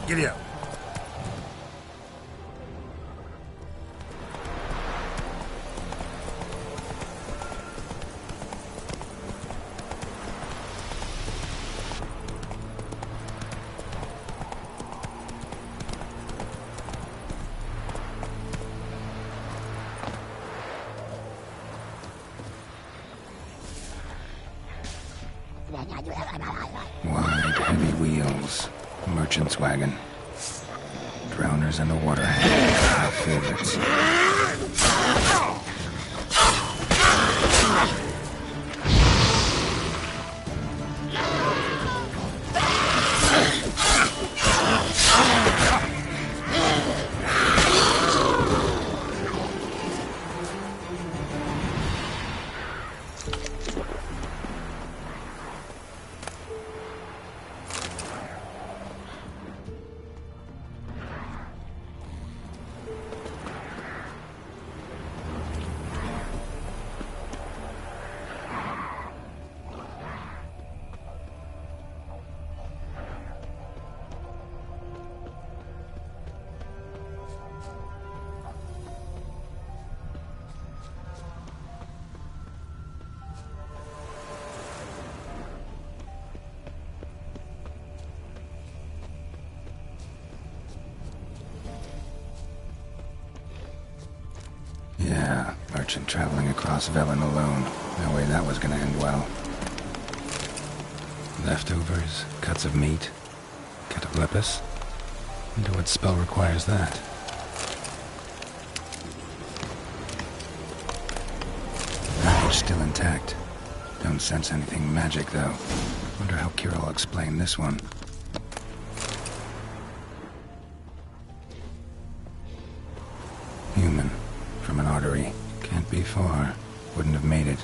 Giddy up. Wide, heavy wheels. Merchant's wagon. Drowners and a waterhead. My favorites. Yeah, merchant traveling across Velen alone. No way that was gonna end well. Leftovers, cuts of meat, cataplepis. Wonder what spell requires that. Package still intact. Don't sense anything magic though. Wonder how Kira will explain this one. Human. From an artery. Can't be far. Wouldn't have made it.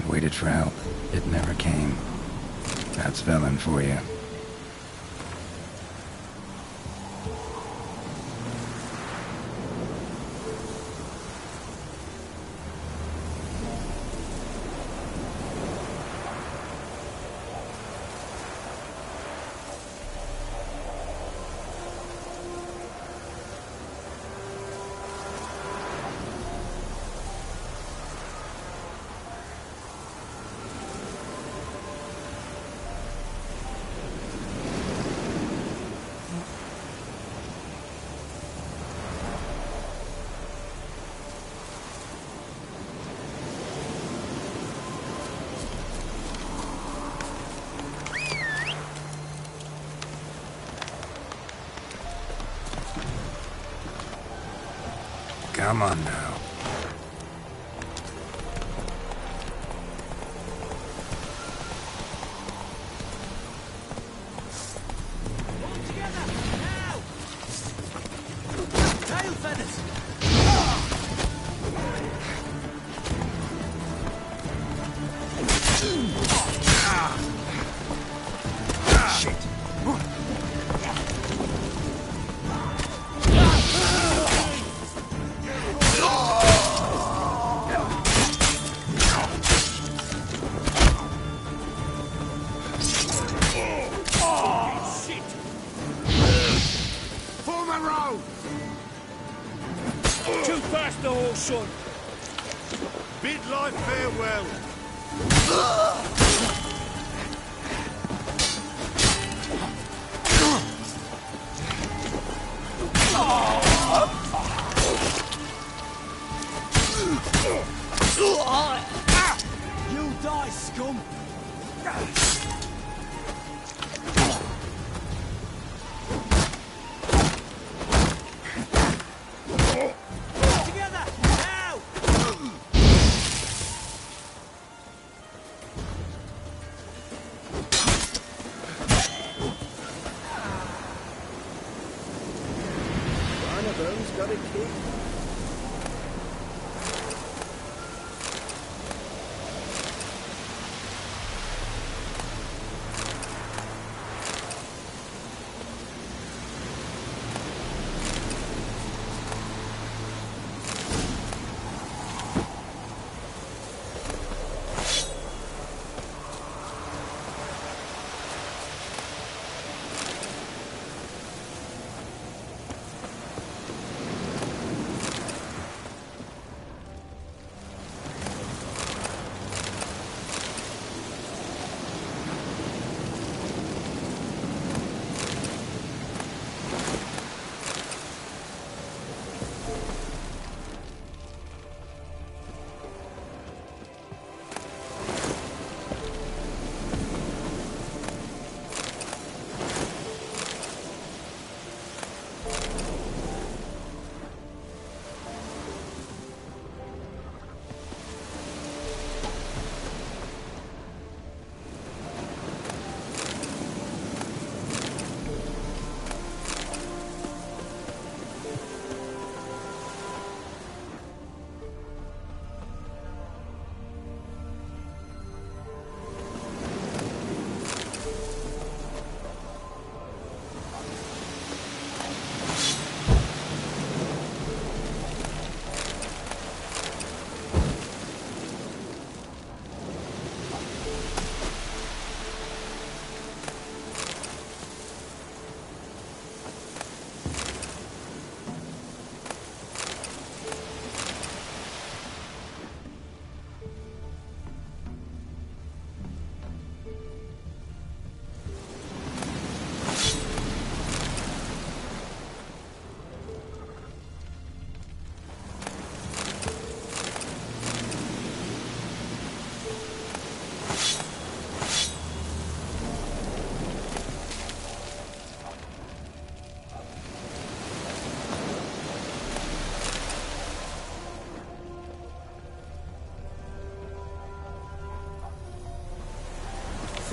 Waited for help. It never came. That's Velen for you. Come on now. Son. Bid life farewell. You die, scum. Got a key.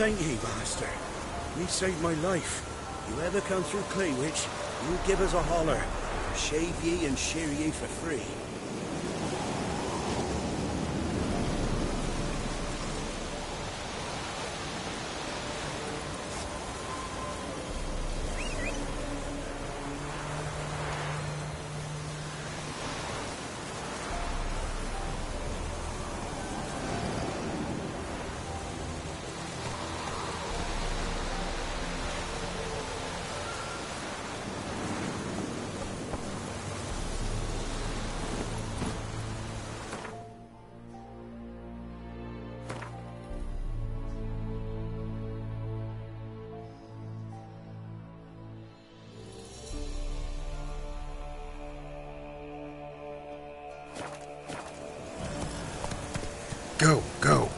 thank ye, master. Ye saved my life. You ever come through Claywich, you give us a holler. Shave ye and shear ye for free. Go, go.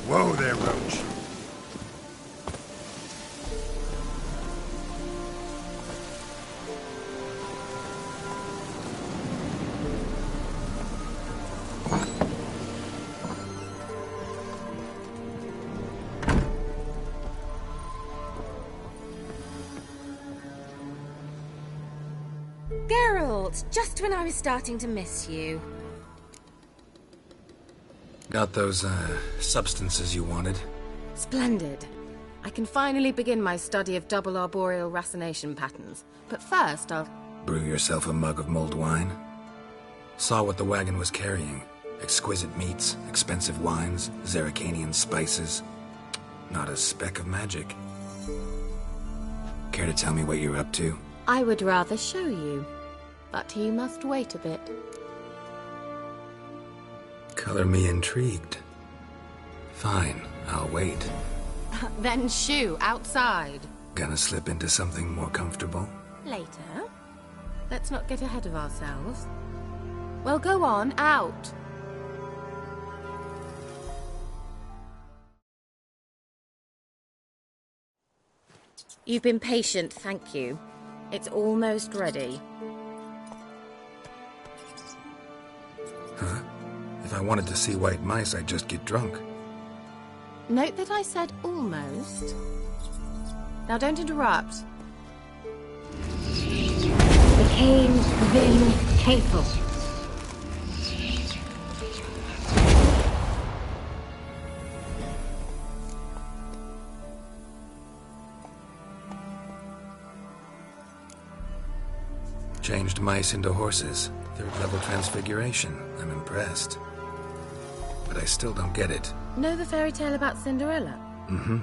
Whoa there, Roach. Geralt, just when I was starting to miss you. Got those, substances you wanted? Splendid. I can finally begin my study of double arboreal racination patterns. But first, I'll... Brew yourself a mug of mulled wine? Saw what the wagon was carrying. Exquisite meats, expensive wines, Zerrikanian spices. Not a speck of magic. Care to tell me what you're up to? I would rather show you. But you must wait a bit. Color me intrigued. Fine, I'll wait. Then shoo, outside. Gonna slip into something more comfortable? Later. Let's not get ahead of ourselves. Well, go on, out. You've been patient, thank you. It's almost ready. Huh? If I wanted to see white mice, I'd just get drunk. Note that I said almost. Now don't interrupt. Became Vin Capel. Changed mice into horses. Third-level transfiguration. I'm impressed. But I still don't get it. Know the fairy tale about Cinderella? Mm-hmm.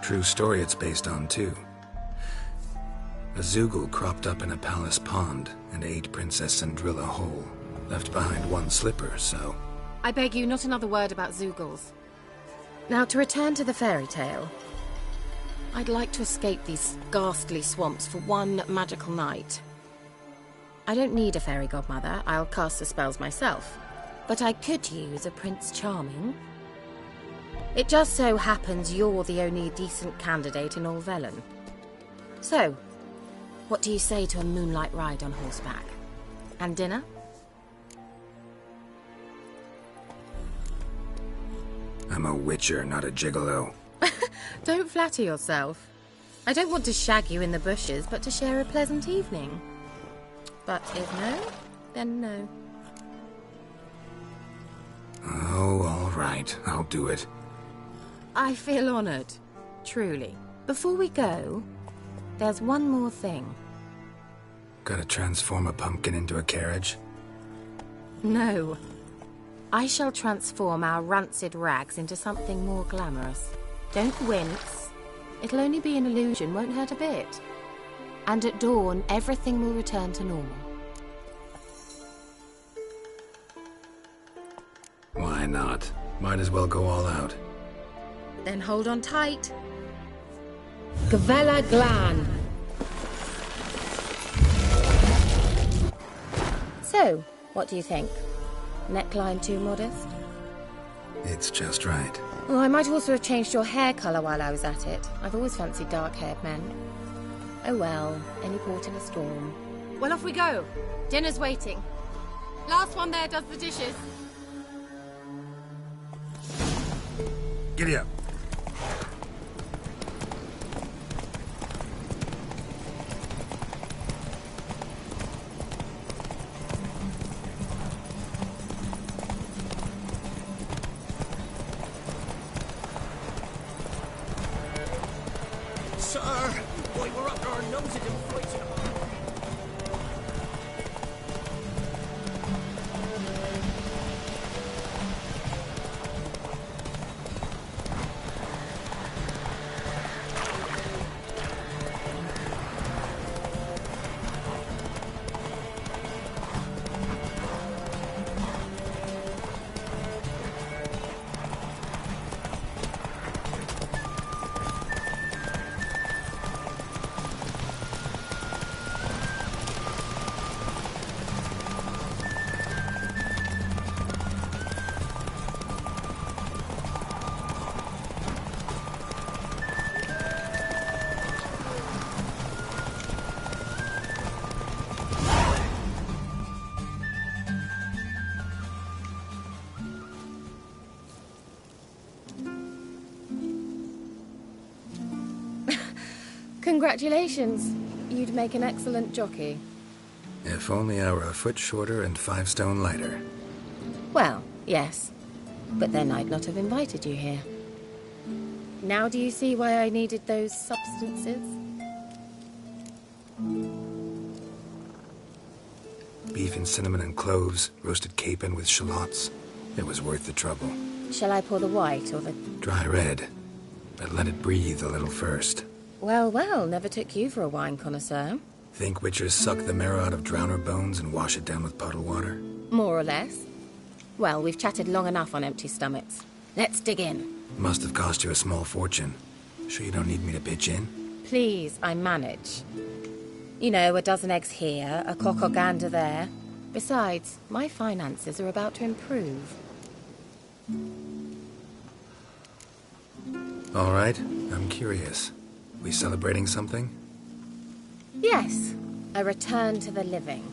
True story it's based on, too. A Zoogle cropped up in a palace pond and ate Princess Cinderella whole. Left behind one slipper, so... I beg you, not another word about Zoogles. Now, to return to the fairy tale. I'd like to escape these ghastly swamps for one magical night. I don't need a fairy godmother, I'll cast the spells myself. But I could use a Prince Charming. It just so happens you're the only decent candidate in all Velen. So, what do you say to a moonlight ride on horseback? And dinner? I'm a witcher, not a gigolo. Don't flatter yourself. I don't want to shag you in the bushes, but to share a pleasant evening. But if no, then no. Oh, all right. I'll do it. I feel honored. Truly. Before we go, there's one more thing. Gotta transform a pumpkin into a carriage? No. I shall transform our rancid rags into something more glamorous. Don't wince. It'll only be an illusion, won't hurt a bit. And at dawn, everything will return to normal. Why not? Might as well go all out. Then hold on tight. Gavella Glan. So, what do you think? Neckline too modest? It's just right. Well, I might also have changed your hair colour while I was at it. I've always fancied dark-haired men. Oh well, any port in a storm. Well, off we go. Dinner's waiting. Last one there does the dishes. Giddy up. Sir, why we're up to our noses in fighting. Congratulations. You'd make an excellent jockey. If only I were a foot shorter and 5 stone lighter. Well, yes. But then I'd not have invited you here. Now do you see why I needed those substances? Beef and cinnamon and cloves, roasted capon with shallots. It was worth the trouble. Shall I pour the white or the... Dry red, but let it breathe a little first. Well, well, never took you for a wine connoisseur. Think witchers suck the marrow out of drowner bones and wash it down with puddle water? More or less. Well, we've chatted long enough on empty stomachs. Let's dig in. Must have cost you a small fortune. Sure you don't need me to pitch in? Please, I manage. You know, a dozen eggs here, a cock or gander there. Besides, my finances are about to improve. All right, I'm curious. We celebrating something? Yes, a return to the living.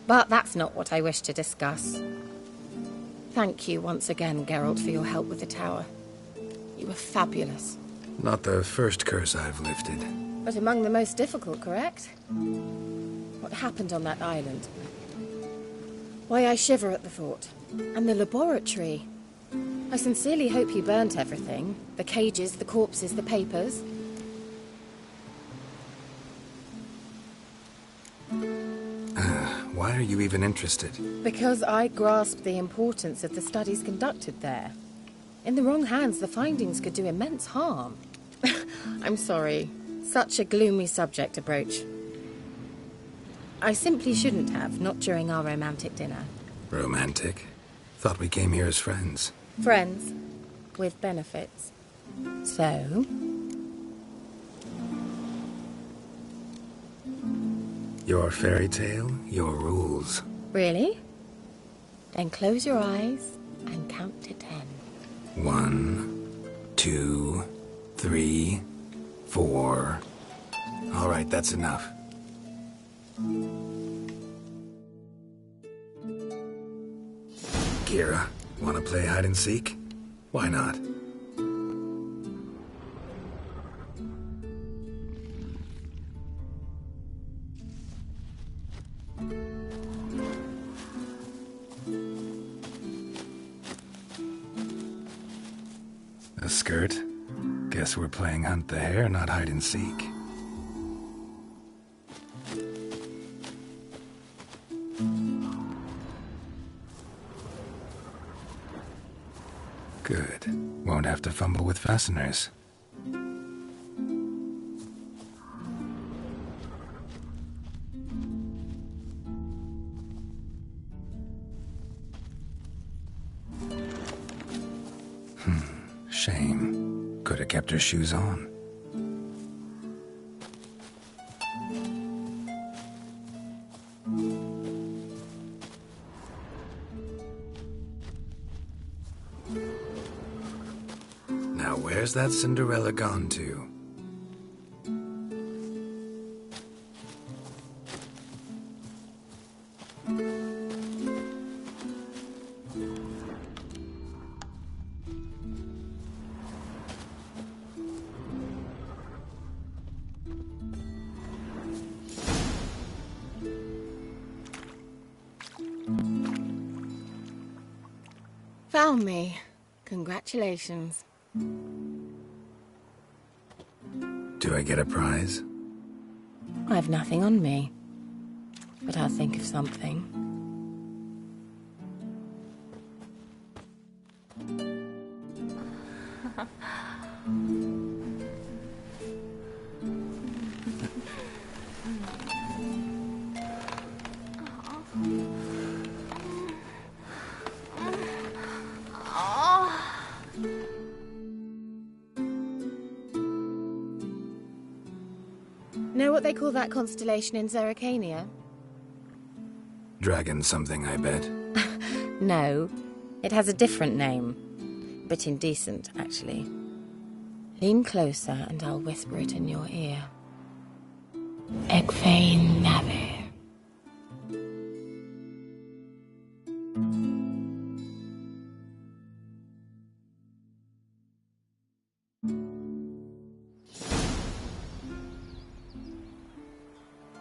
But that's not what I wish to discuss. Thank you once again, Geralt, for your help with the tower. You were fabulous. Not the first curse I've lifted. But among the most difficult, correct? What happened on that island? Why, I shiver at the thought. And the laboratory. I sincerely hope you burnt everything. The cages, the corpses, the papers. Why are you even interested? Because I grasped the importance of the studies conducted there. In the wrong hands, the findings could do immense harm. I'm sorry. Such a gloomy subject to broach. I simply shouldn't have, not during our romantic dinner. Romantic? Thought we came here as friends. Friends. With benefits. So? Your fairy tale, your rules. Really? Then close your eyes and count to 10. 1, 2, 3, 4. All right, that's enough. Kira, want to play hide and seek? Why not? A skirt? Guess we're playing hunt the hare, not hide and seek. Good. Won't have to fumble with fasteners. Shame. Could have kept her shoes on. Now where's that Cinderella gone to? Found me. Congratulations. Do I get a prize? I've nothing on me, but I'll think of something. Know what they call that constellation in Zerrikania? Dragon something, I bet. No, it has a different name. Bit indecent, actually. Lean closer and I'll whisper it in your ear. Egfain Navi.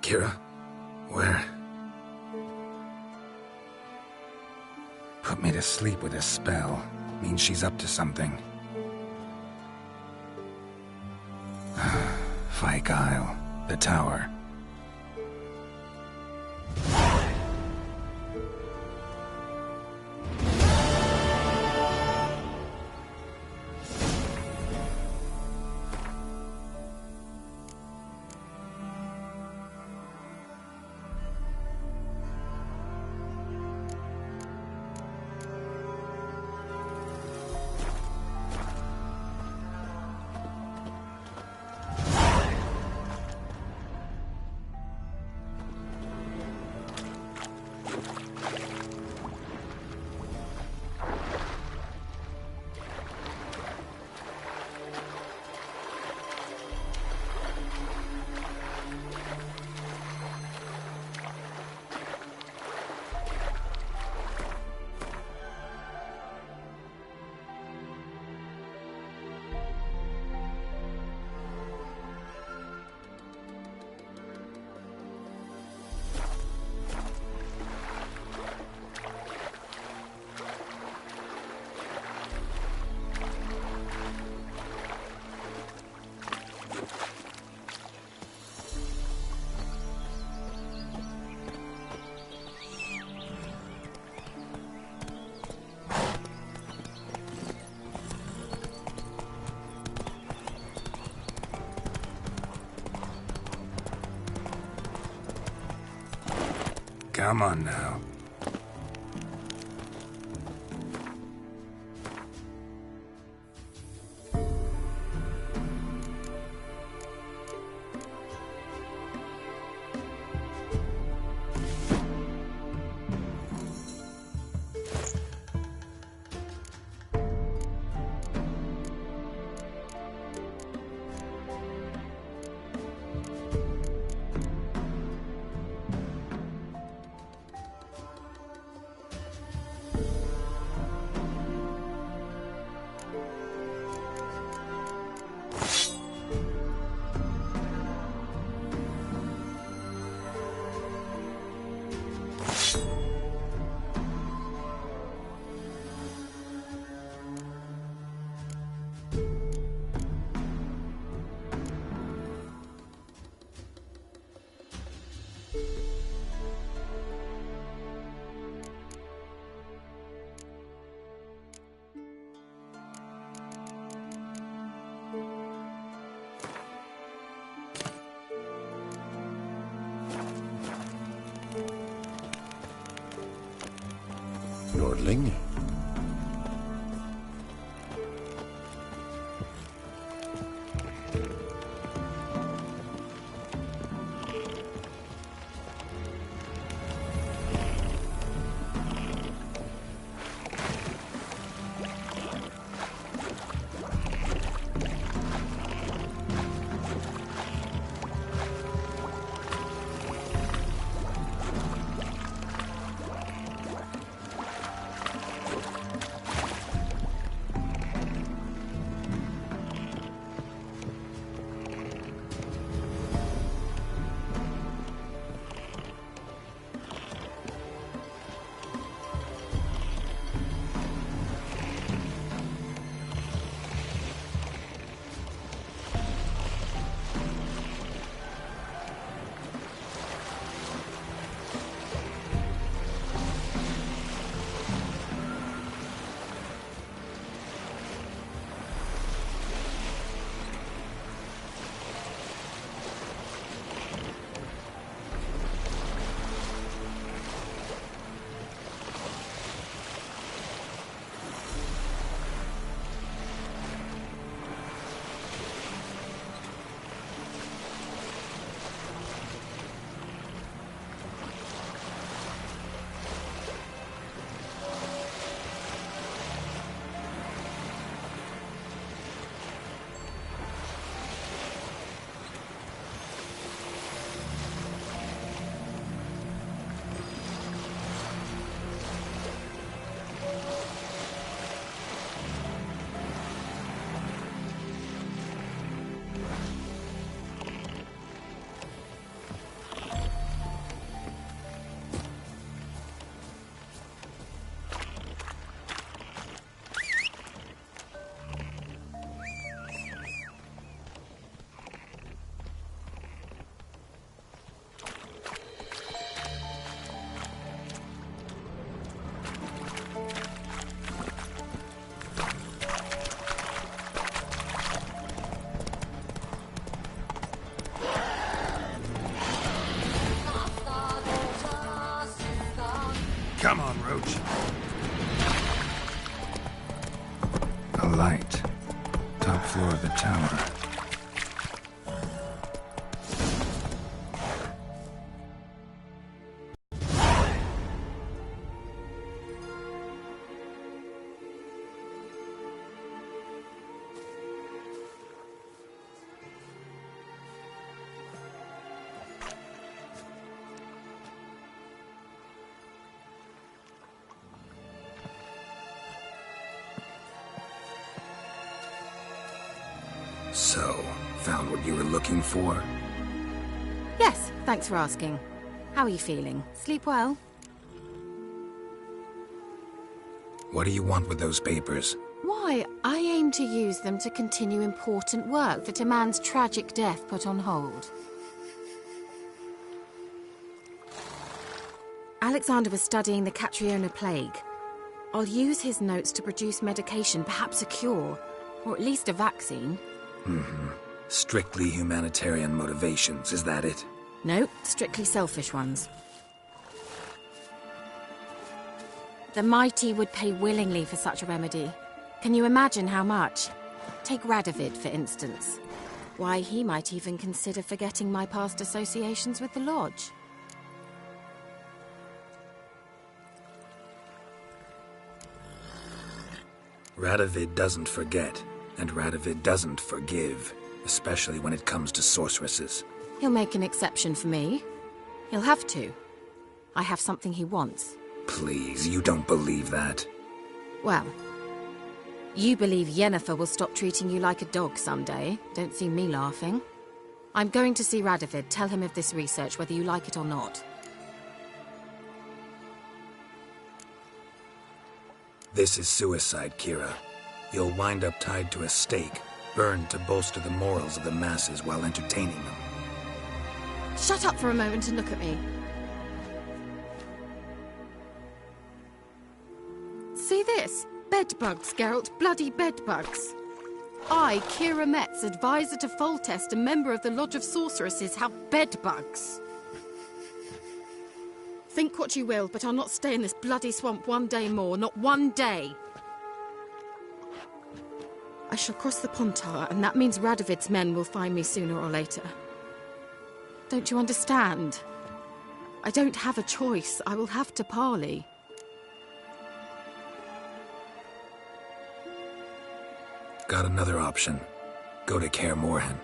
Kira? Where? Put me to sleep with a spell. Means she's up to something. Fyke Isle. The tower. Come on now. Nordling? approach. A light. Top floor of the tower. So, found what you were looking for? Yes, thanks for asking. How are you feeling? Sleep well? What do you want with those papers? Why, I aim to use them to continue important work that a man's tragic death put on hold. Alexander was studying the Catriona plague. I'll use his notes to produce medication, perhaps a cure, or at least a vaccine. Strictly humanitarian motivations, is that it? No, strictly selfish ones. The mighty would pay willingly for such a remedy. Can you imagine how much? Take Radovid, for instance. Why, he might even consider forgetting my past associations with the Lodge. Radovid doesn't forget, and Radovid doesn't forgive, especially when it comes to sorceresses. He'll make an exception for me. He'll have to. I have something he wants. Please, you don't believe that. Well, you believe Yennefer will stop treating you like a dog someday. Don't see me laughing. I'm going to see Radovid, tell him of this research, whether you like it or not. This is suicide, Kira. You'll wind up tied to a stake, burned to bolster the morals of the masses while entertaining them. Shut up for a moment and look at me. See this? Bedbugs, Geralt. Bloody bedbugs. I, Kira Metz, advisor to Foltest, a member of the Lodge of Sorceresses, have bedbugs. Think what you will, but I'll not stay in this bloody swamp one day more. Not one day. I shall cross the Pontar, and that means Radovid's men will find me sooner or later. Don't you understand? I don't have a choice. I will have to parley. Got another option. Go to Kaer Morhen.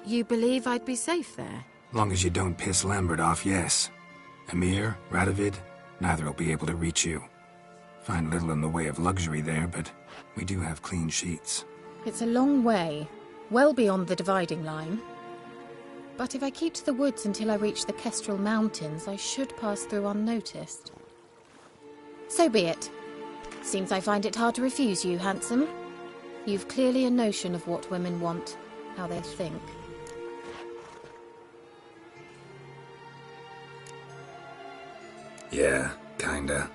You believe I'd be safe there? Long as you don't piss Lambert off, yes. Emir, Radovid, neither will be able to reach you. Find little in the way of luxury there, but we do have clean sheets. It's a long way, well beyond the dividing line. But if I keep to the woods until I reach the Kestrel Mountains, I should pass through unnoticed. So be it. Seems I find it hard to refuse you, handsome. You've clearly a notion of what women want, how they think. Yeah, kinda.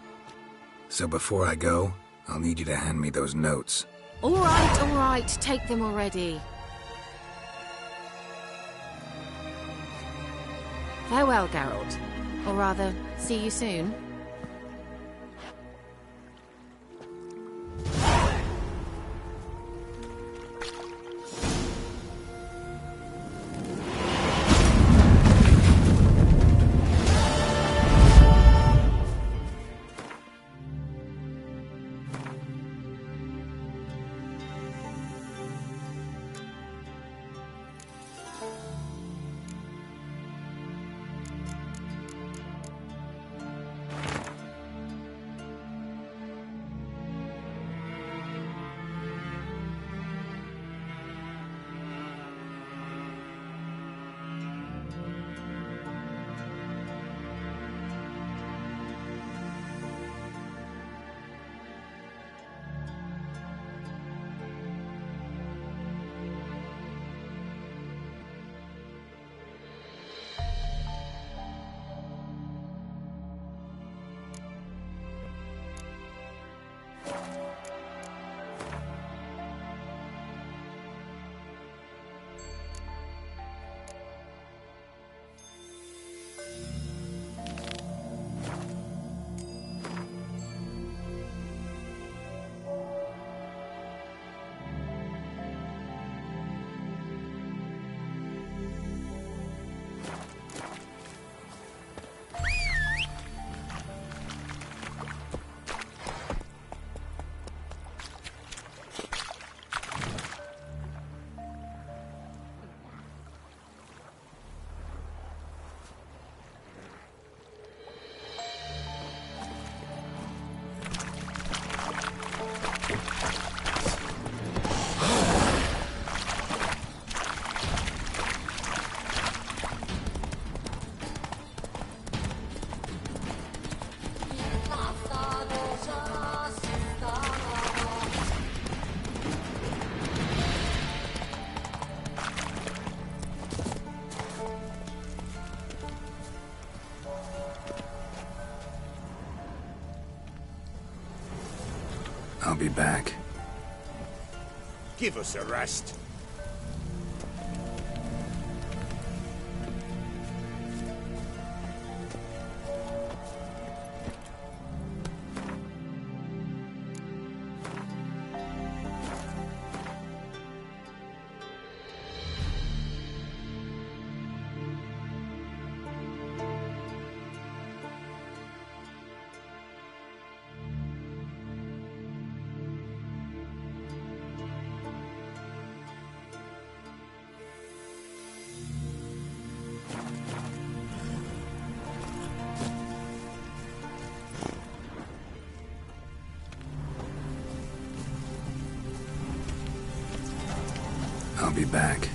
So before I go, I'll need you to hand me those notes. All right, take them already. Farewell, Geralt. Or rather, see you soon. be back. Give us a rest. I'll be back.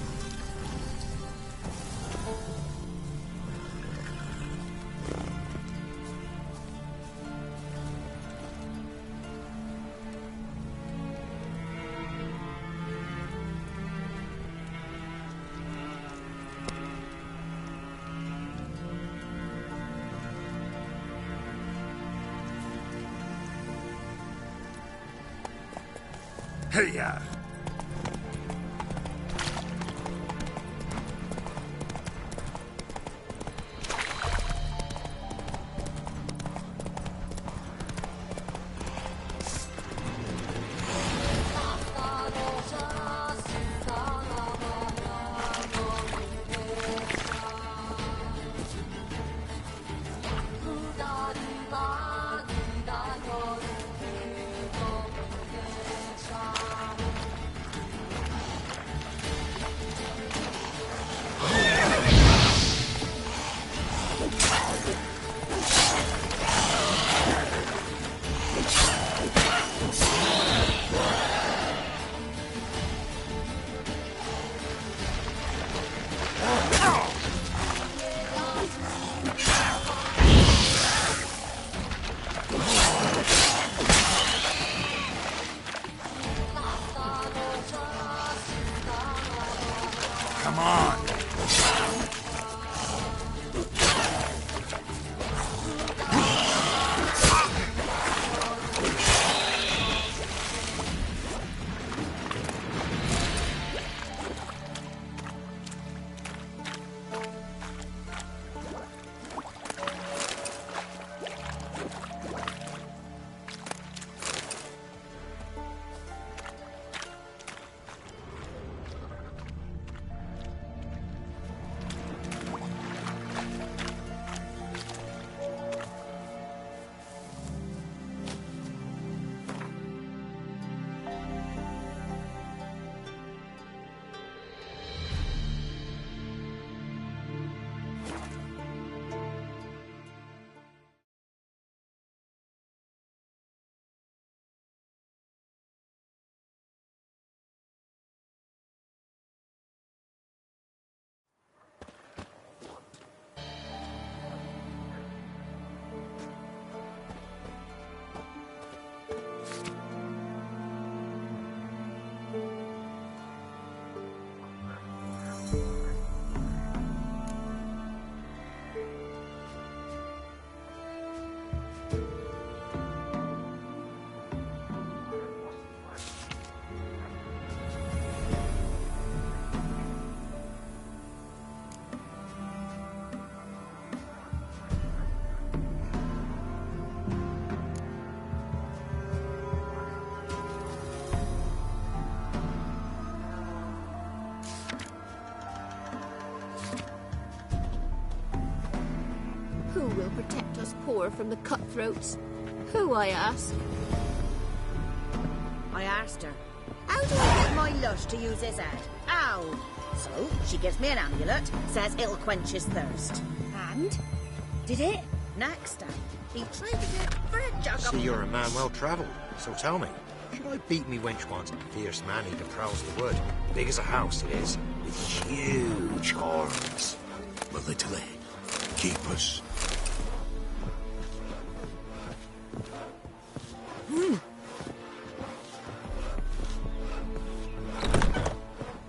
Hey-ya! Come on! Who will protect us poor from the cutthroats? Who, I ask? I asked her, how do I get my lush to use his head? Ow! So, she gives me an amulet, says it'll quench his thirst. And? Did it? Next time, he traded it for a jug of... See, you're a man well-travelled, so tell me, should I beat me wench once? Fierce man he prowls the wood. Big as a house it is, with huge horns. But little keep us.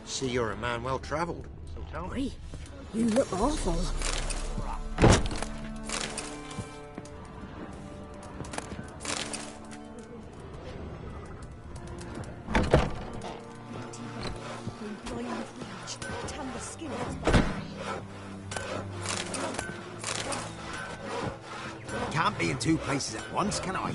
See, you're a man well-travelled, so tell me. You look awful. Can't be in two places at once, can I?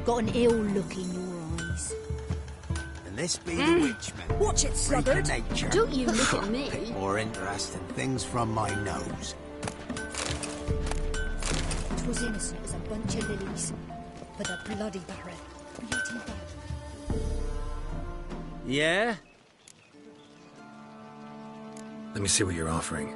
Got an ill look in your eyes. And this be the witchman. Watch it, Freak of sluggard. nature. Don't you look at me. More interesting things from my nose. 'Twas innocent as a bunch of lilies. But a bloody Baron. Bloody Baron. Yeah? Let me see what you're offering.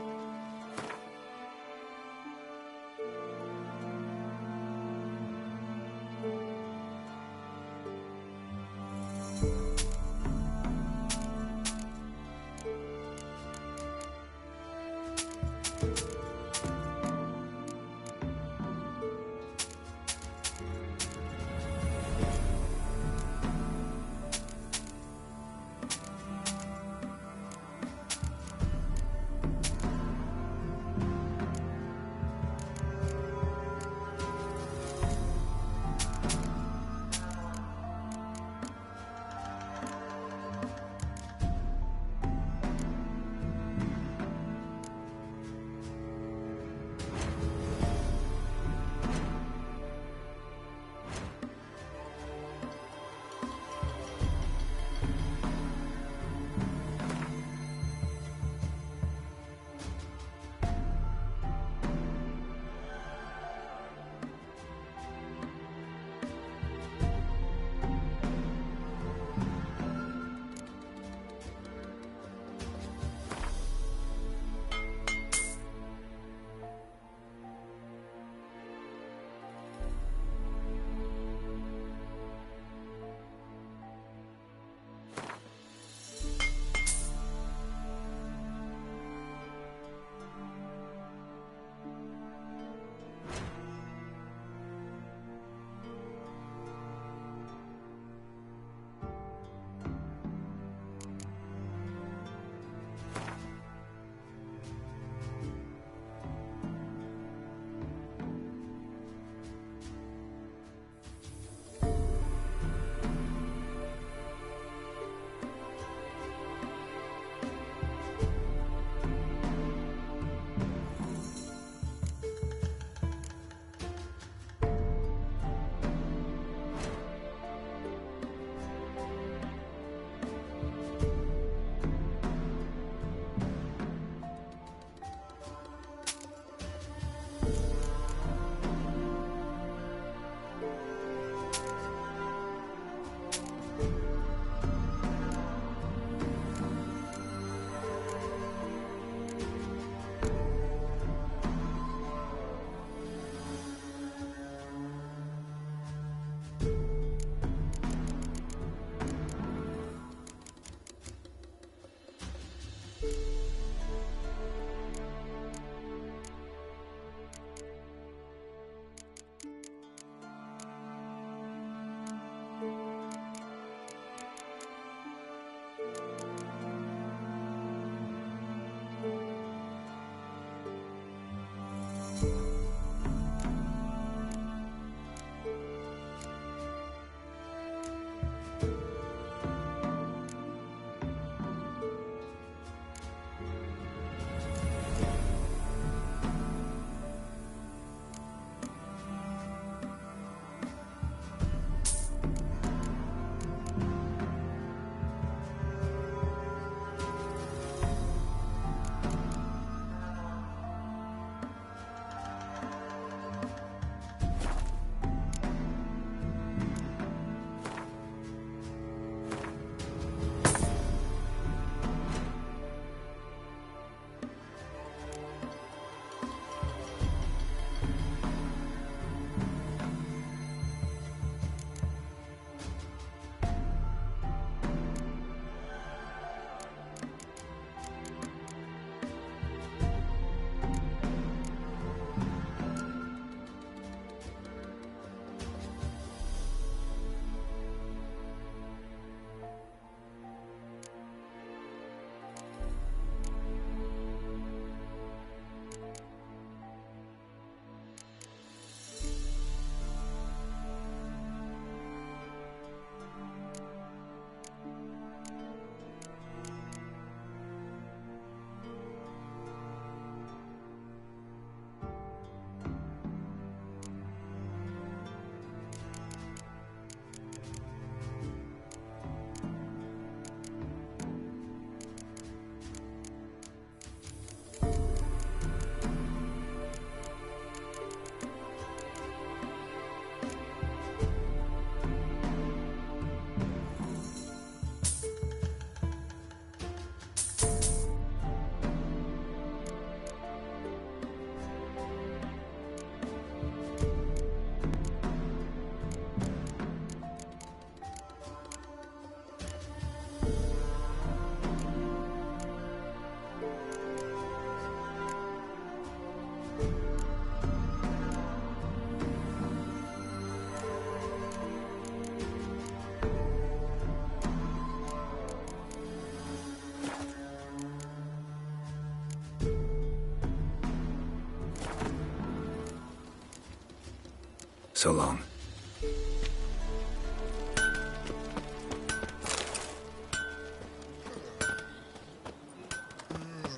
so long.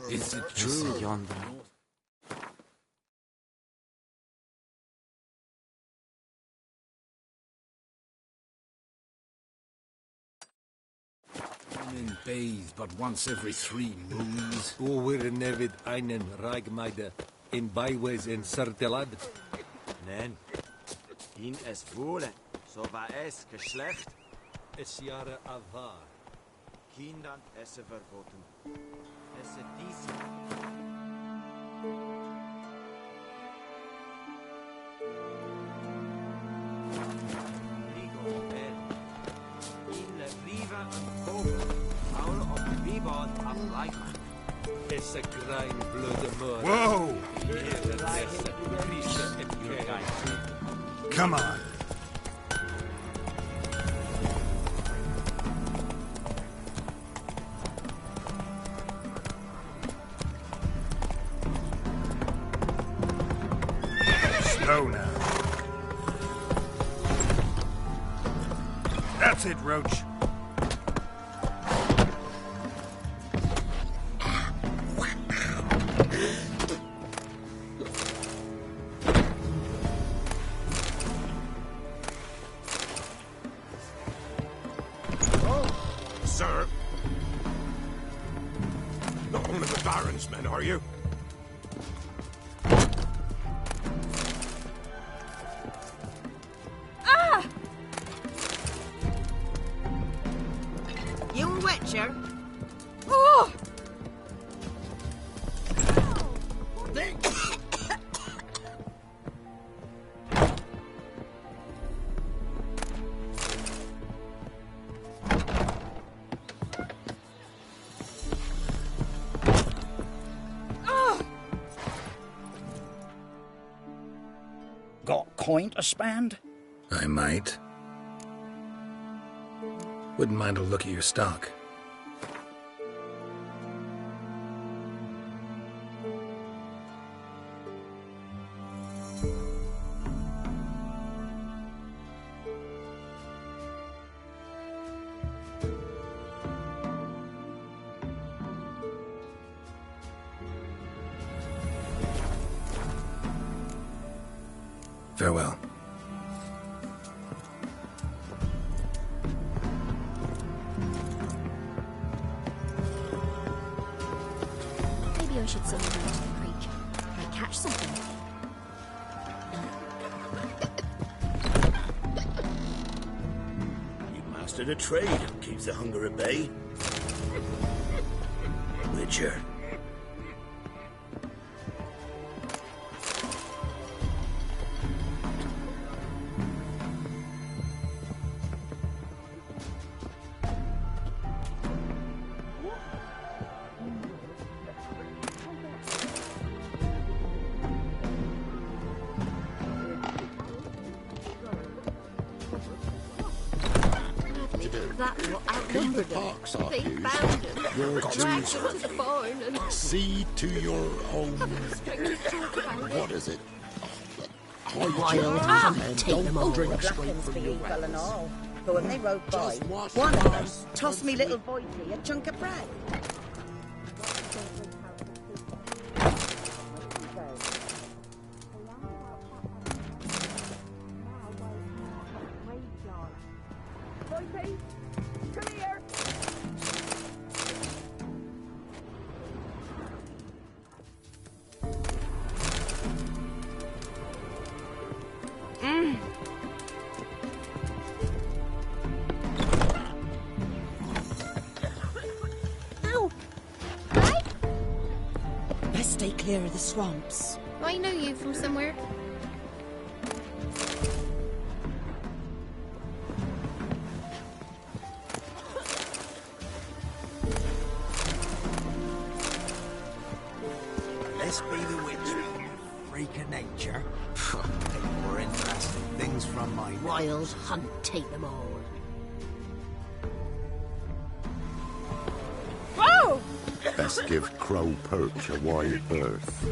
Is it true? Men bathe but once every 3 moons. Over nevid einen Ragmeide in Bywes in Sertelad. Nein. In es wohle, so war es Geschlecht. Es Jahre Avar. Kindern esse verboten. Esse dies. Rigo el. In le riva en boven. Paul op Ribon am Reichmann. Es a grind blood mud. Whoa! Come on. Slow now. That's it, Roach. Sir. Not one of the Baron's men, are you? You a witcher? Oh! Got coin to spend? I might. Wouldn't mind a look at your stock. Farewell. Maybe I should send you down to the creek. Might catch something. You mastered a trade. Keeps the hunger at bay. Witcher. That will outnumber them. They found him, dragged him to the barn, and See to your own... what is it? Wild and take them all. drink Dragons straight from be your equal and wells. all. But when they rode by, Just wash one of your them hands tossed me little boydie a chunk of bread. Ow! Hi? Best stay clear of the swamps. I know you from somewhere. Let's be the witch. Freak of nature. Take more interesting things from my Wild hunt take them all. Oh! Best give Crow Perch a wide berth.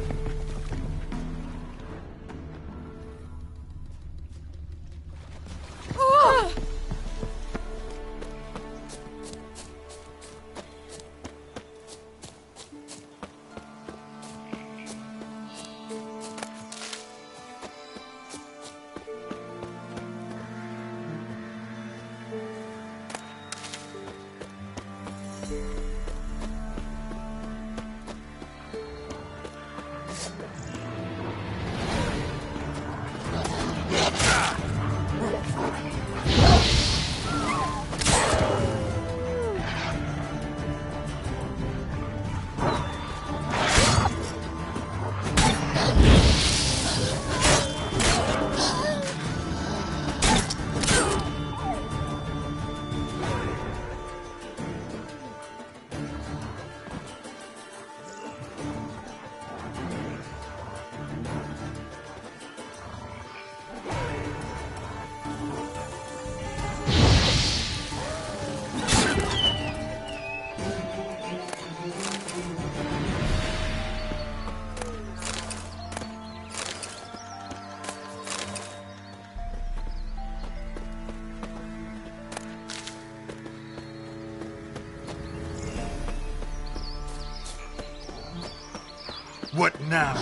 What now?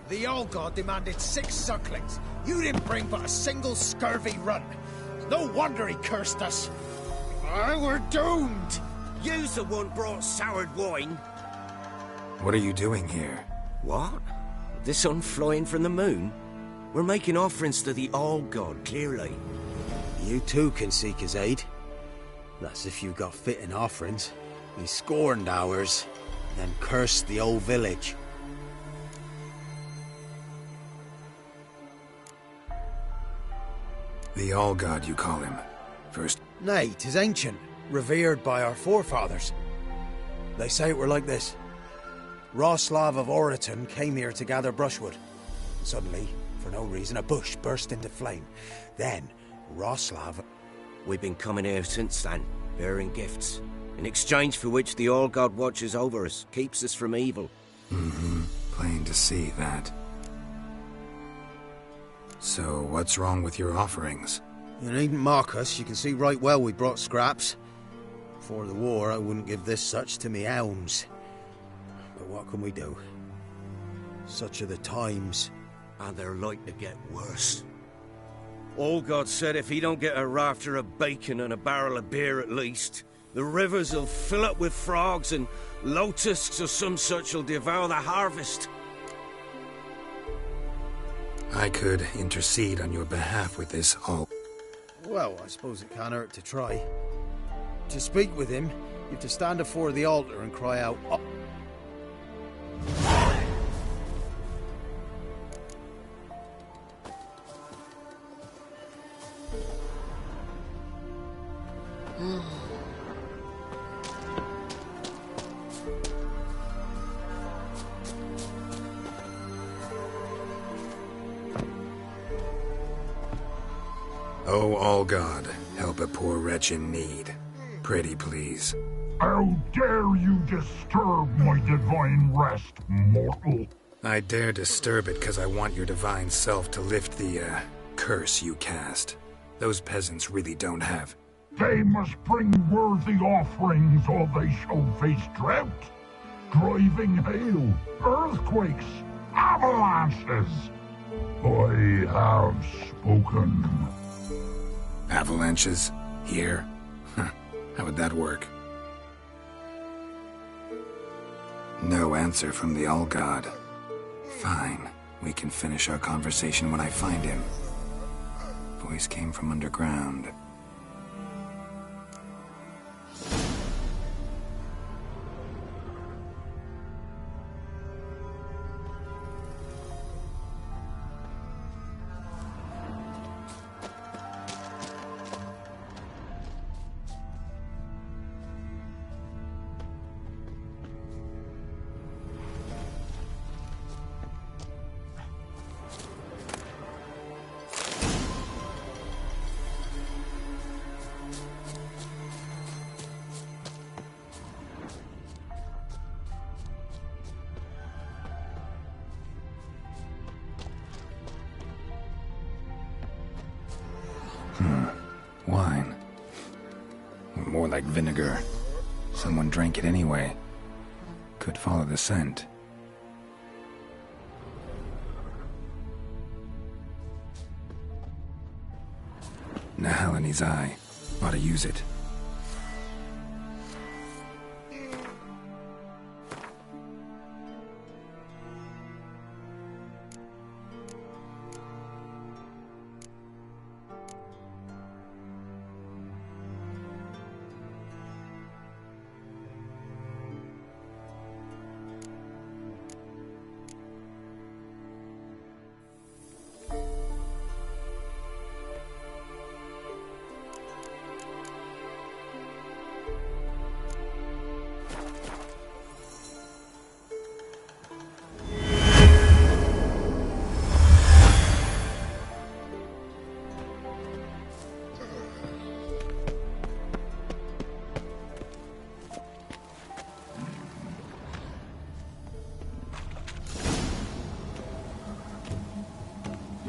The old god demanded 6 sucklings. You didn't bring but a single scurvy run. No wonder he cursed us. We're doomed. You's the one brought soured wine. What are you doing here? What? The sun flying from the moon? We're making offerings to the old god, clearly. You too can seek his aid. That's if you got fitting offerings. He scorned ours, then cursed the old village. The All-God, you call him. First... Nay, 'tis ancient, revered by our forefathers. They say it were like this. Roslav of Oriton came here to gather brushwood. Suddenly, for no reason, a bush burst into flame. Then, Roslav... We've been coming here since then, bearing gifts, in exchange for which the All-God watches over us, keeps us from evil. Mm-hmm. Plain to see that. So, what's wrong with your offerings? You needn't mock us. You can see right well we brought scraps. Before the war, I wouldn't give this such to me elms. But what can we do? Such are the times. And they're like to get worse. All God said if he don't get a rafter of bacon and a barrel of beer at least, the rivers will fill up with frogs and locusts or some such will devour the harvest. I could intercede on your behalf with this all... Well, I suppose it can't hurt to try. To speak with him, you have to stand before the altar and cry out, "Oh." Oh, All-God, help a poor wretch in need. Pretty please. How dare you disturb my divine rest, mortal? I dare disturb it because I want your divine self to lift the, curse you cast. Those peasants really don't have... They must bring worthy offerings or they shall face drought, driving hail, earthquakes, avalanches. I have spoken. Avalanches? Here? How would that work? No answer from the All-God. Fine. We can finish our conversation when I find him. Voice came from underground. Wine. More like vinegar. Someone drank it anyway. Could follow the scent. Nahalani's eye. Ought to use it.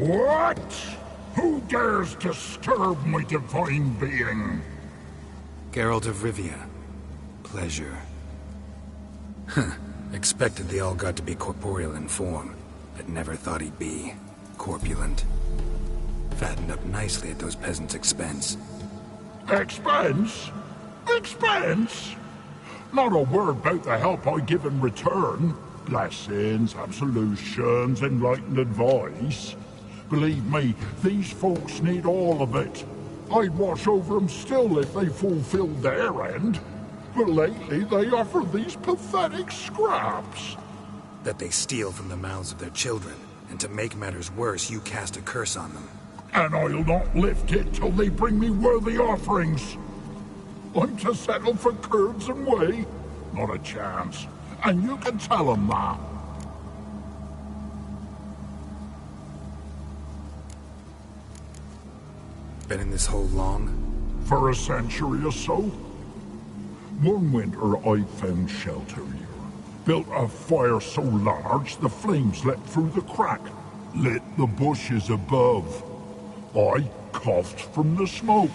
What? Who dares disturb my divine being? Geralt of Rivia. Pleasure. Huh. Expected the All-God to be corporeal in form, but never thought he'd be corpulent. Fattened up nicely at those peasants' expense. Expense? Expense? Not a word about the help I give in return. Blessings, absolutions, enlightened advice. Believe me, these folks need all of it. I'd watch over them still if they fulfilled their end. But lately they offer these pathetic scraps. That they steal from the mouths of their children, and to make matters worse, you cast a curse on them. And I'll not lift it till they bring me worthy offerings. I'm to settle for curds and whey? Not a chance. And you can tell them that. Been in this hole long? For a century or so. One winter I found shelter here. Built a fire so large the flames leapt through the crack. Lit the bushes above. I coughed from the smoke.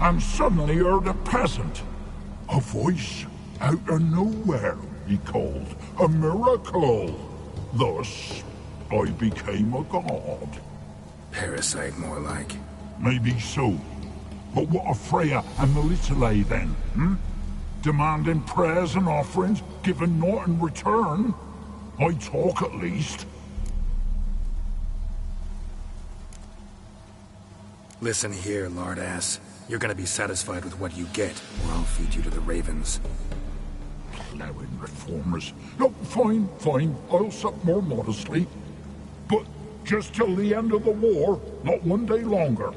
And suddenly heard a peasant. A voice out of nowhere, he called. A miracle. Thus, I became a god. Parasite, more like. Maybe so. But what of Freya and the Little then, Demanding prayers and offerings, giving naught in return? I talk at least. Listen here, lard-ass. You're gonna be satisfied with what you get, or I'll feed you to the ravens. Plowing reformers. No, fine, fine. I'll sup more modestly. But just till the end of the war, not one day longer.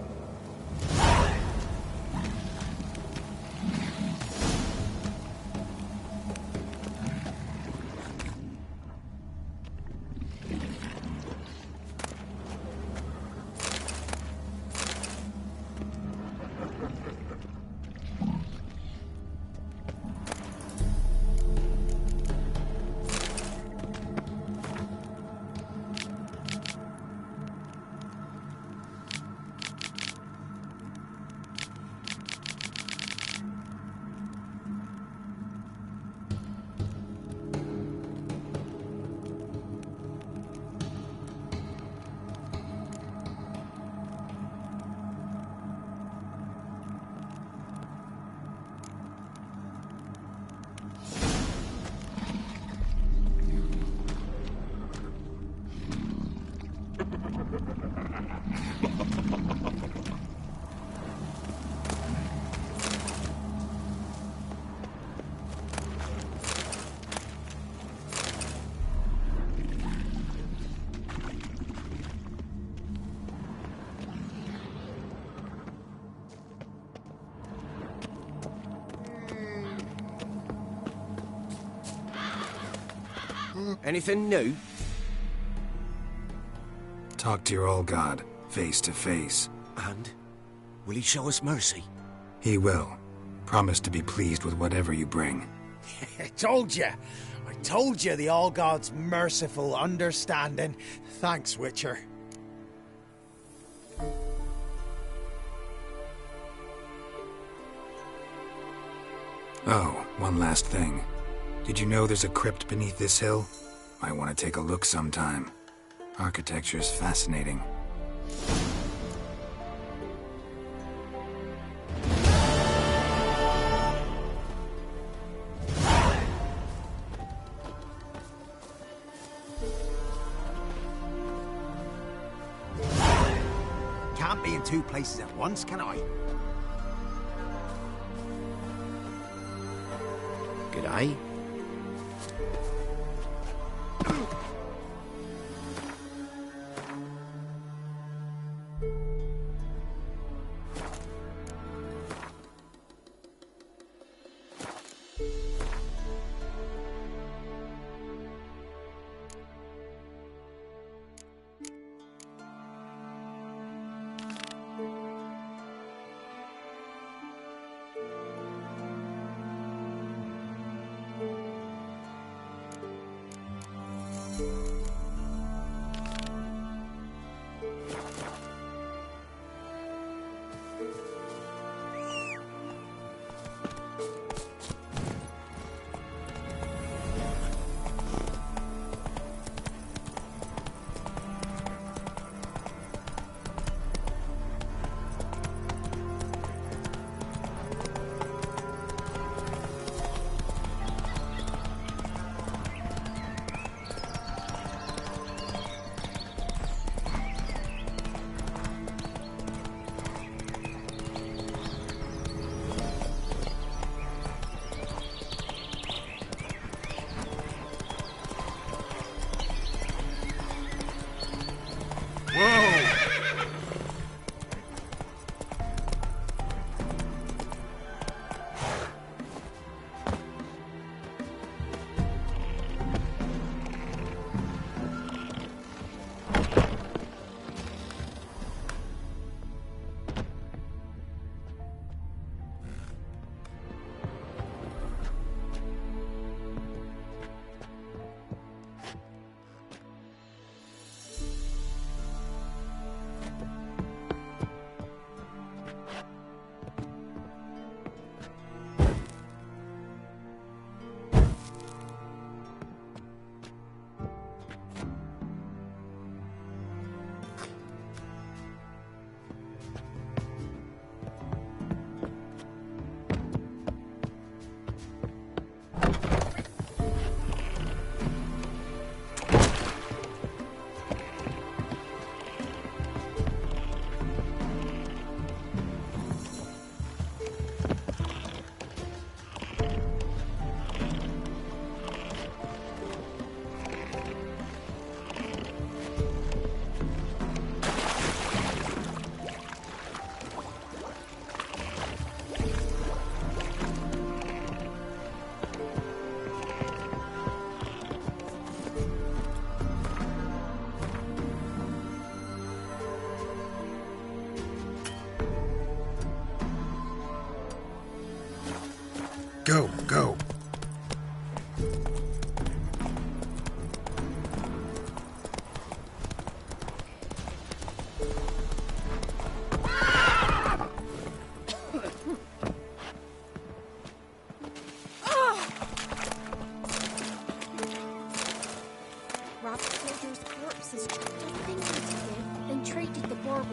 Anything new? Talk to your All-God, face to face. And? Will he show us mercy? He will. Promise to be pleased with whatever you bring. I told you the All-God's merciful, understanding. Thanks, Witcher. Oh, one last thing. Did you know there's a crypt beneath this hill? Might want to take a look sometime. Architecture's fascinating. Can't be in two places at once, can I? G'day.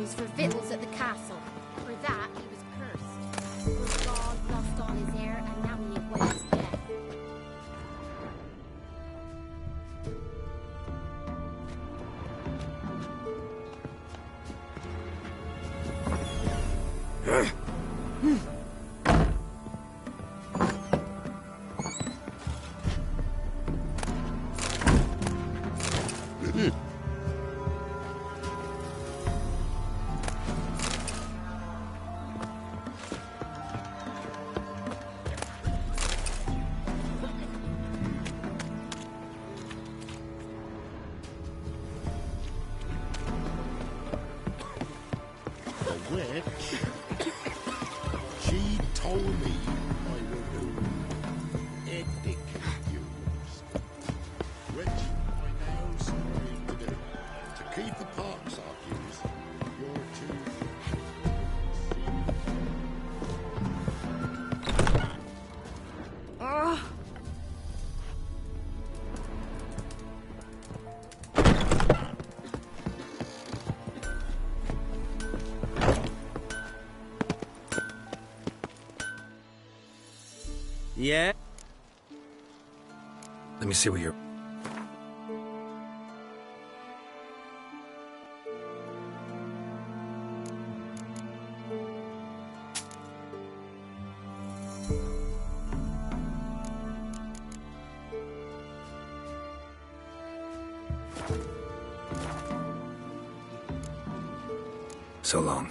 was for victuals at the castle. For that, he was cursed. For God lost all his heir, and now he awaits death. Witch, she told me I were doing ethic use, which I now sorry to do. To keep the pox off yous, you're Yeah? Let me see what you're... So long.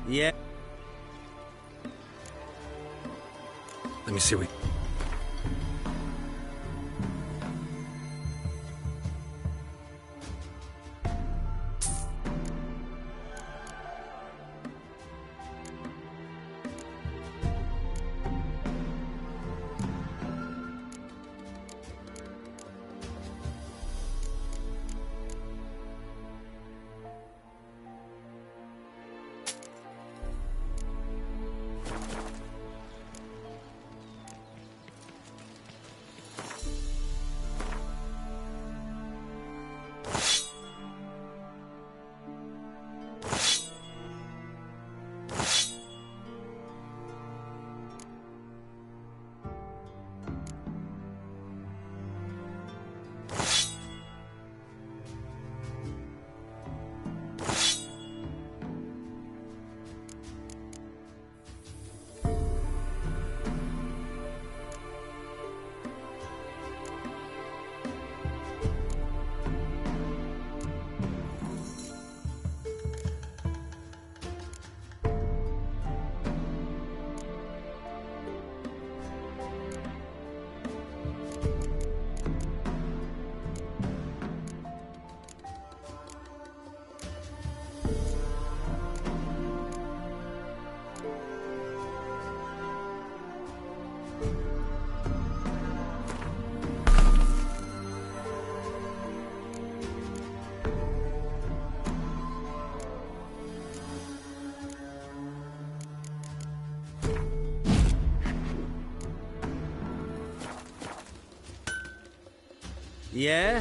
Yeah? Let me see what... Yeah?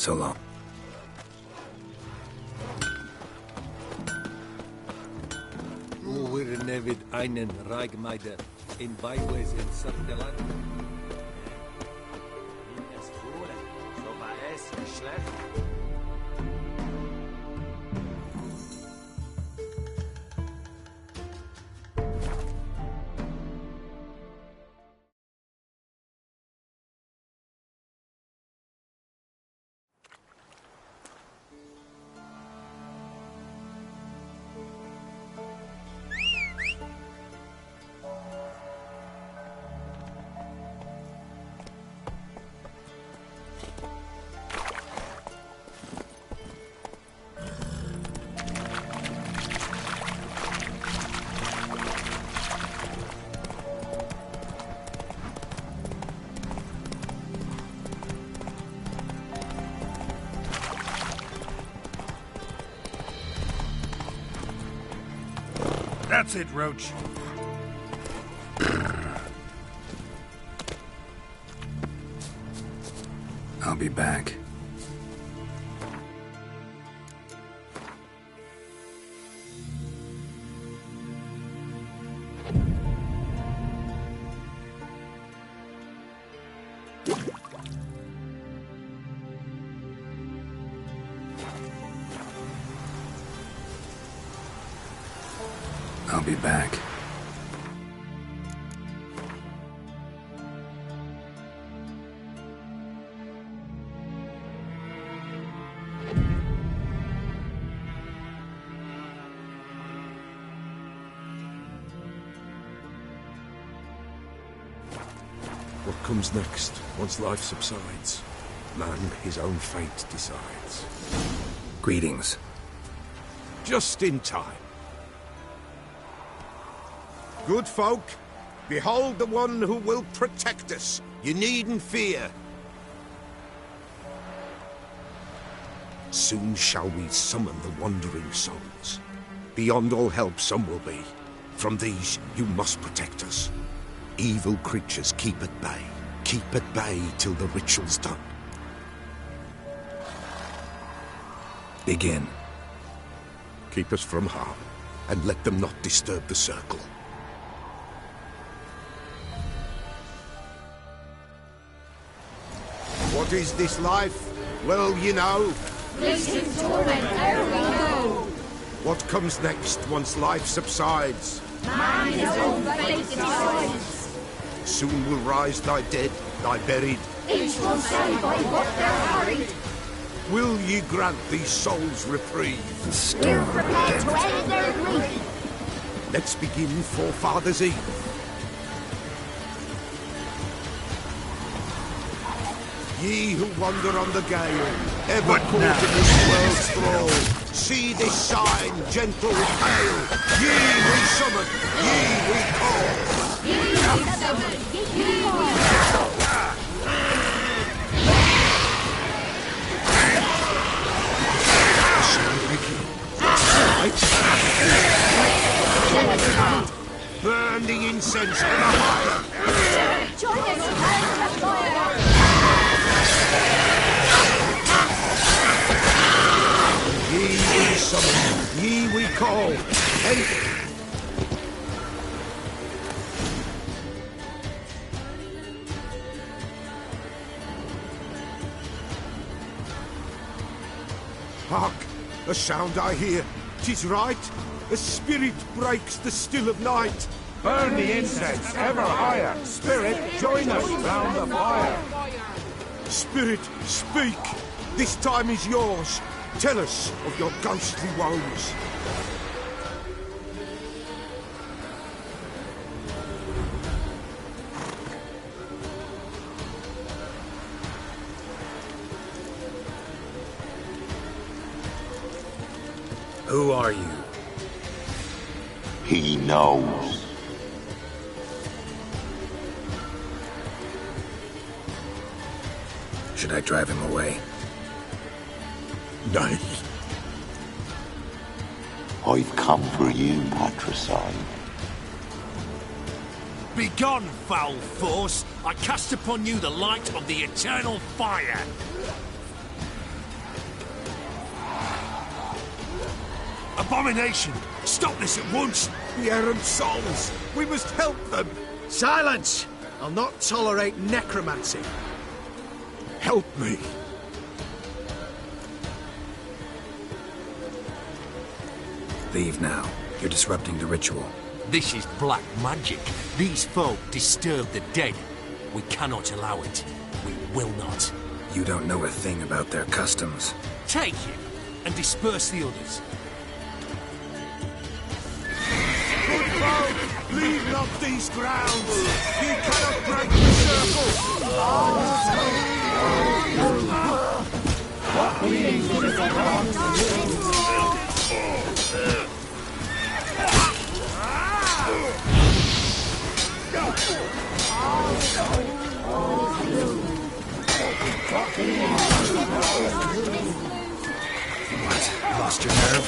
So long. Wir nevid einen Reigmeider in Beiwes in Sardeland. Es wurde, so war es schlecht. That's it, Roach. I'll be back. I'll be back. What comes next, once life subsides? Man, his own fate decides. Greetings. Just in time. Good folk, behold the one who will protect us. You needn't fear. Soon shall we summon the wandering souls. Beyond all help some will be. From these you must protect us. Evil creatures keep at bay. Keep at bay till the ritual's done. Begin. Keep us from harm, and let them not disturb the circle. What is this life? Well, you know. Fleeting torment, ere we go. What comes next once life subsides? Man his own fate decides. Soon will rise thy dead, thy buried. Each will say by what they're hurried. Will ye grant these souls reprieve? We're prepared to end their grief. Let's begin Forefathers' Eve. Ye who wander on the gale, ever caught in this world's thrall, see this sign, gentle and pale. Ye we summon, ye we call. Ye we summon, ye we call. Burn the incense and the fire. Join us round the fire. Ye we summon, ye we call. Hey. Hark, a sound I hear. 'Tis right. A spirit breaks the still of night. Burn the incense ever higher. Spirit, join us round the fire. Spirit, speak. This time is yours. Tell us of your ghostly woes. Who are you? He knows. Should I drive him away? Nay. I've come for you, patricide. Begone, foul force! I cast upon you the light of the eternal fire! Abomination! Stop this at once! The errant souls! We must help them! Silence! I'll not tolerate necromancy. Help me! Leave now. You're disrupting the ritual. This is black magic. These folk disturb the dead. We cannot allow it. We will not. You don't know a thing about their customs. Take him and disperse the others. Good folk, leave not these grounds! Ye cannot break the circle! What? Lost your nerve?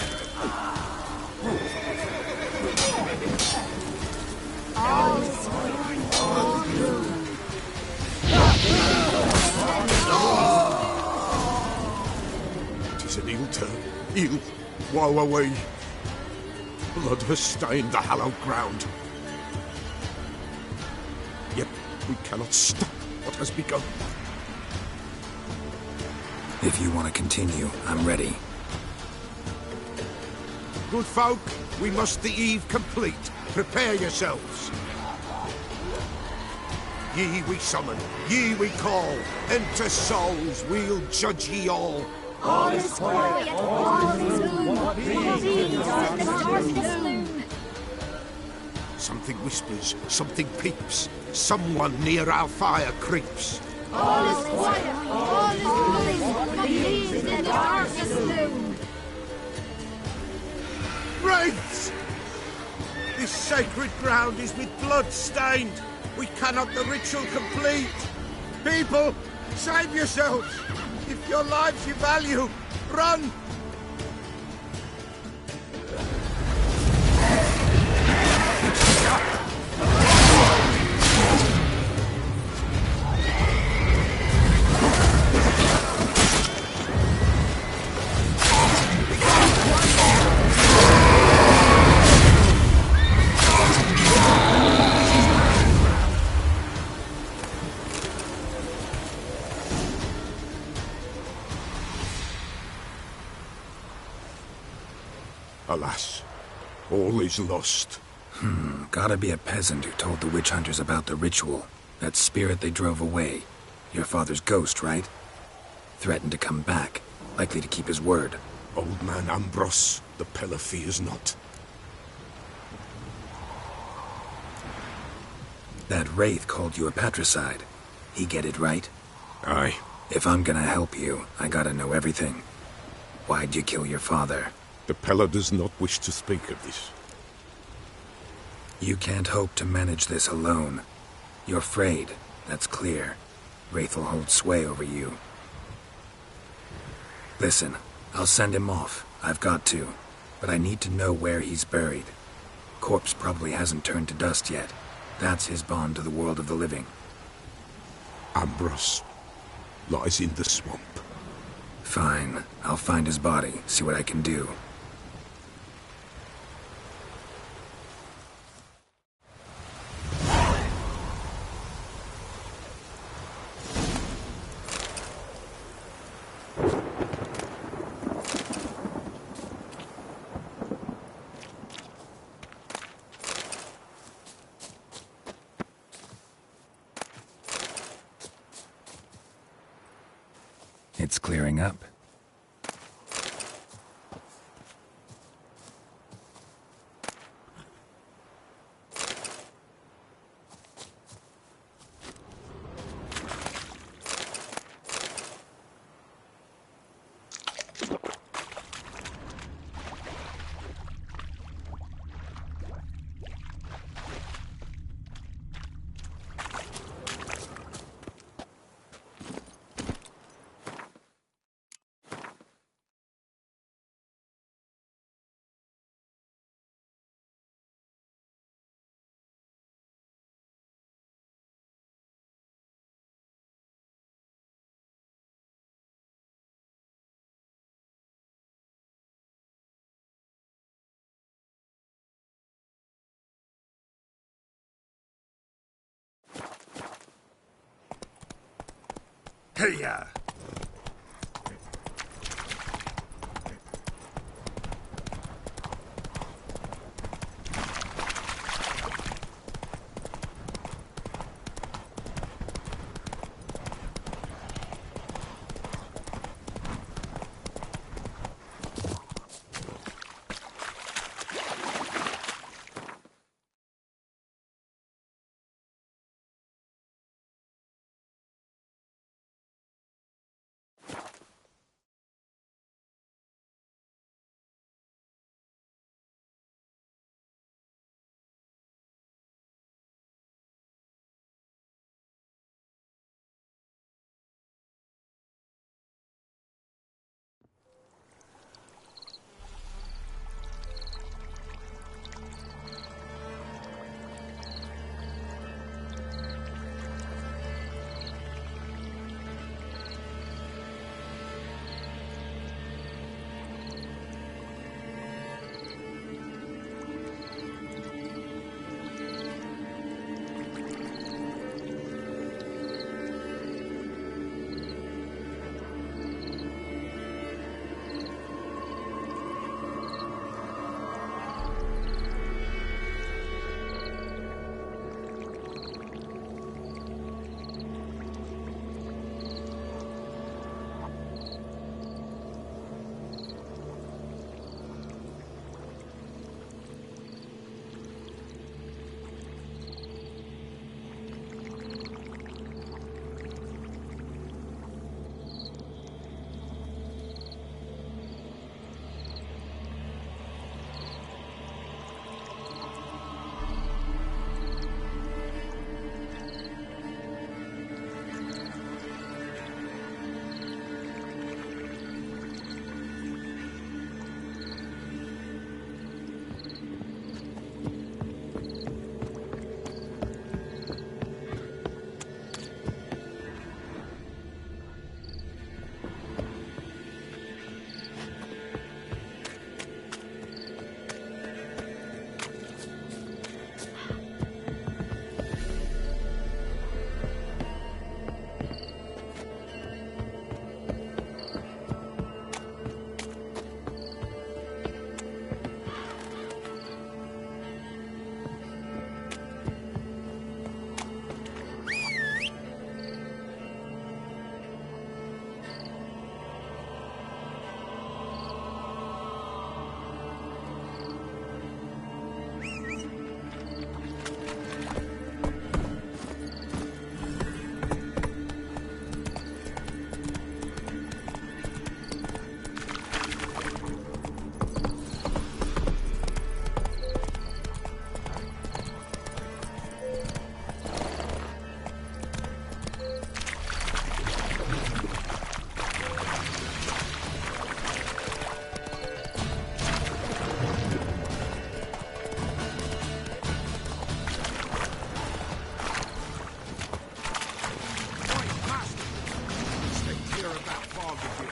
Tis an ill turn. Ill. Woe away. Blood has stained the hallowed ground. Yet we cannot stop what has begun. If you want to continue, I'm ready. Good folk, we must the eve complete. Prepare yourselves. Ye we summon, ye we call. Enter souls, we'll judge ye all. All is quiet, all is gloom. Something whispers, something peeps. Someone near our fire creeps. All is quiet, all is gloom. In the darkest gloom. Wraiths! This sacred ground is with blood stained. We cannot the ritual complete. People, save yourselves. If your lives you value, run! Alas, all is lost. Gotta be a peasant who told the witch hunters about the ritual. That spirit they drove away. Your father's ghost, right? Threatened to come back. Likely to keep his word. Old man Ambrose, the Pella fears not. That wraith called you a patricide. He get it right? Aye. If I'm gonna help you, I gotta know everything. Why'd you kill your father? The Pella does not wish to speak of this. You can't hope to manage this alone. You're afraid, that's clear. Wraith will hold sway over you. Listen, I'll send him off. I've got to. But I need to know where he's buried. Corpse probably hasn't turned to dust yet. That's his bond to the world of the living. Ambrose lies in the swamp. Fine. I'll find his body, see what I can do. It's clearing up. Hey-ya!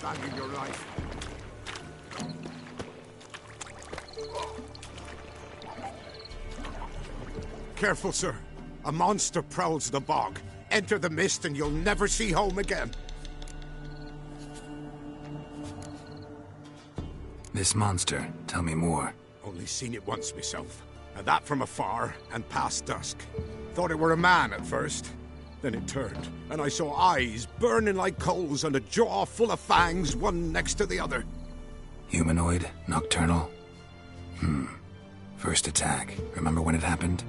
value your life. Careful, sir. A monster prowls the bog. Enter the mist and you'll never see home again. This monster, tell me more. Only seen it once myself. And that from afar and past dusk. Thought it were a man at first. Then it turned, and I saw eyes burning like coals and a jaw full of fangs, one next to the other. Humanoid? Nocturnal? First attack. Remember when it happened?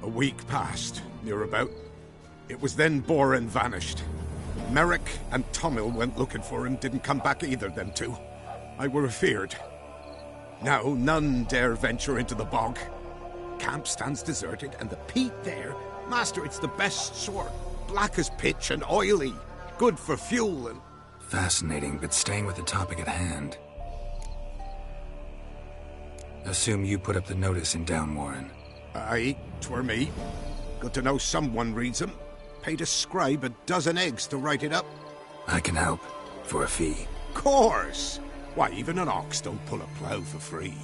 A week passed, near about. It was then Boren vanished. Merrick and Tomil went looking for him, didn't come back either, them two. I were afeard. Now none dare venture into the bog. Camp stands deserted, and the peat there, master, it's the best sort. Black as pitch and oily. Good for fuel and... Fascinating, but staying with the topic at hand. Assume you put up the notice in Downwarren. Aye, 'twere me. Good to know someone reads 'em. Paid a scribe a dozen eggs to write it up. I can help, for a fee. Course! Why, even an ox don't pull a plough for free.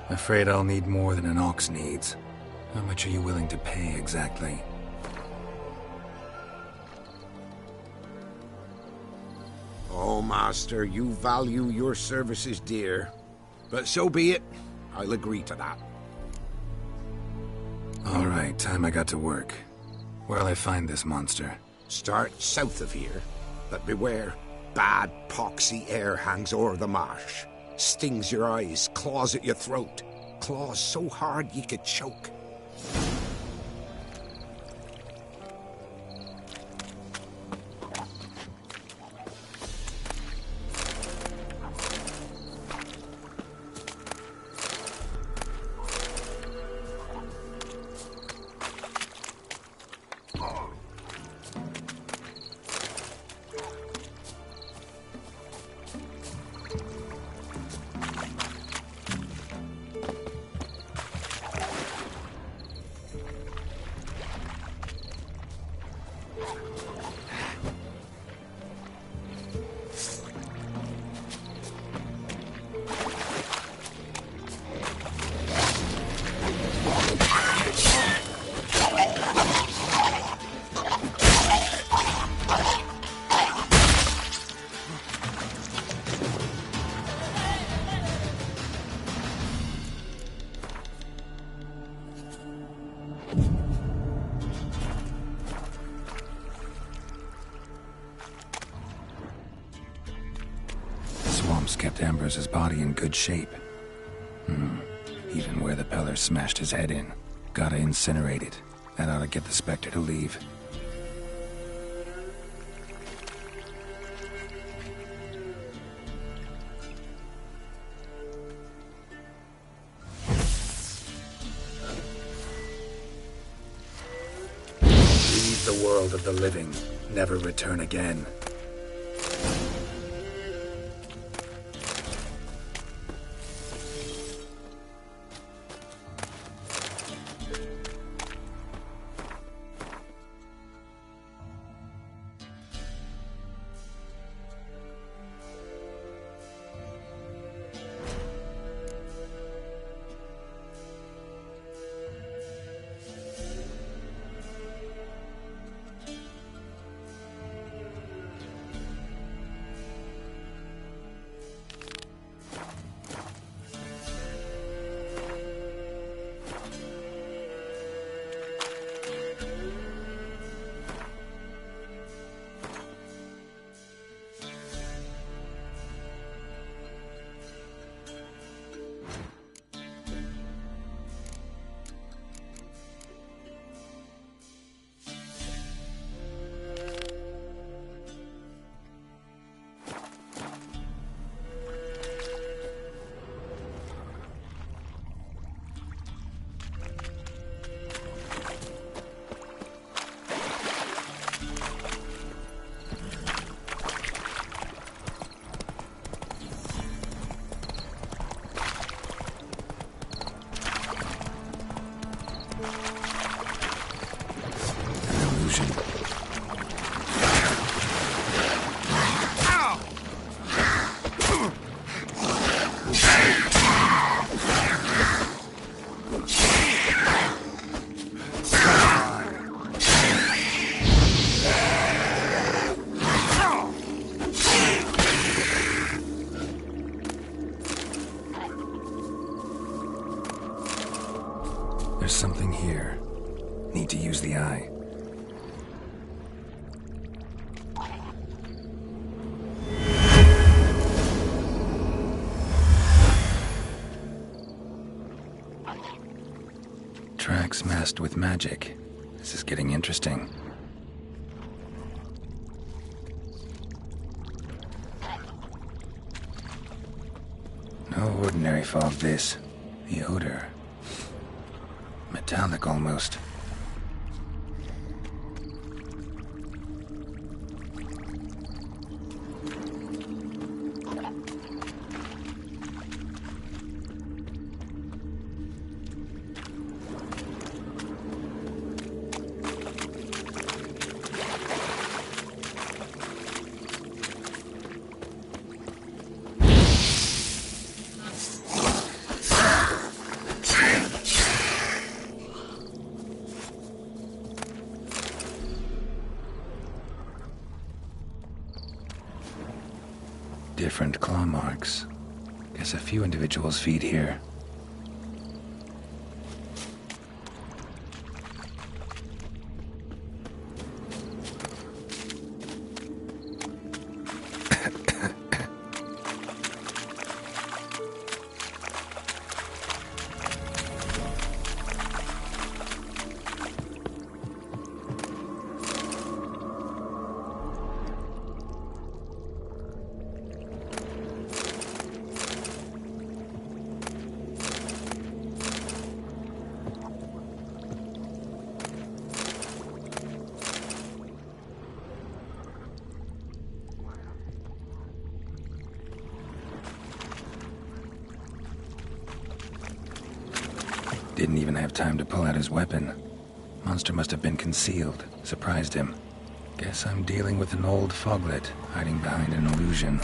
Afraid I'll need more than an ox needs. How much are you willing to pay, exactly? Oh, Master, you value your services dear. But so be it. I'll agree to that. All right, time I got to work. Where'll I find this monster? Start south of here, but beware. Bad, poxy air hangs o'er the marsh. Stings your eyes, claws at your throat. Claws so hard ye could choke. Kept Ambrose's body in good shape. Even where the Peller smashed his head in. Gotta incinerate it. That ought to get the Spectre to leave. Leave the world of the living. Never return again. There's something here. Need to use the eye. Tracks masked with magic. This is getting interesting. No ordinary fog, this. The odor. Metallic almost. different claw marks. Guess a few individuals feed here. Didn't even have time to pull out his weapon. Monster must have been concealed, surprised him. Guess I'm dealing with an old foglet, hiding behind an illusion.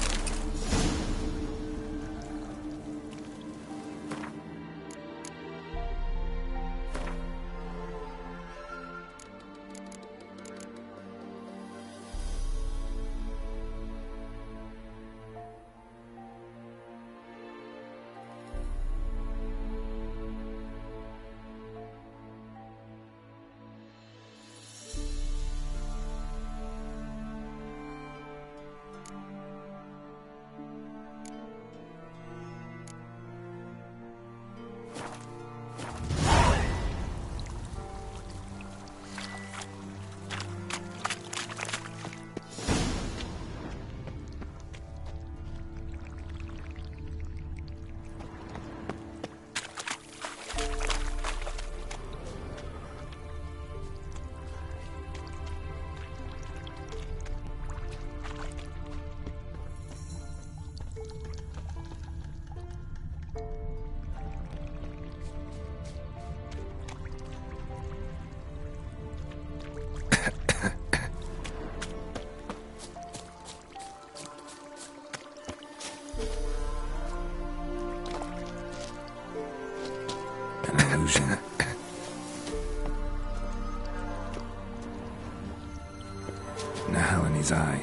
Now in his eye.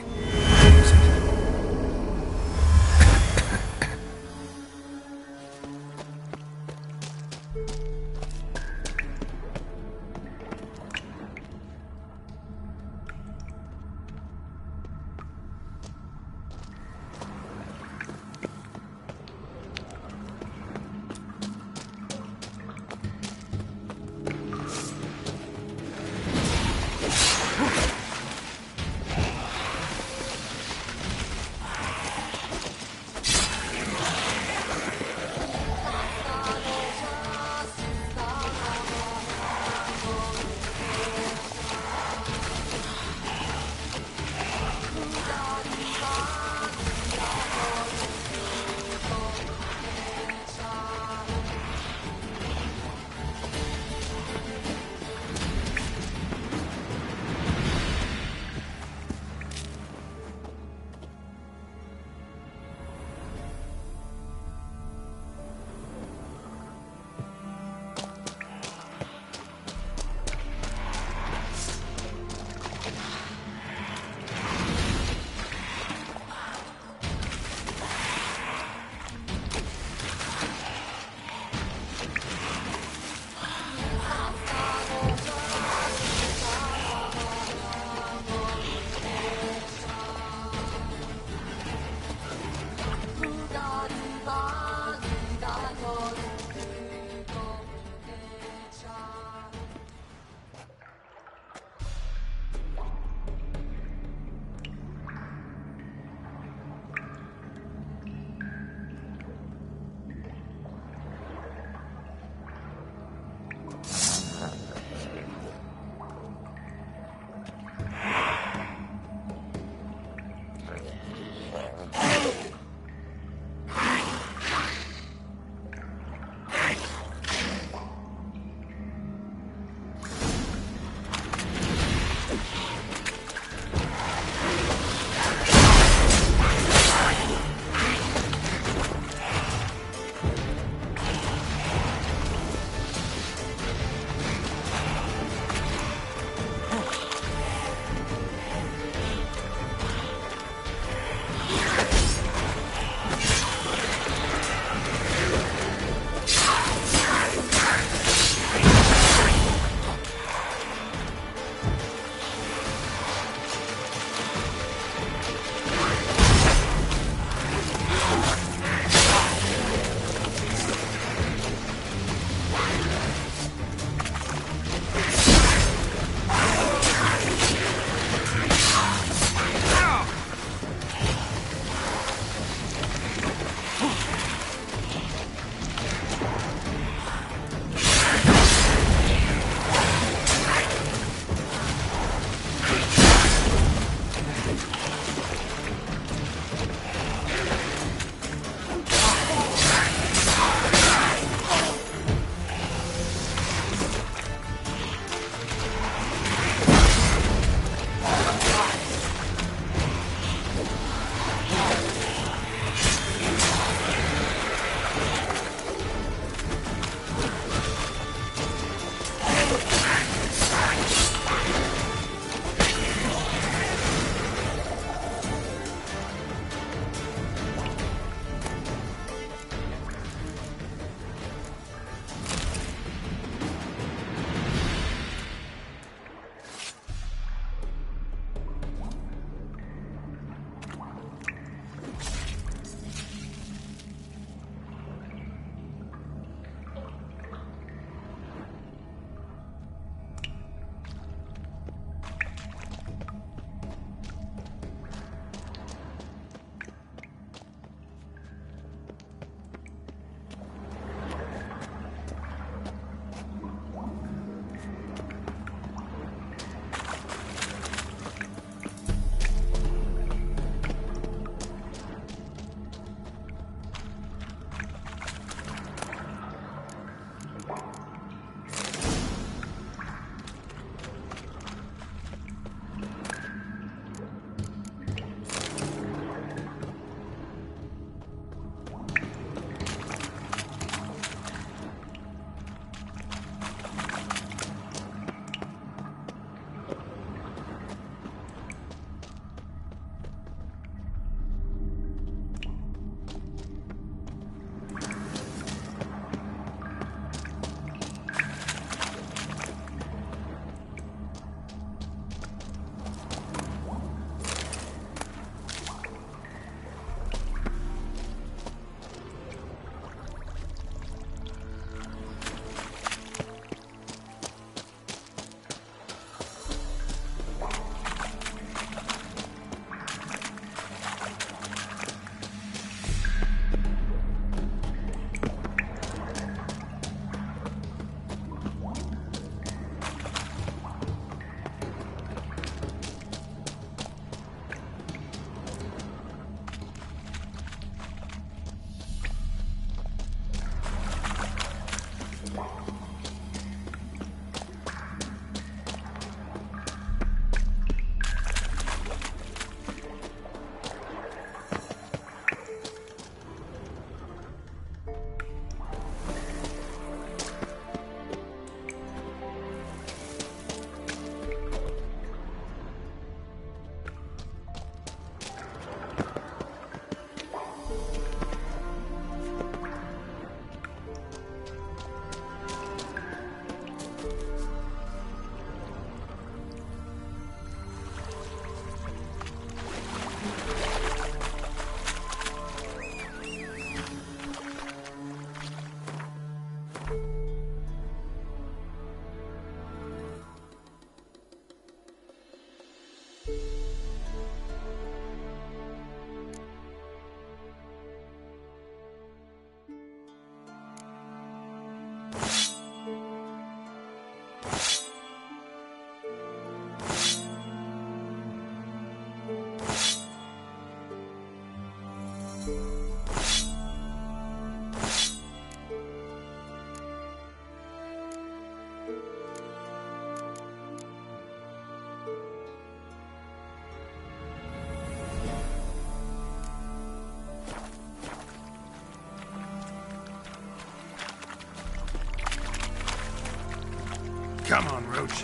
Come on, Roach.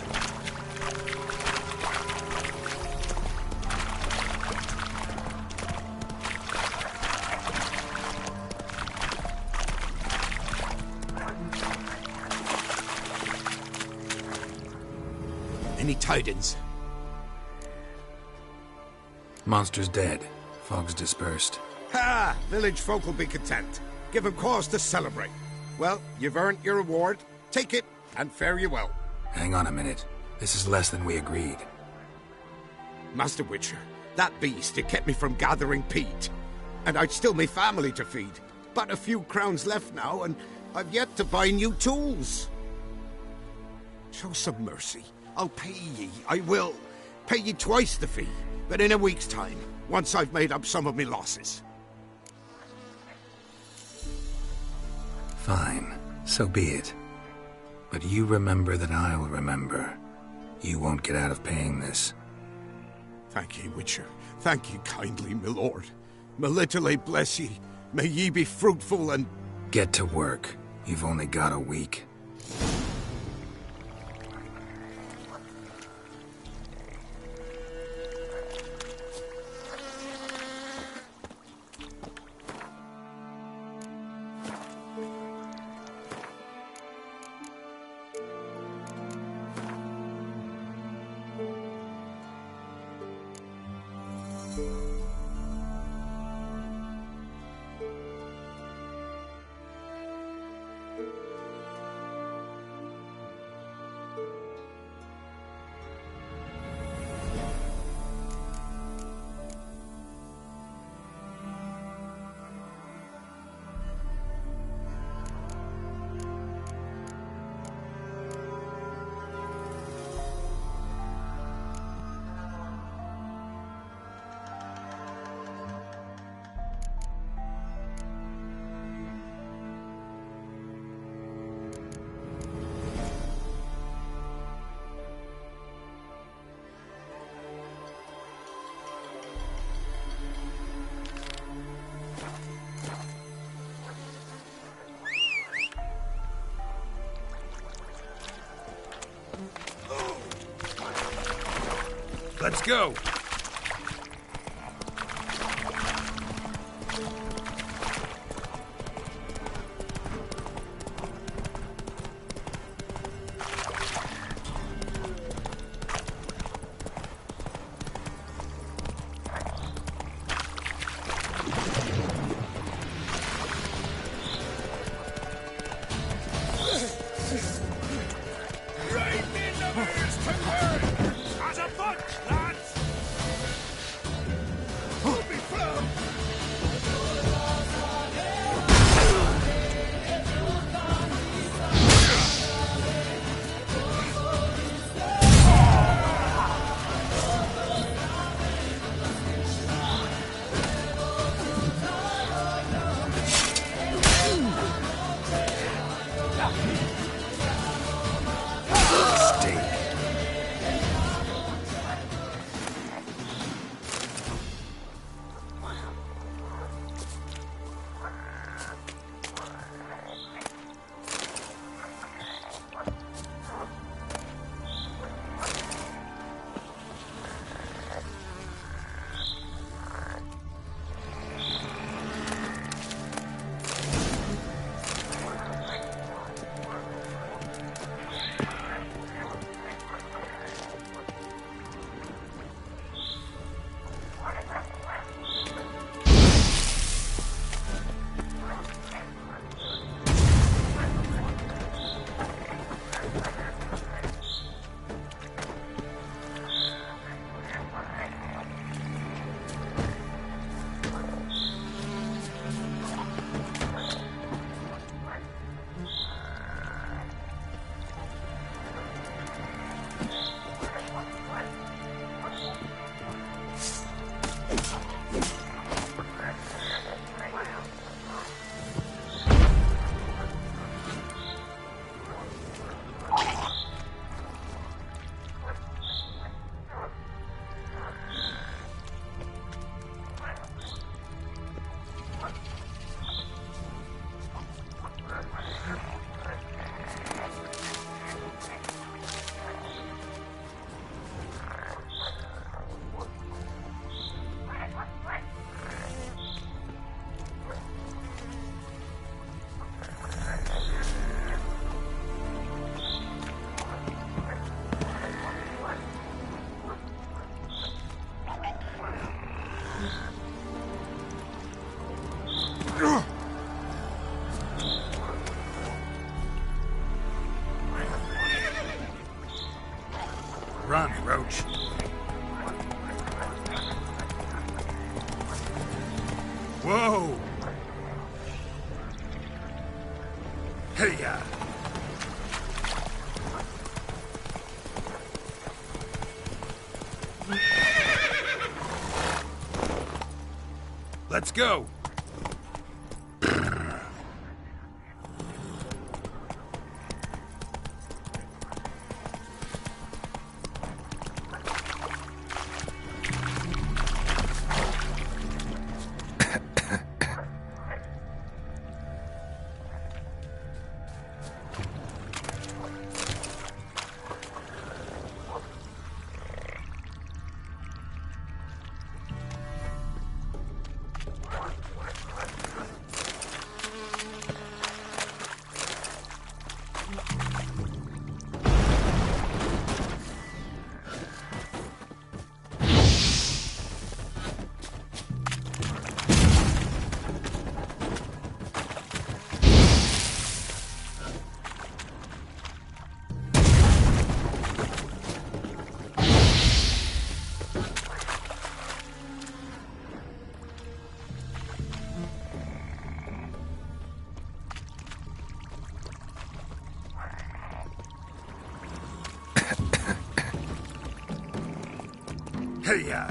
Any tidings? Monster's dead. Fog's dispersed. Ha! Village folk will be content. Give 'em cause to celebrate. Well, you've earned your reward. Take it, and fare you well. Hang on a minute. This is less than we agreed. Master Witcher, that beast, it kept me from gathering peat. And I'd still my family to feed. But a few crowns left now, and I've yet to buy new tools. Show some mercy. I'll pay ye. I will. Pay ye twice the fee, but in a week's time, once I've made up some of me losses. Fine. So be it. But you remember that I'll remember. You won't get out of paying this. Thank ye, Witcher. Thank ye kindly, my lord. Melitele bless ye. May ye be fruitful and... Get to work. You've only got a week. Let's go! As a bunch, lads! Run, Roach. Whoa! Hey-ya! Let's go! Hey-ya!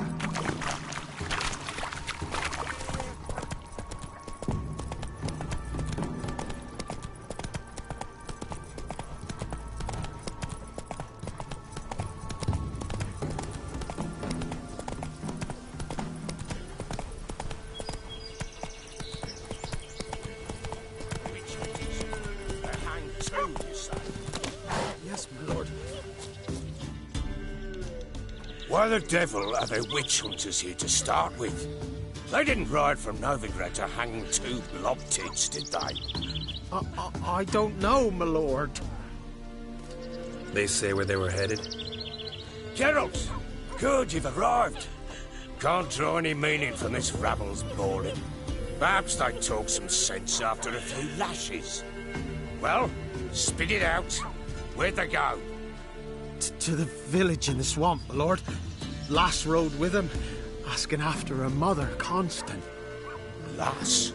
Yes, my lord. Why the devil are there witch hunters here to start with? They didn't ride from Novigrad to hang 2 blob tits, did they? I don't know, my lord. They say where they were headed? Geralt! Good, you've arrived. Can't draw any meaning from this rabble's bawling. Perhaps they talk some sense after a few lashes. Well, spit it out. Where'd they go? To the village in the swamp, my lord. Lass rode with him, asking after her mother, Constant. Lass?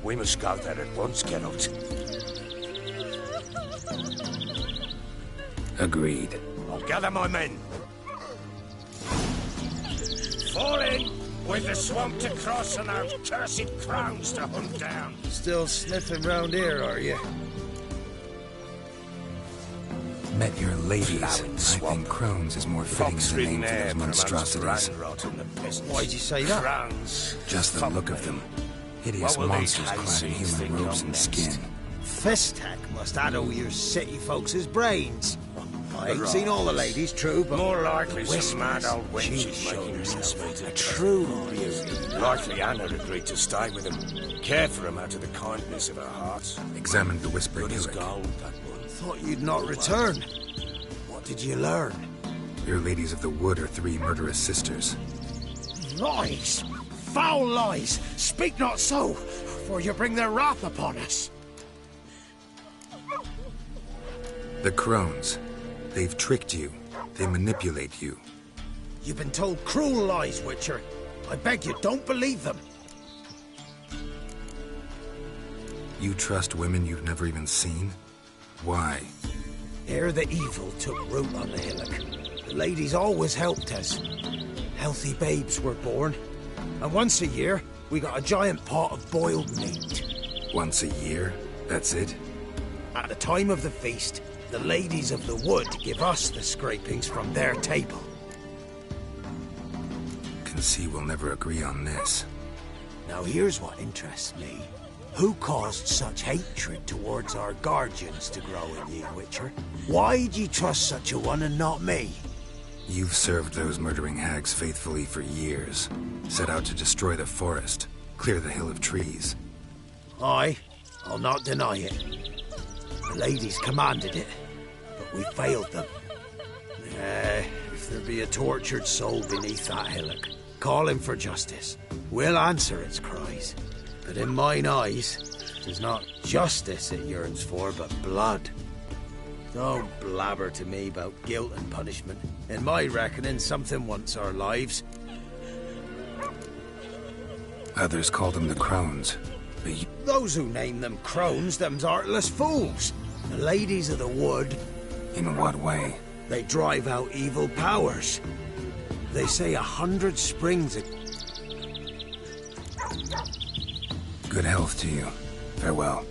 We must go there at once, Geralt. Agreed. I'll gather my men. Fall in, with the swamp to cross and those cursed crowns to hunt down. Still sniffing round here, are you? Met your ladies. I think Crones is more fitting as a name for those monstrosities. Why'd you say that? Crowns. Just the look of them. Hideous monsters clad in human robes and skin. Fistack must addle your city folks' brains. I ain't seen all the ladies, true, but... More likely some mad old wenches making mincemeat. A true beauty. Likely Anna agreed to stay with him. Care for him out of the kindness of her heart. Examined the whisper Good as hillock. gold, that one. Thought you'd not return. What did you learn? Your ladies of the wood are 3 murderous sisters. Lies! Foul lies! Speak not so, for you bring their wrath upon us. The Crones. They've tricked you. They manipulate you. You've been told cruel lies, Witcher. I beg you, don't believe them. You trust women you've never even seen? Why? Ere the evil took root on the hillock, the ladies always helped us. Healthy babes were born. And once a year, we got a giant pot of boiled meat. Once a year? That's it? At the time of the feast, the ladies of the wood give us the scrapings from their table. Can see we'll never agree on this. Now here's what interests me. Who caused such hatred towards our guardians to grow in you, Witcher? Why'd you trust such a one and not me? You've served those murdering hags faithfully for years. Set out to destroy the forest, clear the hill of trees. Aye, I'll not deny it. The ladies commanded it, but we failed them. If there be a tortured soul beneath that hillock, calling for justice, we'll answer its cries. But in mine eyes, 'tis not justice it yearns for, but blood. Don't blabber to me about guilt and punishment. In my reckoning, something wants our lives. Others call them the crones. But you... Those who name them crones, them's artless fools. The ladies of the wood... In what way? They drive out evil powers. They say 100 springs... Good health to you. Farewell.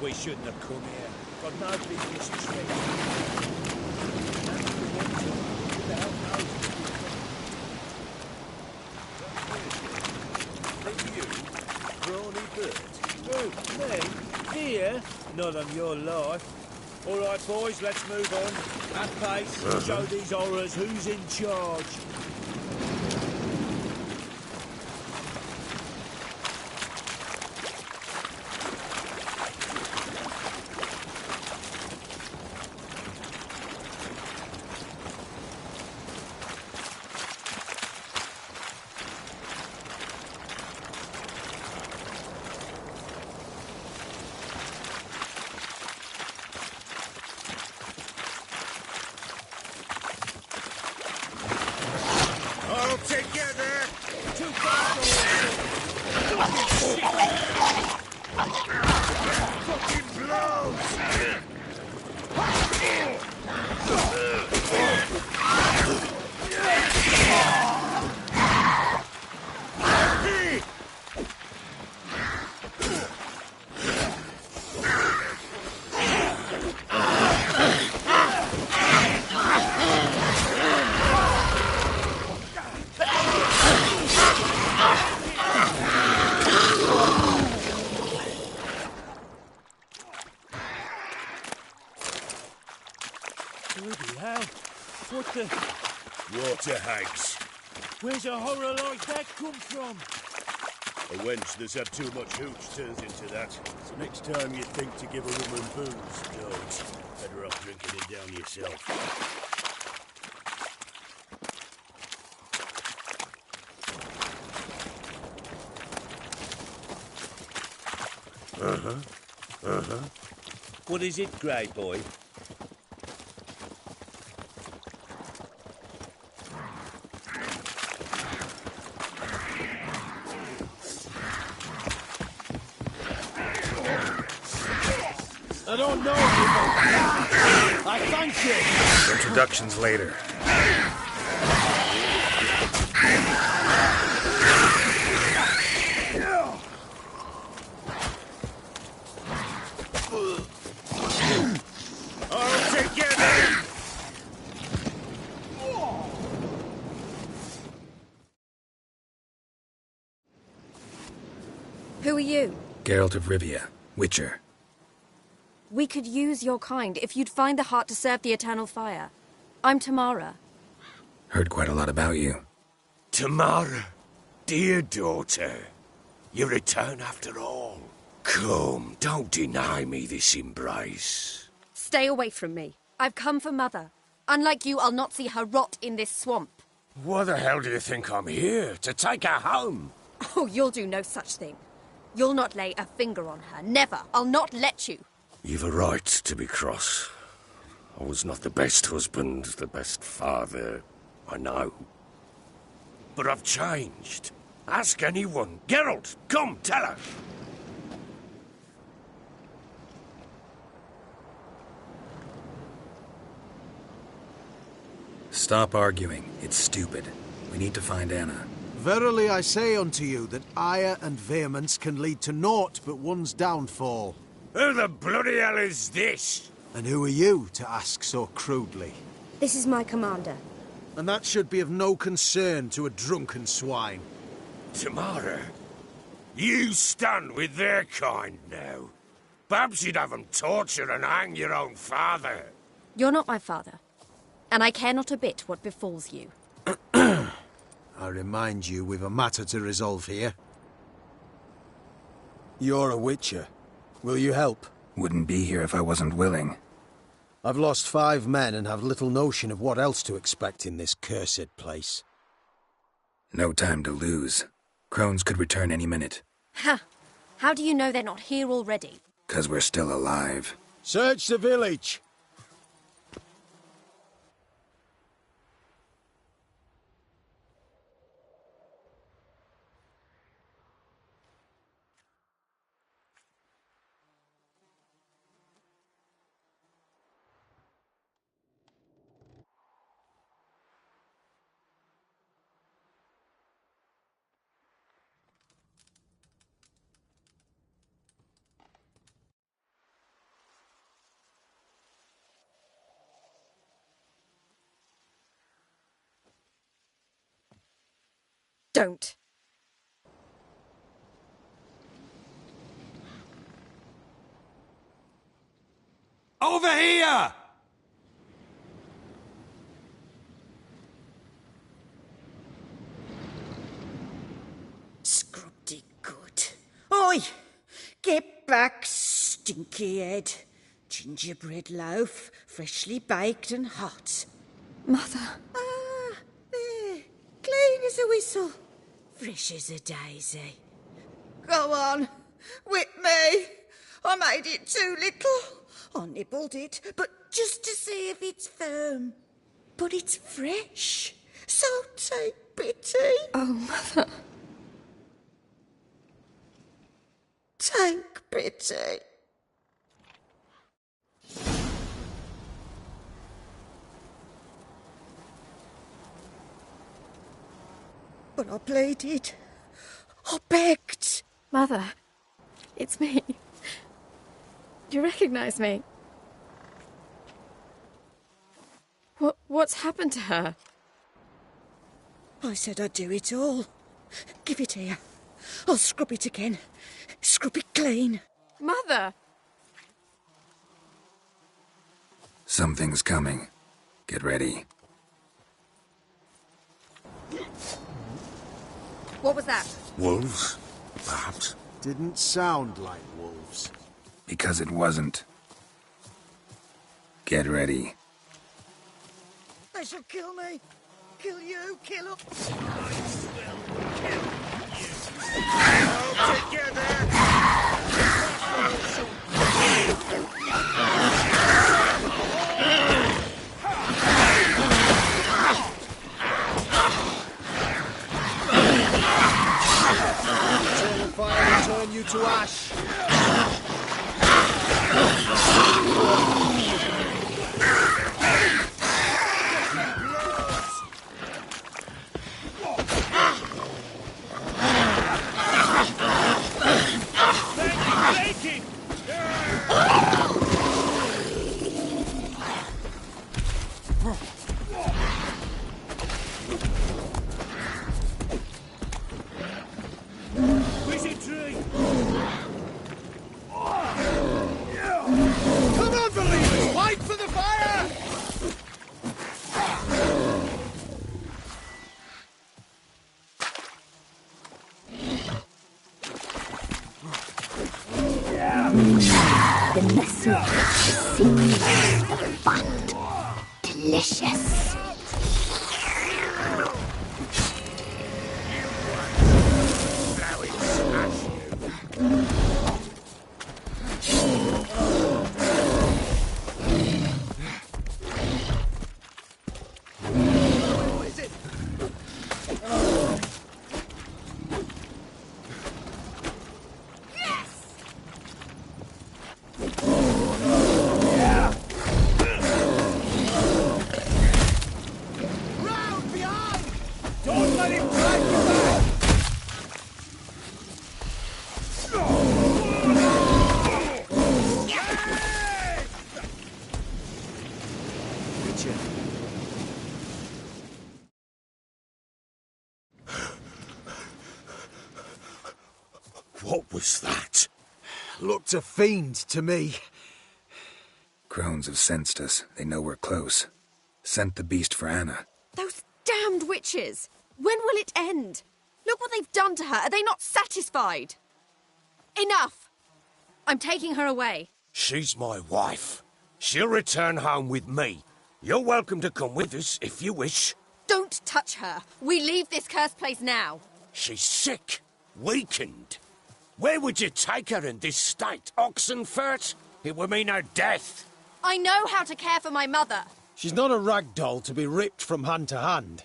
We shouldn't have come here. Got no business to stay. Oh, me? Here? Not on your life. All right, boys, let's move on. At pace, show these horrors who's in charge. What the... Water hags. Where's a horror like that come from? A wench that's had too much hooch turns into that. So next time you think to give a woman booze, don't. Better off drinking it down yourself. What is it, Grey Boy? I don't know you, but I thank you. Introductions later. All together! Who are you? Geralt of Rivia, Witcher. We could use your kind if you'd find the heart to serve the eternal fire. I'm Tamara. Heard quite a lot about you. Tamara, dear daughter, you return after all. Come, don't deny me this embrace. Stay away from me. I've come for Mother. Unlike you, I'll not see her rot in this swamp. Why the hell do you think I'm here? To take her home? Oh, you'll do no such thing. You'll not lay a finger on her. Never. I'll not let you. You've a right to be cross. I was not the best husband, the best father, I know. But I've changed. Ask anyone. Geralt, come, tell her. Stop arguing. It's stupid. We need to find Anna. Verily I say unto you that ire and vehemence can lead to naught but one's downfall. Who the bloody hell is this? And who are you to ask so crudely? This is my commander. And that should be of no concern to a drunken swine. Tamara, you stand with their kind now. Perhaps you'd have them torture and hang your own father. You're not my father. And I care not a bit what befalls you. I remind you we've a matter to resolve here. You're a witcher. Will you help? Wouldn't be here if I wasn't willing. I've lost 5 men and have little notion of what else to expect in this cursed place. No time to lose. Crones could return any minute. Ha! How do you know they're not here already? 'Cause we're still alive. Search the village! Don't. Over here! Scrubbed good. Oi! Get back, stinky head. Gingerbread loaf, freshly baked and hot. Mother. Ah, there. Clean as a whistle. Fresh as a daisy. Go on. Whip me. I made it too little. I nibbled it, but just to see if it's firm. But it's fresh. So take pity. Oh, Mother. Take pity. But I pleaded. I begged. Mother, it's me. Do you recognize me? What's happened to her? I said I'd do it all. Give it here. I'll scrub it again. Scrub it clean. Mother! Something's coming. Get ready. What was that? Wolves, perhaps. Didn't sound like wolves. Because it wasn't. Get ready. They shall kill me. Kill you, kill up. All together! Eternal fire will turn you to ash. Come on, believers! Fight for the fire! The message seems refined, delicious. Don't let him drag you back! What was that? Looked a fiend to me. Crones have sensed us. They know we're close. Sent the beast for Anna. Those damned witches! When will it end? Look what they've done to her. Are they not satisfied? Enough! I'm taking her away. She's my wife. She'll return home with me. You're welcome to come with us if you wish. Don't touch her. We leave this cursed place now. She's sick, weakened. Where would you take her in this state? Oxenfurt? It would mean her death. I know how to care for my mother. She's not a rag doll to be ripped from hand to hand.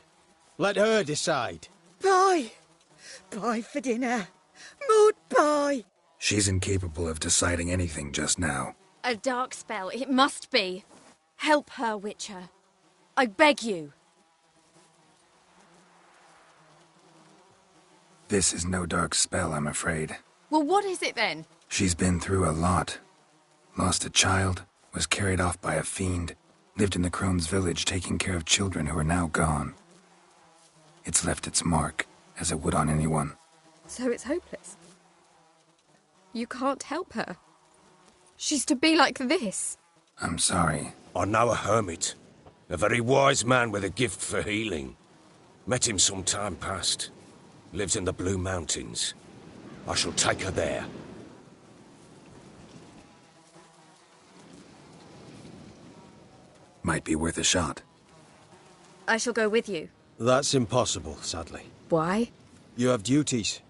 Let her decide. Bye. Bye for dinner. Mood bye. She's incapable of deciding anything just now. A dark spell, it must be. Help her, Witcher. I beg you. This is no dark spell, I'm afraid. Well, what is it then? She's been through a lot. Lost a child, was carried off by a fiend, lived in the Crone's village taking care of children who are now gone. It's left its mark, as it would on anyone. So it's hopeless. You can't help her. She's to be like this. I'm sorry. I know a hermit. A very wise man with a gift for healing. Met him some time past. Lives in the Blue Mountains. I shall take her there. Might be worth a shot. I shall go with you. That's impossible, sadly. Why? You have duties.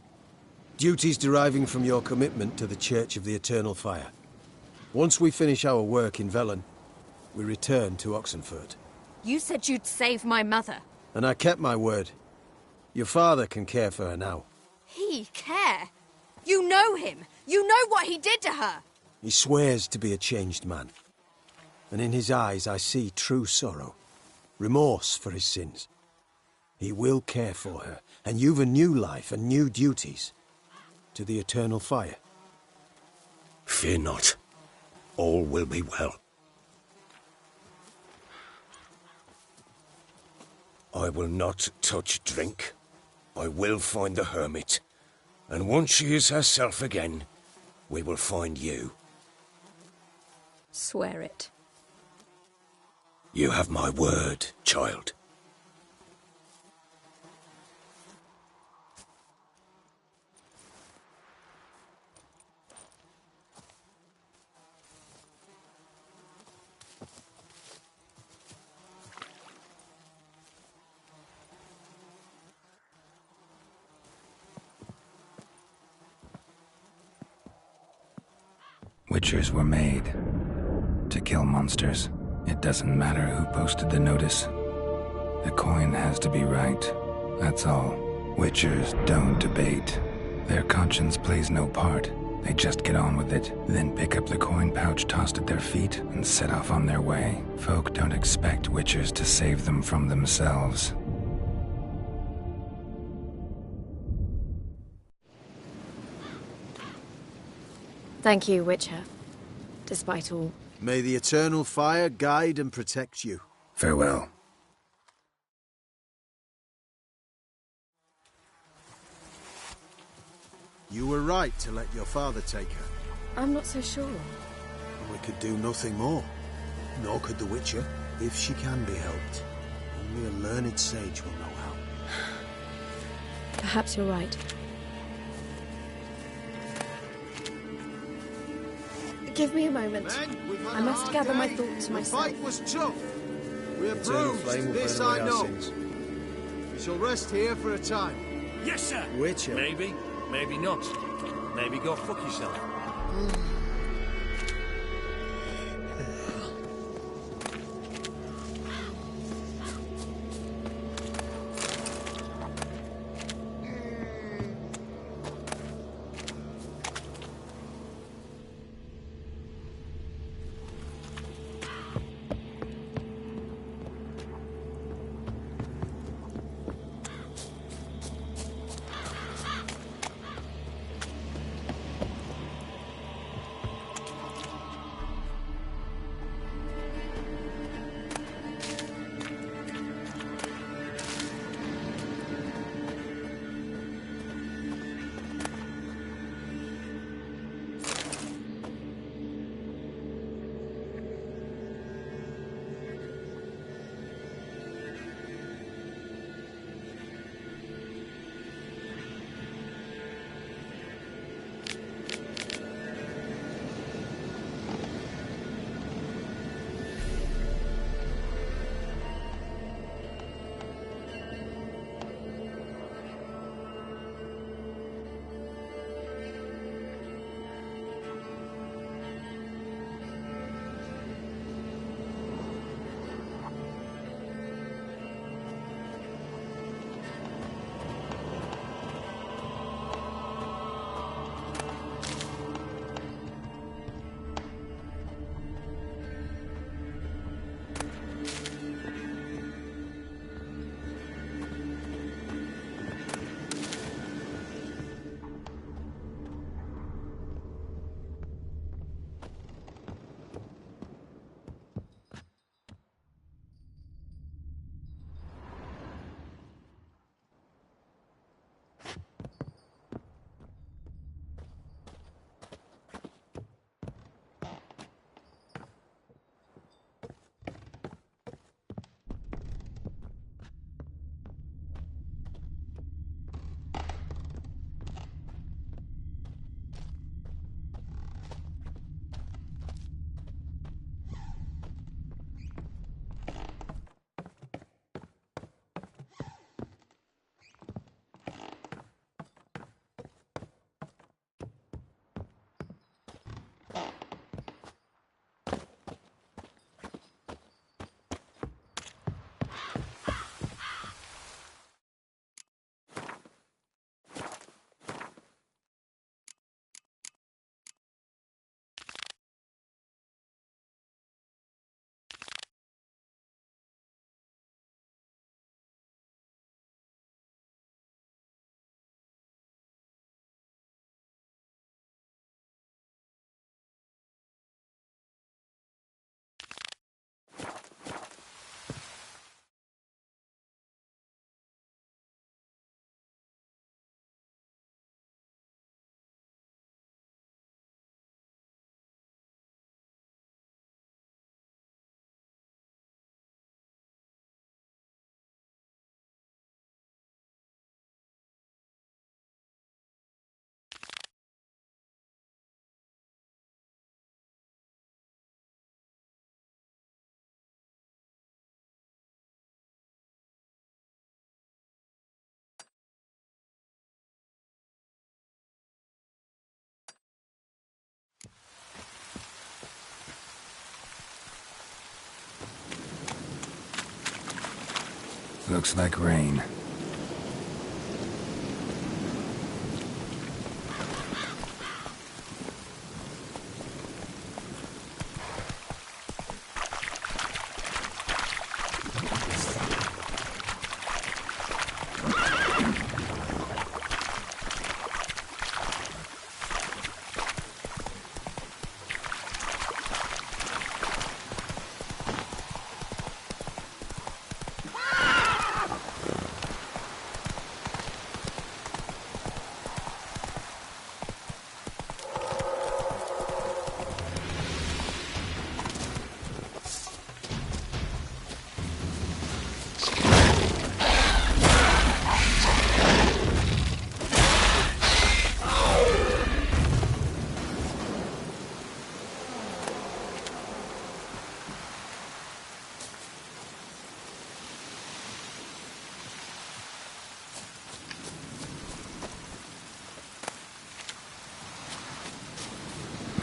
Duties deriving from your commitment to the Church of the Eternal Fire. Once we finish our work in Velen, we return to Oxenfurt. You said you'd save my mother. And I kept my word. Your father can care for her now. He care? You know him. You know what he did to her. He swears to be a changed man. And in his eyes I see true sorrow. Remorse for his sins. He will care for her, and you've a new life and new duties. To the Eternal Fire. Fear not. All will be well. I will not touch drink. I will find the hermit. And once she is herself again, we will find you. Swear it. You have my word, child. Witchers were made to kill monsters. It doesn't matter who posted the notice. The coin has to be right. That's all. Witchers don't debate. Their conscience plays no part. They just get on with it, then pick up the coin pouch tossed at their feet and set off on their way. Folk don't expect witchers to save them from themselves. Thank you, Witcher. Despite all. May the eternal fire guide and protect you. Farewell. You were right to let your father take her. I'm not so sure. We could do nothing more. Nor could the Witcher, if she can be helped. Only a learned sage will know how. Perhaps you're right. Give me a moment. I must gather my thoughts myself. The fight was tough. We are bruised, this I know. We shall rest here for a time. Yes, sir. Witcher. Maybe, maybe not. Maybe go fuck yourself. Looks like rain.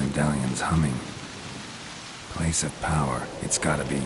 Medallion's humming. Place of power, it's gotta be.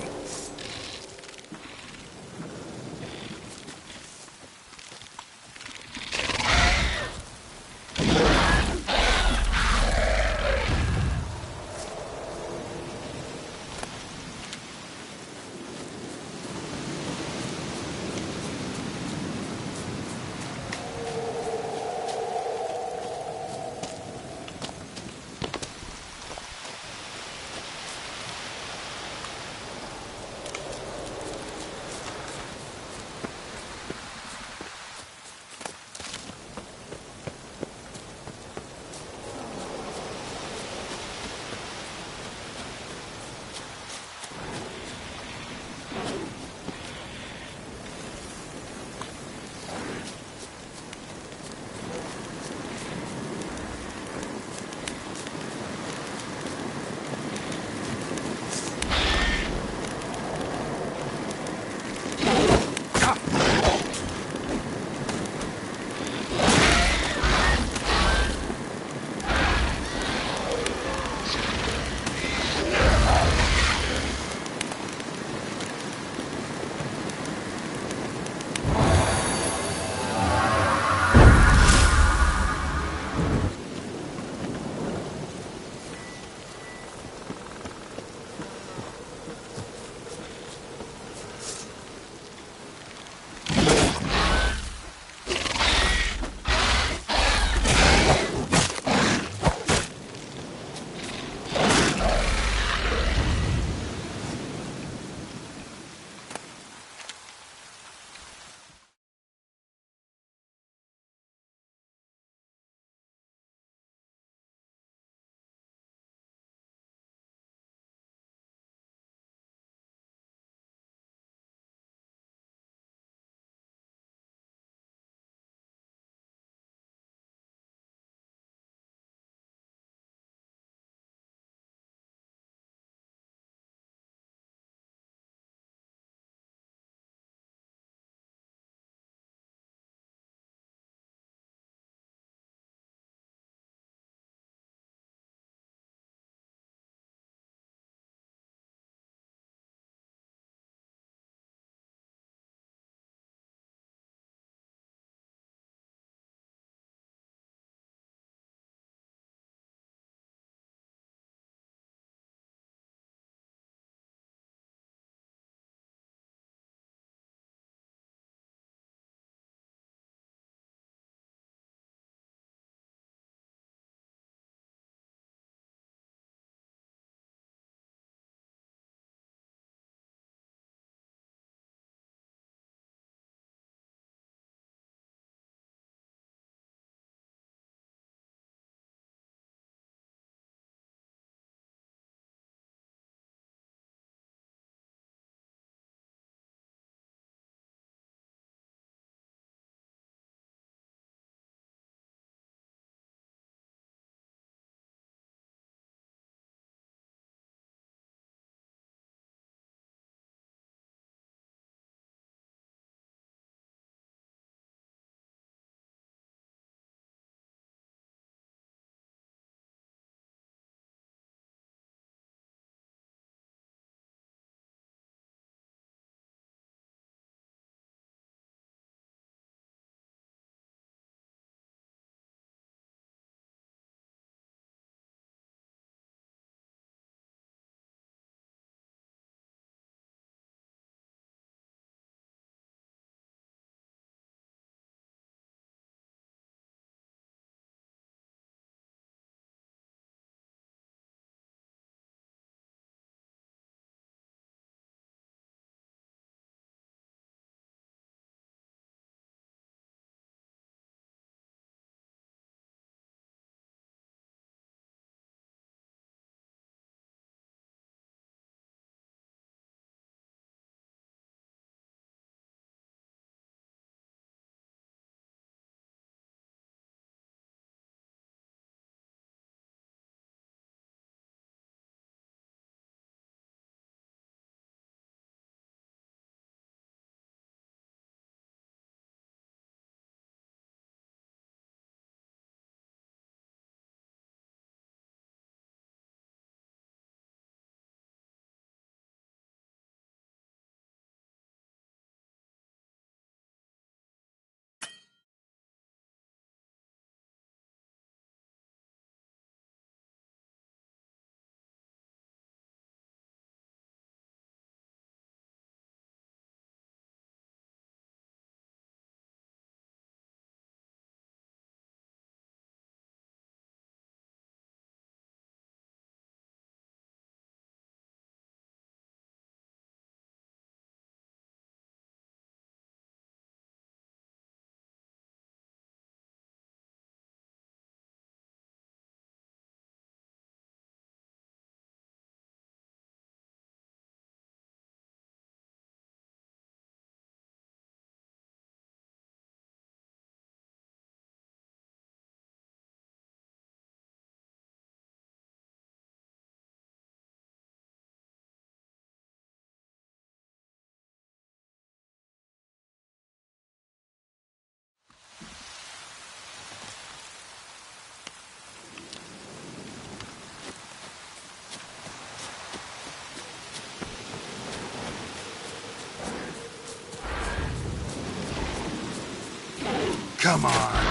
Come on.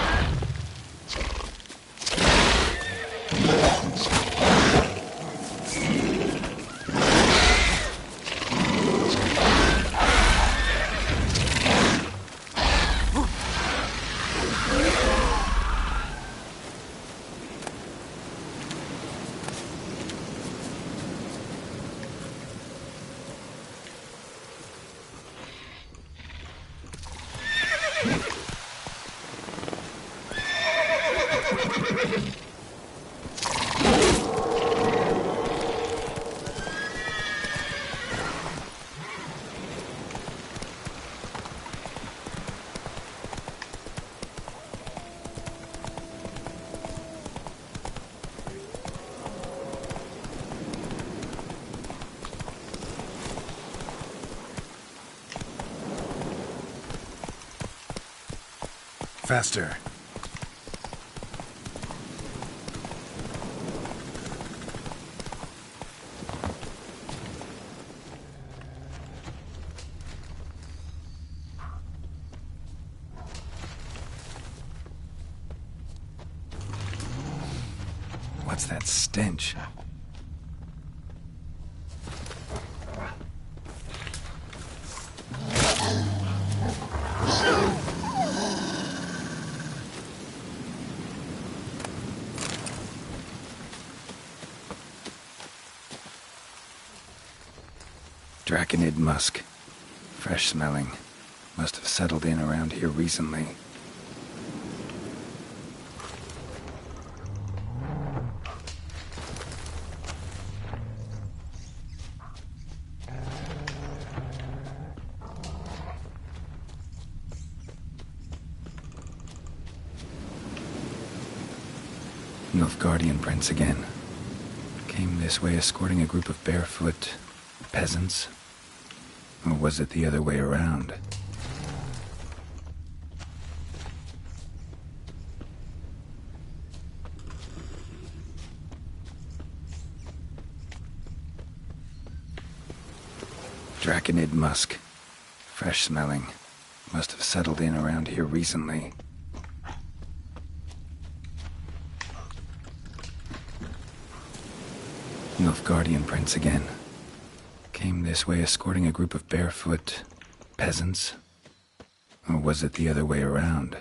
Faster. What's that stench? Draconid musk. Fresh smelling. Must have settled in around here recently. Nilfgaardian prince again. Came this way escorting a group of barefoot peasants. Or was it the other way around? Draconid musk. Fresh smelling. Must have settled in around here recently. Nilfgaardian prince again. Came this way escorting a group of barefoot peasants. Or was it the other way around?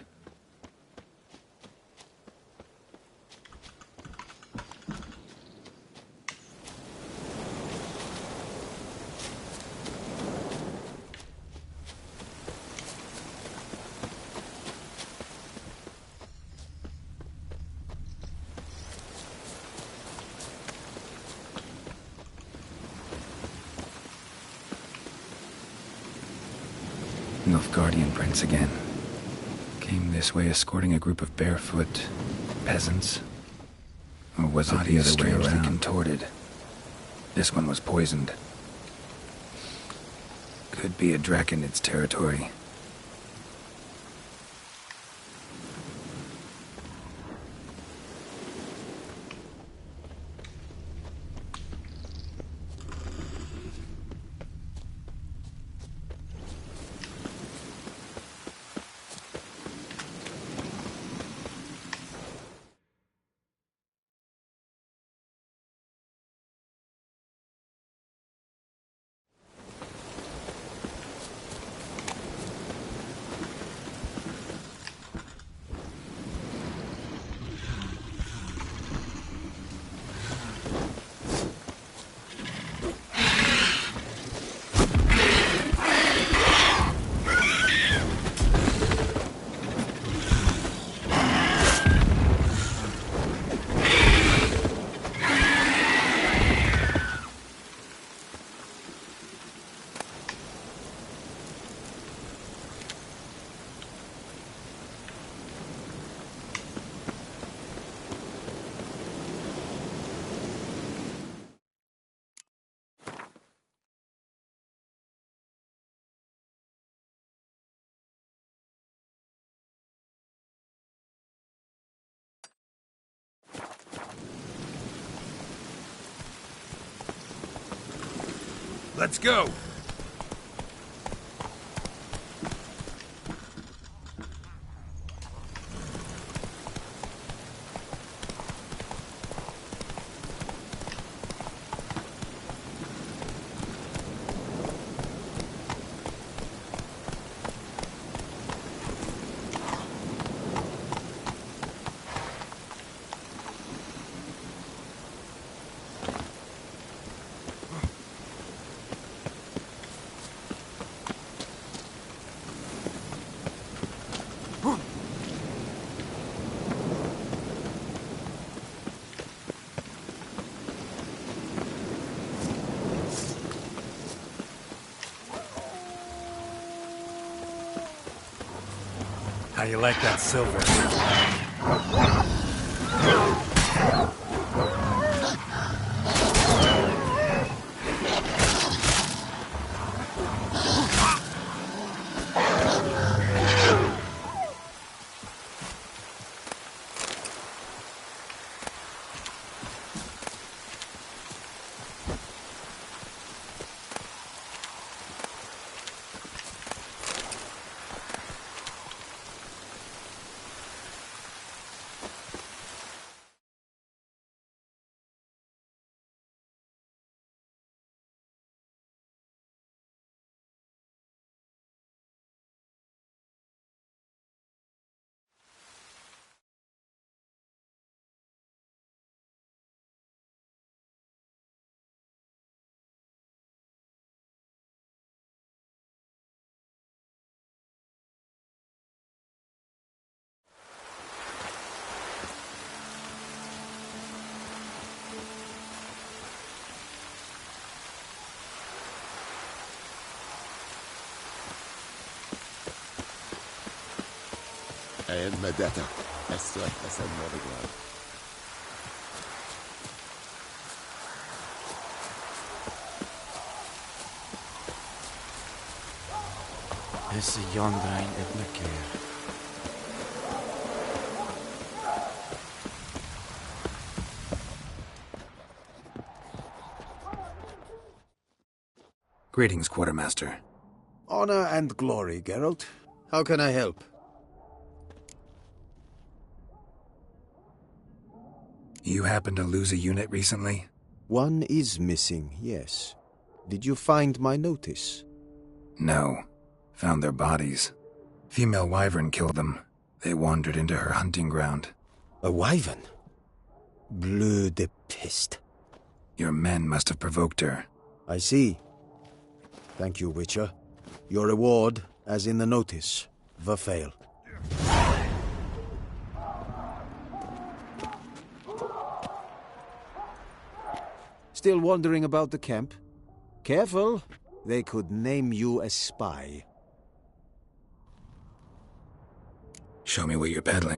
Nilfgaardian prince again. Came this way escorting a group of barefoot peasants. Or was it the other way around? Contorted. This one was poisoned. Could be a Draconid's territory. Let's go! How you like that silver? And Medetta, Esther, Esther Novigrad. Esse Jondrain et Mekeer. Greetings, Quartermaster. Honor and glory, Geralt. How can I help? You happened to lose a unit recently? One is missing, yes. Did you find my notice? No. Found their bodies. Female wyvern killed them. They wandered into her hunting ground. A wyvern? Bleu de peste. Your men must have provoked her. I see. Thank you, Witcher. Your reward, as in the notice, verfail. Still wandering about the camp? Careful, they could name you a spy. Show me what you're peddling.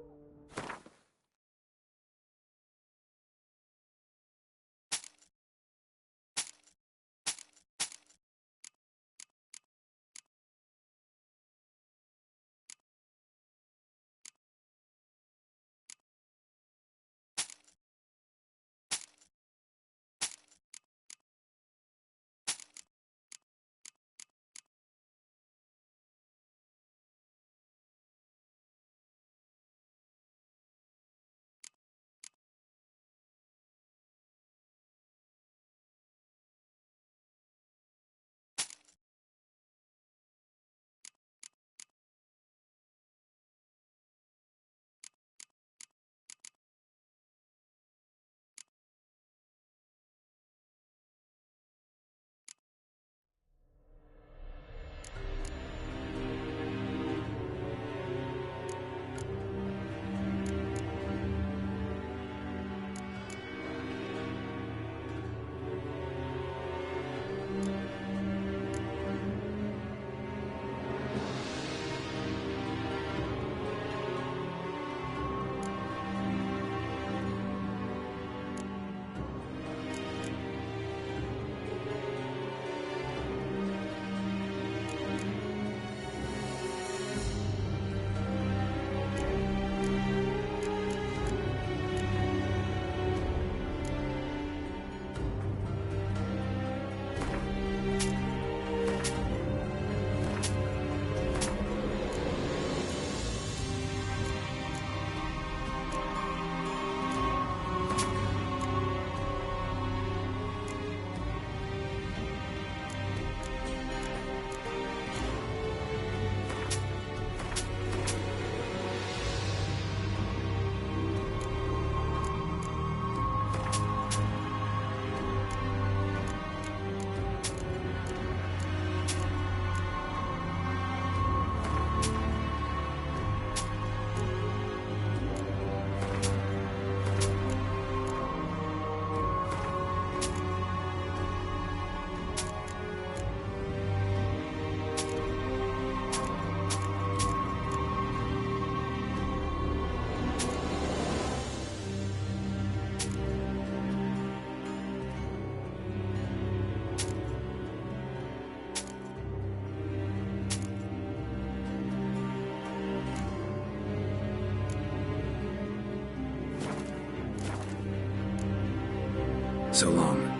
So long.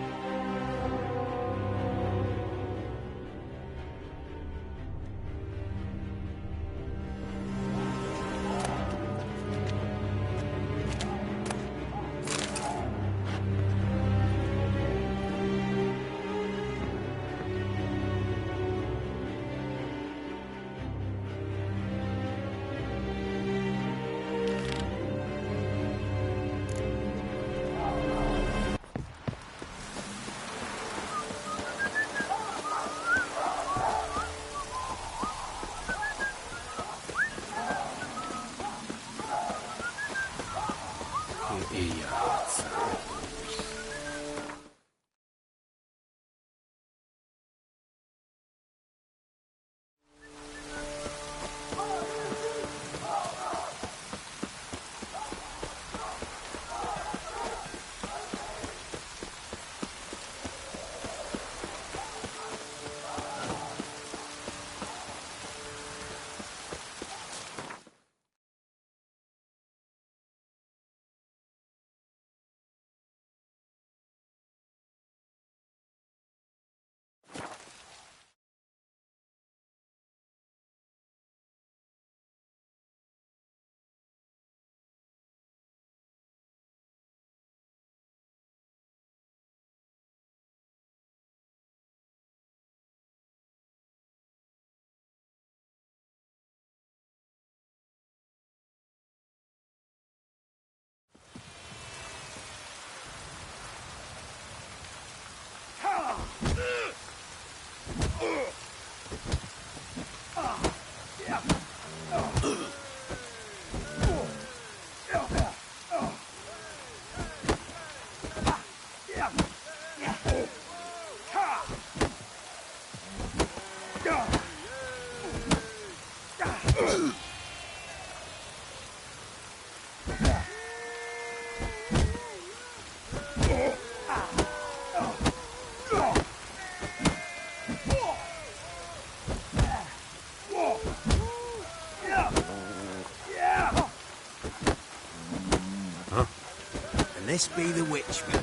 This be the witchman,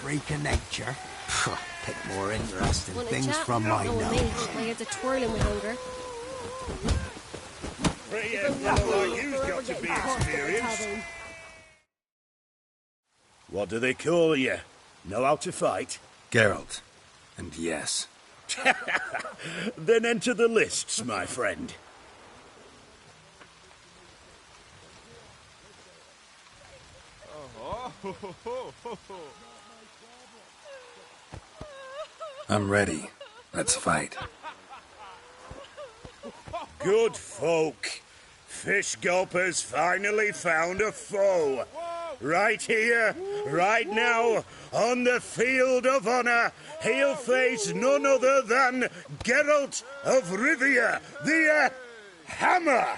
freak of nature. Pick more interesting things from my nose. My head's a twirling with hunger. Pretty fellow like you's got to be experienced. What do they call you? Know how to fight? Geralt. And yes. Then enter the lists, my friend. I'm ready. Let's fight. Good folk. Fish Gulper's finally found a foe. Right here, right now, on the field of honor, he'll face none other than Geralt of Rivia, the Hammer.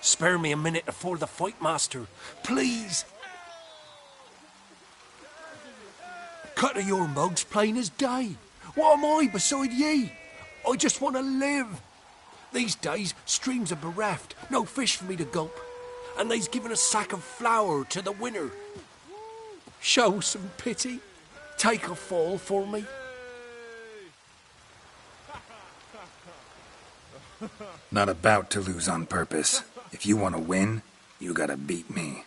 Spare me a minute before the fight, master. Please. Cut of your mug's plain as day. What am I beside ye? I just want to live. These days, streams are bereft. No fish for me to gulp. And they's given a sack of flour to the winner. Show some pity. Take a fall for me. Not about to lose on purpose. If you want to win, you gotta beat me.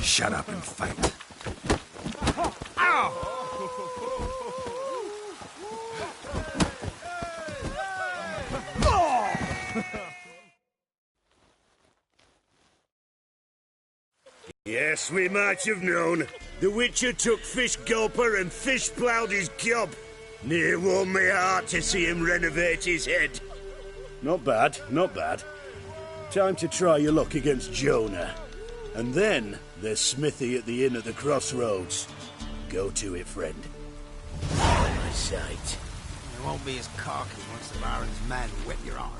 Shut up and fight. Yes, we might have known. The Witcher took Fish Gulper and fish-ploughed his gob. Near warmed me heart to see him renovate his head. Not bad, not bad. Time to try your luck against Jonah. And then there's Smithy at the inn at the crossroads. Go to it, friend. My sight. won't be as cocky once the Baron's men whip your arse.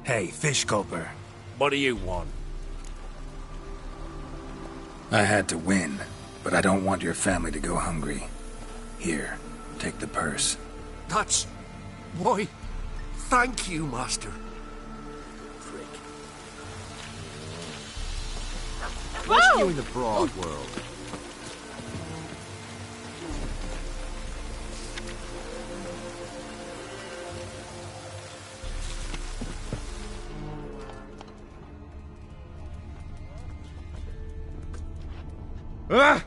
Hey, fish gulper. What do you want? I had to win, but I don't want your family to go hungry. Here, take the purse. That's... Why, thank you, Master. What's new in the broad world? Ah!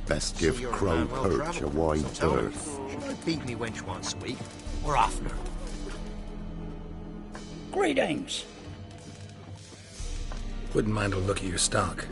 Best give Crow Perch a wide berth. Should I beat me wench once a week? Or oftener? Greetings. Wouldn't mind a look at your stock.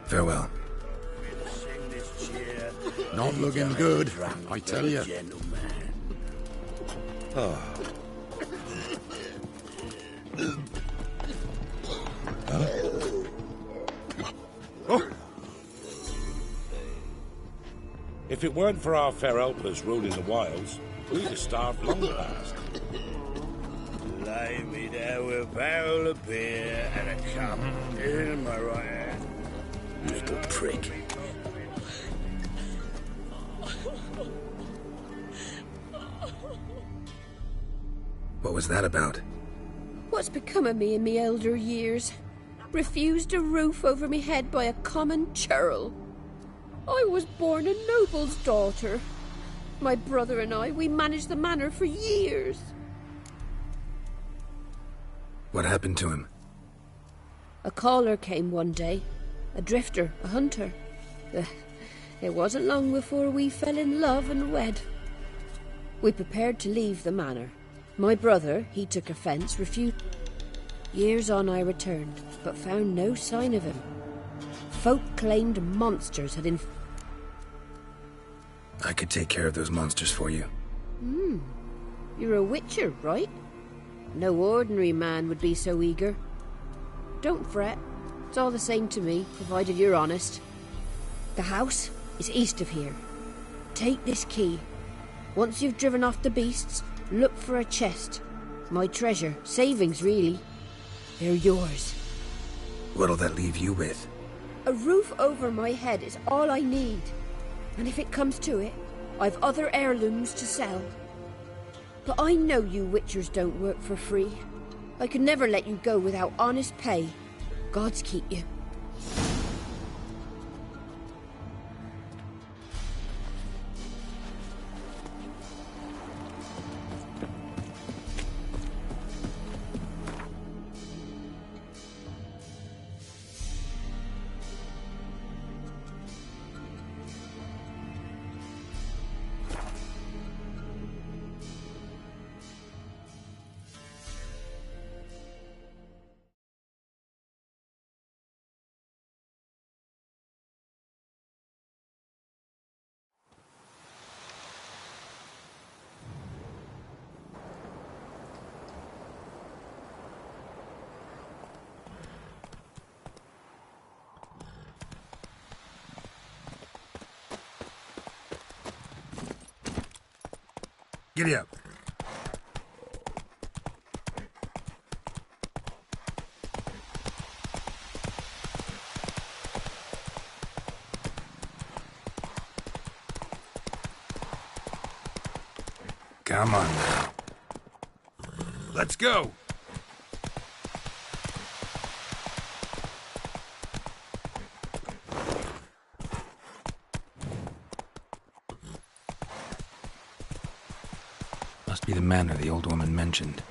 Farewell. Not looking good, I tell you. Oh. If it weren't for our fair helpers ruling the wilds, we'd have starved long past. Lay me there with a barrel of beer and a cup in my right hand. Little prick. What was that about? What's become of me in me elder years? Refused a roof over me head by a common churl. I was born a noble's daughter. My brother and I, we managed the manor for years. What happened to him? A caller came one day. A drifter, a hunter. It wasn't long before we fell in love and wed. We prepared to leave the manor. My brother, he took offence, refused. Years on I returned, but found no sign of him. Folk claimed monsters had I could take care of those monsters for you. You're a witcher, right? No ordinary man would be so eager. Don't fret. It's all the same to me, provided you're honest. The house is east of here. Take this key. Once you've driven off the beasts, look for a chest. My treasure, savings really. They're yours. What'll that leave you with? A roof over my head is all I need. And if it comes to it, I've other heirlooms to sell. But I know you witchers don't work for free. I could never let you go without honest pay. Gods keep you. Giddy up. Come on now. Let's go. Must be the manor the old woman mentioned.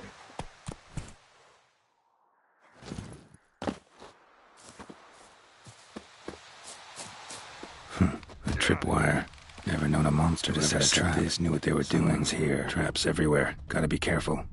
tripwire. Never known a monster to set a trap. These knew what they were doing. Someone's here. Traps everywhere. Gotta be careful.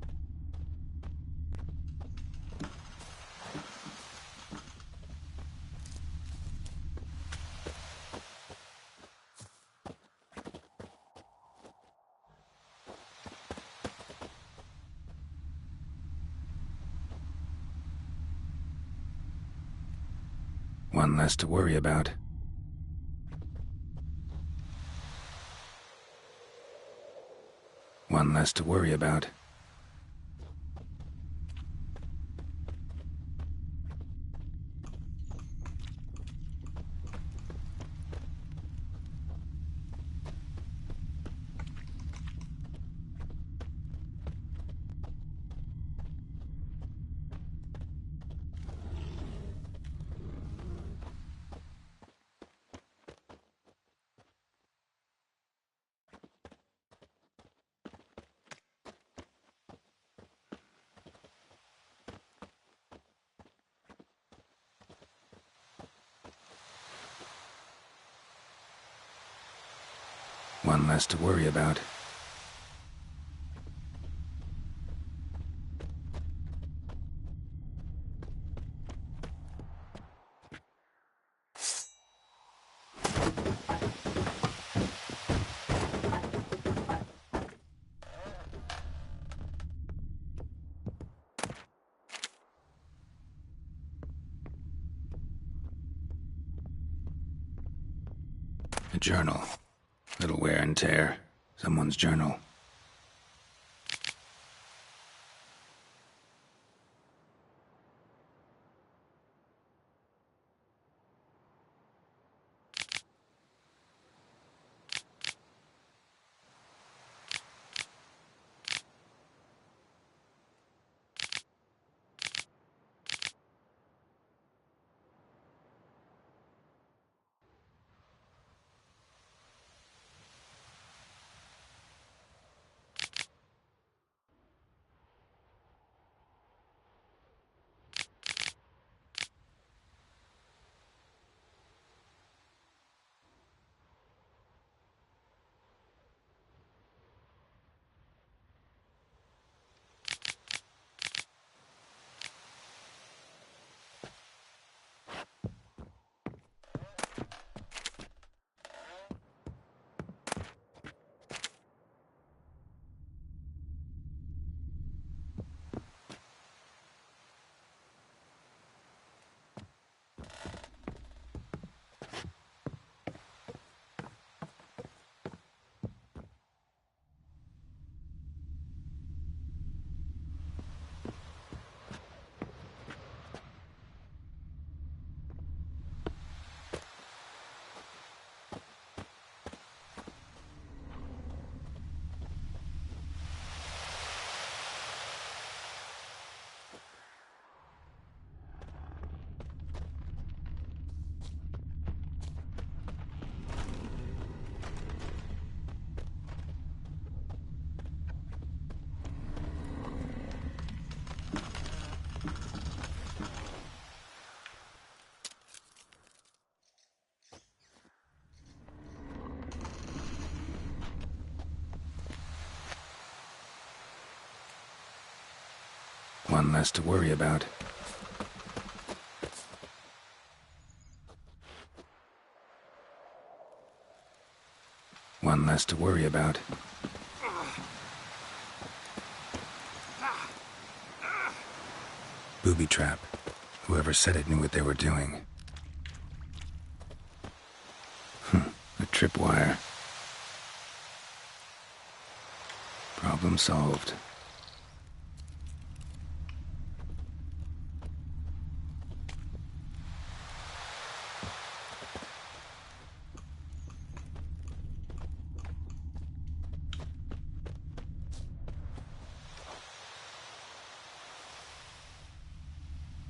One less to worry about. One less to worry about. One less to worry about. A journal. Little wear and tear. Someone's journal. One less to worry about. One less to worry about. Booby trap. Whoever said it knew what they were doing. A tripwire. Problem solved.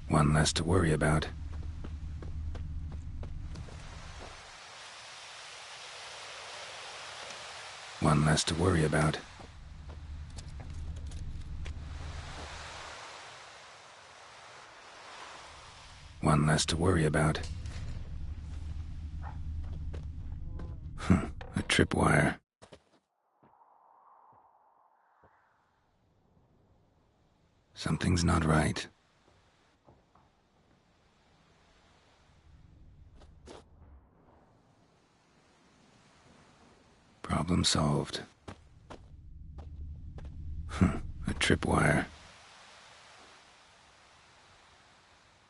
One less to worry about. One less to worry about. One less to worry about. A tripwire. Something's not right. Problem solved. A tripwire.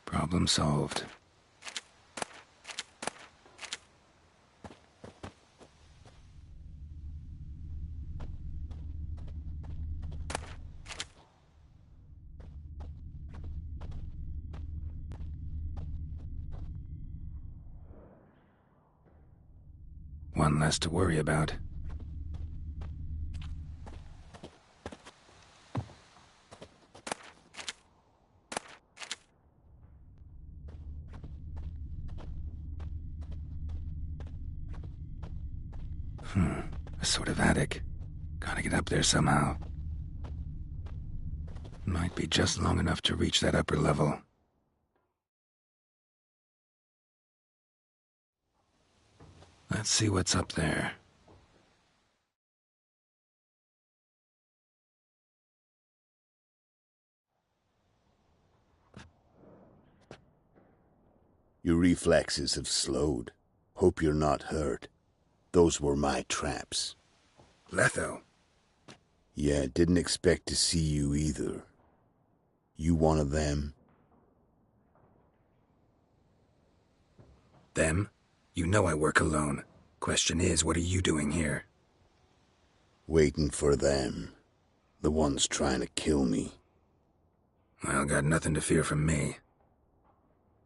Problem solved. One less to worry about. A sort of attic. Gotta get up there somehow. Might be just long enough to reach that upper level. Let's see what's up there. Your reflexes have slowed. Hope you're not hurt. Those were my traps. Letho? Yeah, didn't expect to see you either. You one of them? Them? You know I work alone. Question is, what are you doing here? Waiting for them. The ones trying to kill me. Well, got nothing to fear from me.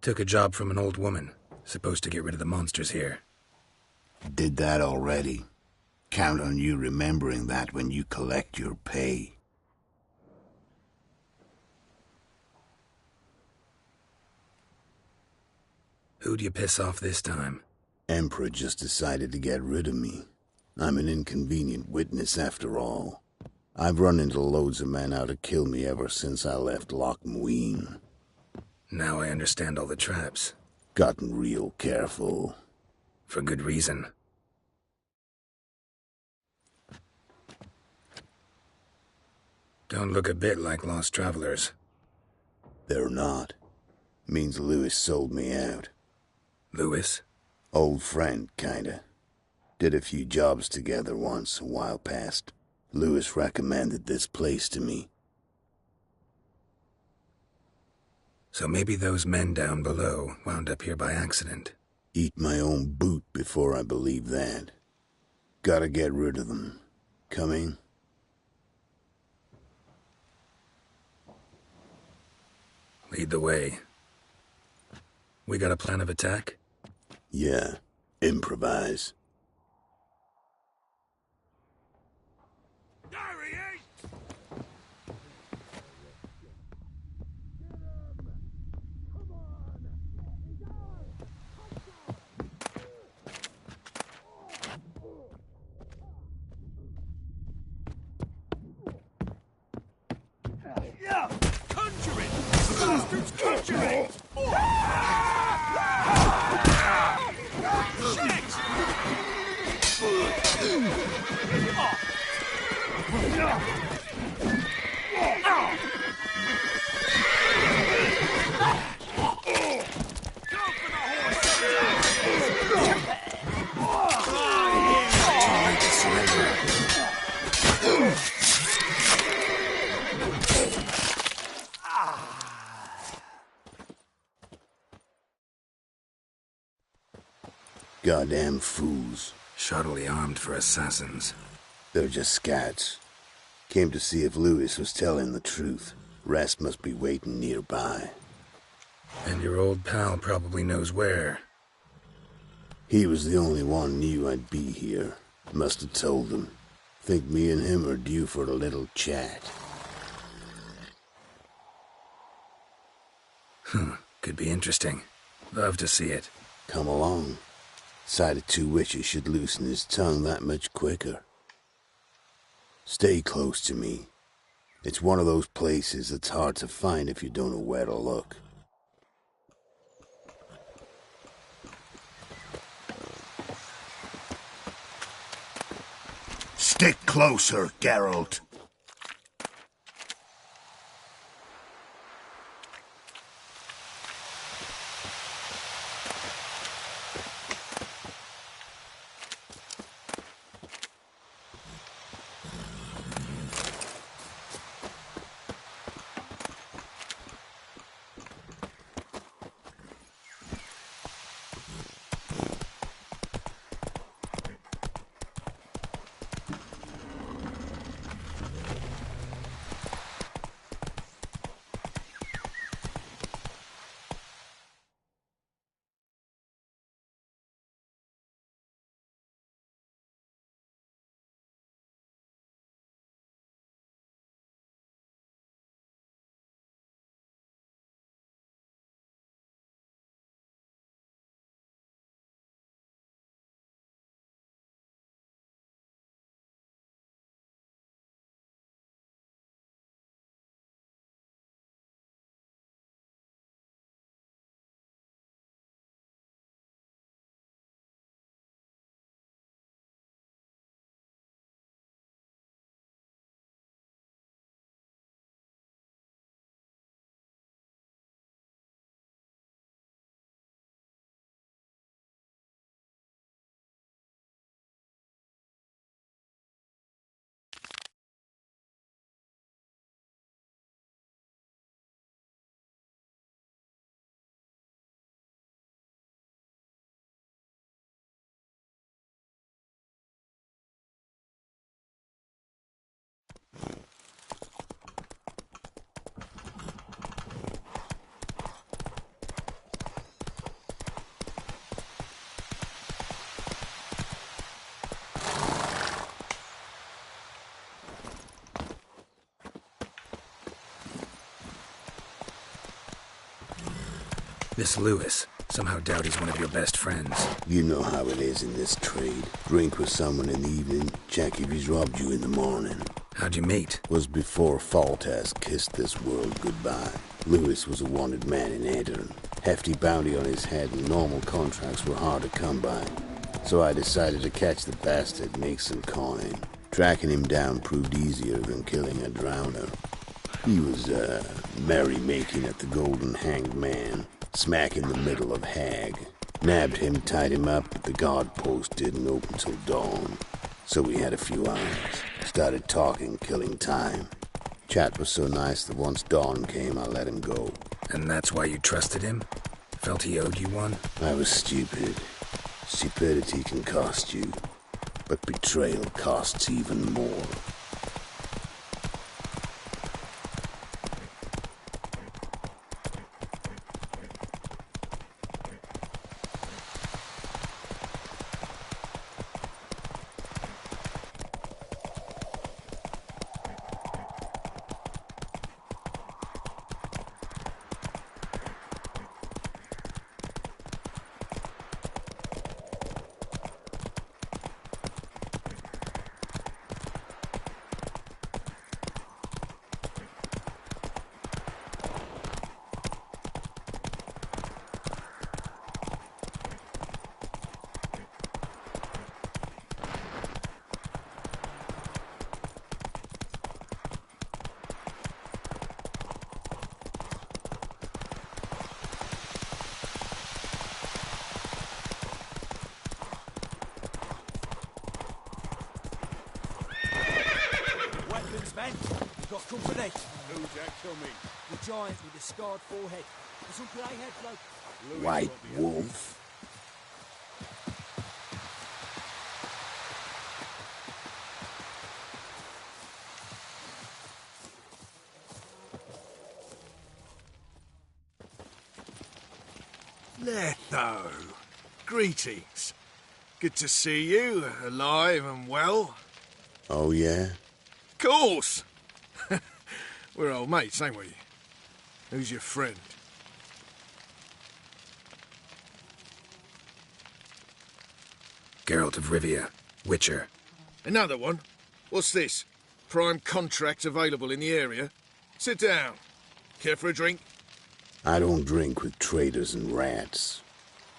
Took a job from an old woman. Supposed to get rid of the monsters here. Did that already. Count on you remembering that when you collect your pay. Who'd you piss off this time? Emperor just decided to get rid of me. I'm an inconvenient witness after all. I've run into loads of men out to kill me ever since I left Loch Muin. Now I understand all the traps. Gotten real careful. For good reason. Don't look a bit like lost travelers. They're not. Means Lewis sold me out. Lewis? Old friend, kinda. Did a few jobs together once, a while past. Lewis recommended this place to me. So maybe those men down below wound up here by accident. Eat my own boot before I believe that. Gotta get rid of them. Coming? Lead the way. We got a plan of attack? Yeah. Improvise. Conjure it! Bastards, conjure it! Goddamn fools. Shoddily armed for assassins. They're just scouts. Came to see if Lewis was telling the truth. Rest must be waiting nearby. And your old pal probably knows where. He was the only one knew I'd be here. Must have told them. Think me and him are due for a little chat. Could be interesting. Love to see it. Come along. Sight of two witches should loosen his tongue that much quicker. Stay close to me. It's one of those places that's hard to find if you don't know where to look. Stick closer, Geralt. This Lewis. Somehow doubt he's one of your best friends. You know how it is in this trade. Drink with someone in the evening, check if he's robbed you in the morning. How'd you meet? Was before Foltest kissed this world goodbye. Lewis was a wanted man in Aedirn. Hefty bounty on his head and normal contracts were hard to come by. So I decided to catch the bastard, make some coin. Tracking him down proved easier than killing a drowner. He was, merry-making at the Golden Hanged Man, smack in the middle of Hag. Nabbed him, tied him up, but the guard post didn't open till dawn. So we had a few hours. Started talking, killing time. Chat was so nice that once dawn came, I let him go. And that's why you trusted him? Felt he owed you one? I was stupid. Stupidity can cost you, but betrayal costs even more. We've got company. Who's that coming? The giant with the scarred forehead. There's some grey-haired bloke. White Wolf. Letho. Greetings. Good to see you, alive and well. Oh, yeah? Course! We're old mates, ain't we? Who's your friend? Geralt of Rivia, Witcher. Another one? What's this? Prime contract available in the area? Sit down. Care for a drink? I don't drink with traitors and rats.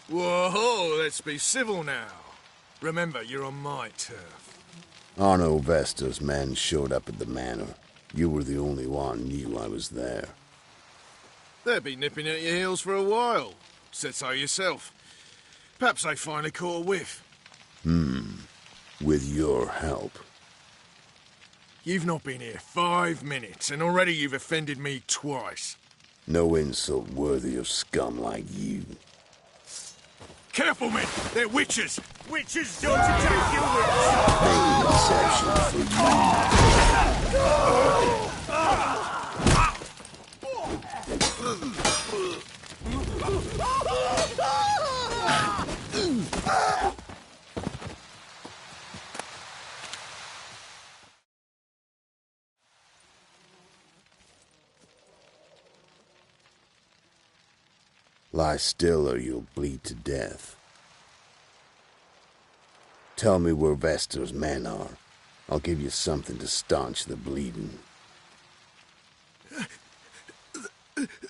Whoa, let's be civil now. Remember, you're on my turf. Arno Vestor's men showed up at the manor. You were the only one knew I was there. They've been nipping at your heels for a while. Said so yourself. Perhaps they finally caught a whiff. With your help. You've not been here 5 minutes, and already you've offended me twice. No insult worthy of scum like you. Careful, men! They're witches! Witches don't attack you, Make an exception for you. Lie still or you'll bleed to death. Tell me where Vestor's men are. I'll give you something to staunch the bleeding.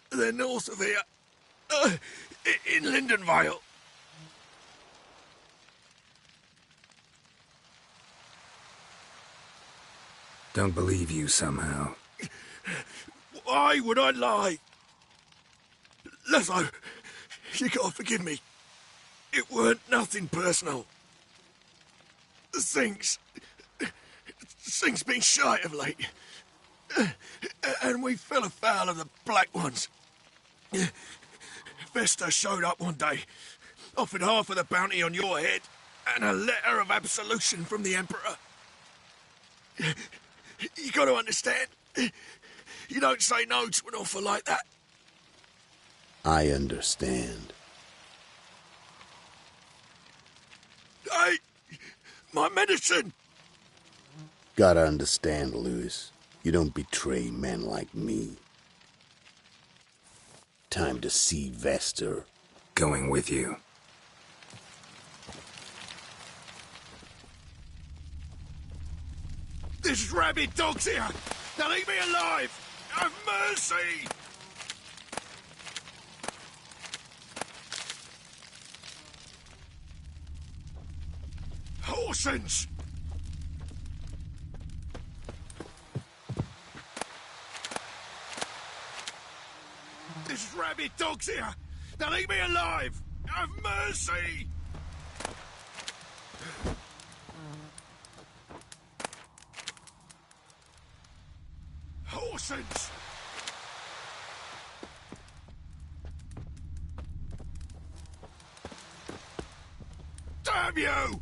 They're north of here. In Lindenvale. Don't believe you somehow. Why would I lie? Leslo, you gotta forgive me. It weren't nothing personal. Things been shy of late. And we fell afoul of the Black Ones. Vesta showed up one day, offered half of the bounty on your head, and a letter of absolution from the Emperor. You gotta understand, you don't say no to an offer like that. I understand. Hey, my medicine! Gotta understand, Lewis. You don't betray men like me. Time to see Vestor. Going with you. There's rabid dogs here! Now leave me alive! Have mercy! Horsens! There's rabid dogs here! Now leave me alive! Have mercy! Horsens! Damn you!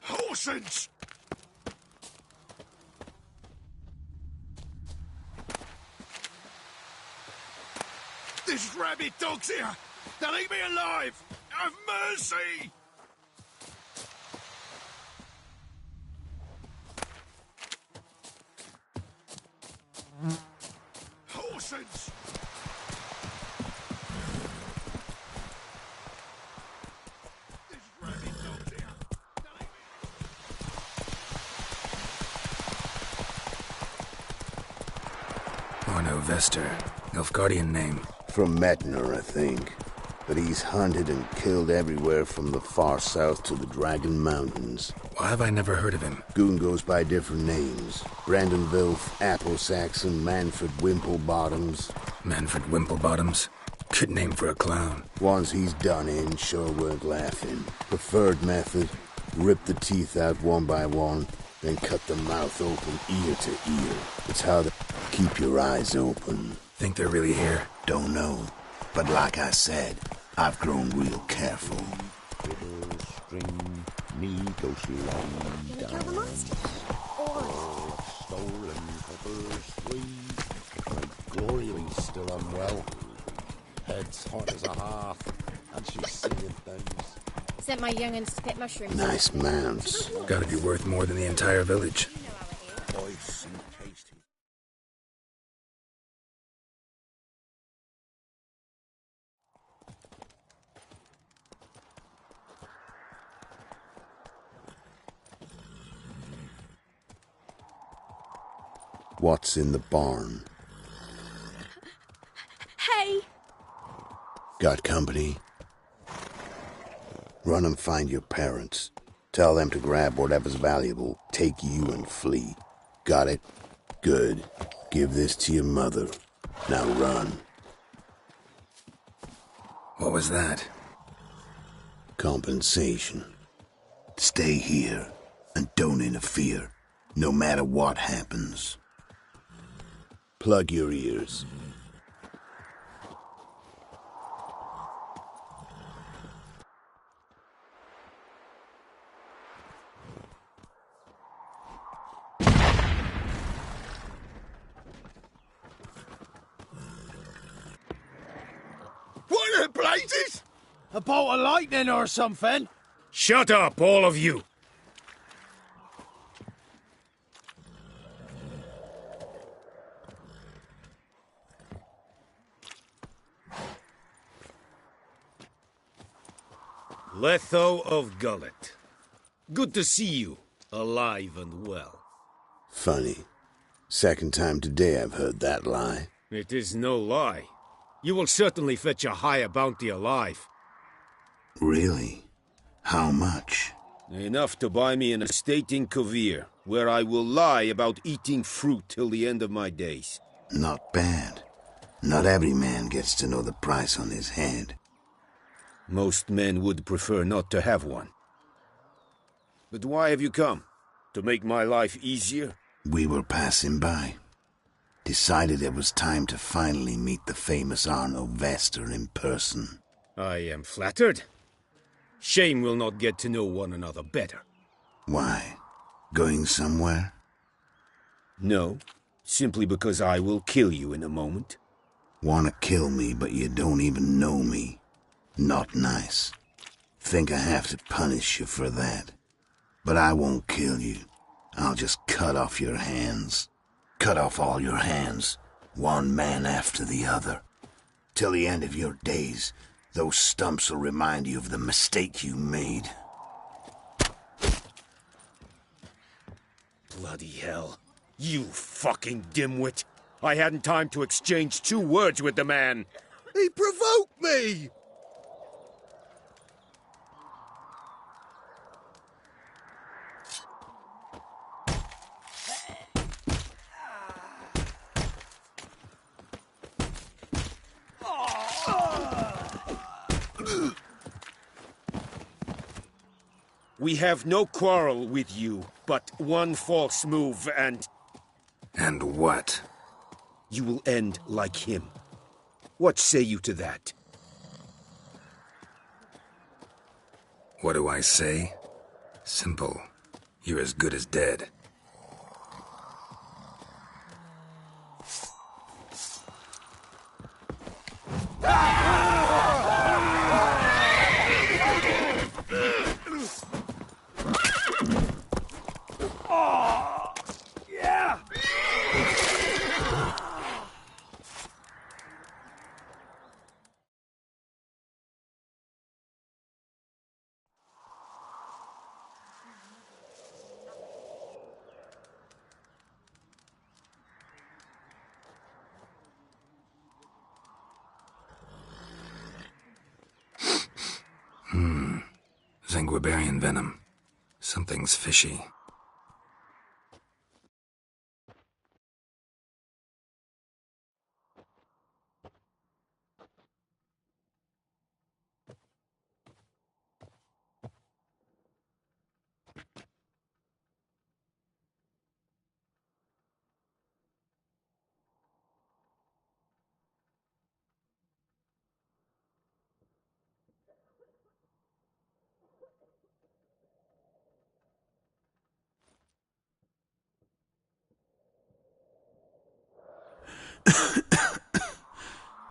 Horsens! There's rabid dogs here! Now leave me alive! Have mercy! Horsens! There's rabid dogs here! Now leave me... Arno Vestor. Nilfgaardian name. From Metner, I think. But he's hunted and killed everywhere from the far south to the Dragon Mountains. Why have I never heard of him? Goon goes by different names. Brandon Vilf, Apple Saxon, Manfred Wimplebottoms. Manfred Wimplebottoms? Good name for a clown. Ones he's done in sure weren't laughing. Preferred method, rip the teeth out one by one, then cut the mouth open ear to ear. It's how to keep your eyes open. Think they're really here? Don't know. But like I said, I've grown real careful. String needles long down. Stolen copper sweet. My glory be still unwell. Head's hot as a hearth, and she's singing things. Sent my young'uns to pick mushrooms. Nice mounts. Gotta be worth more than the entire village. Voice and tasty. What's in the barn? Got company? Run and find your parents. Tell them to grab whatever's valuable, take you and flee. Got it? Good. Give this to your mother. Now run. What was that? Compensation. Stay here and don't interfere, no matter what happens. Plug your ears. What the blazes? A bolt of lightning or something? Shut up, all of you! Letho of Gullet. Good to see you, alive and well. Funny. Second time today I've heard that lie. It is no lie. You will certainly fetch a higher bounty alive. Really? How much? Enough to buy me an estate in Kovir, where I will lie about eating fruit till the end of my days. Not bad. Not every man gets to know the price on his head. Most men would prefer not to have one. But why have you come? To make my life easier? We were passing by. Decided it was time to finally meet the famous Arno Vester in person. I am flattered. Shame we'll not get to know one another better. Why? Going somewhere? No, simply because I will kill you in a moment. Wanna kill me, but you don't even know me. Not nice. Think I have to punish you for that. But I won't kill you. I'll just cut off your hands. Cut off all your hands, one man after the other. Till the end of your days, those stumps will remind you of the mistake you made. Bloody hell. You fucking dimwit. I hadn't time to exchange 2 words with the man. He provoked me! We have no quarrel with you, but one false move and... And what? You will end like him. What say you to that? What do I say? Simple. You're as good as dead. Zanguibarian venom. Something's fishy.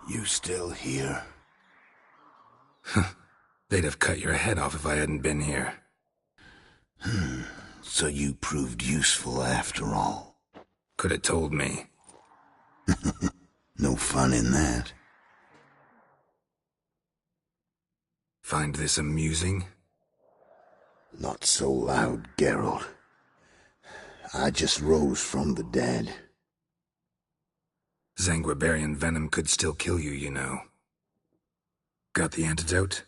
You still here? They'd have cut your head off if I hadn't been here. So you proved useful after all. Could have told me. No fun in that. Find this amusing? Not so loud, Geralt. I just rose from the dead. Zanguibarian venom could still kill you, you know. Got the antidote?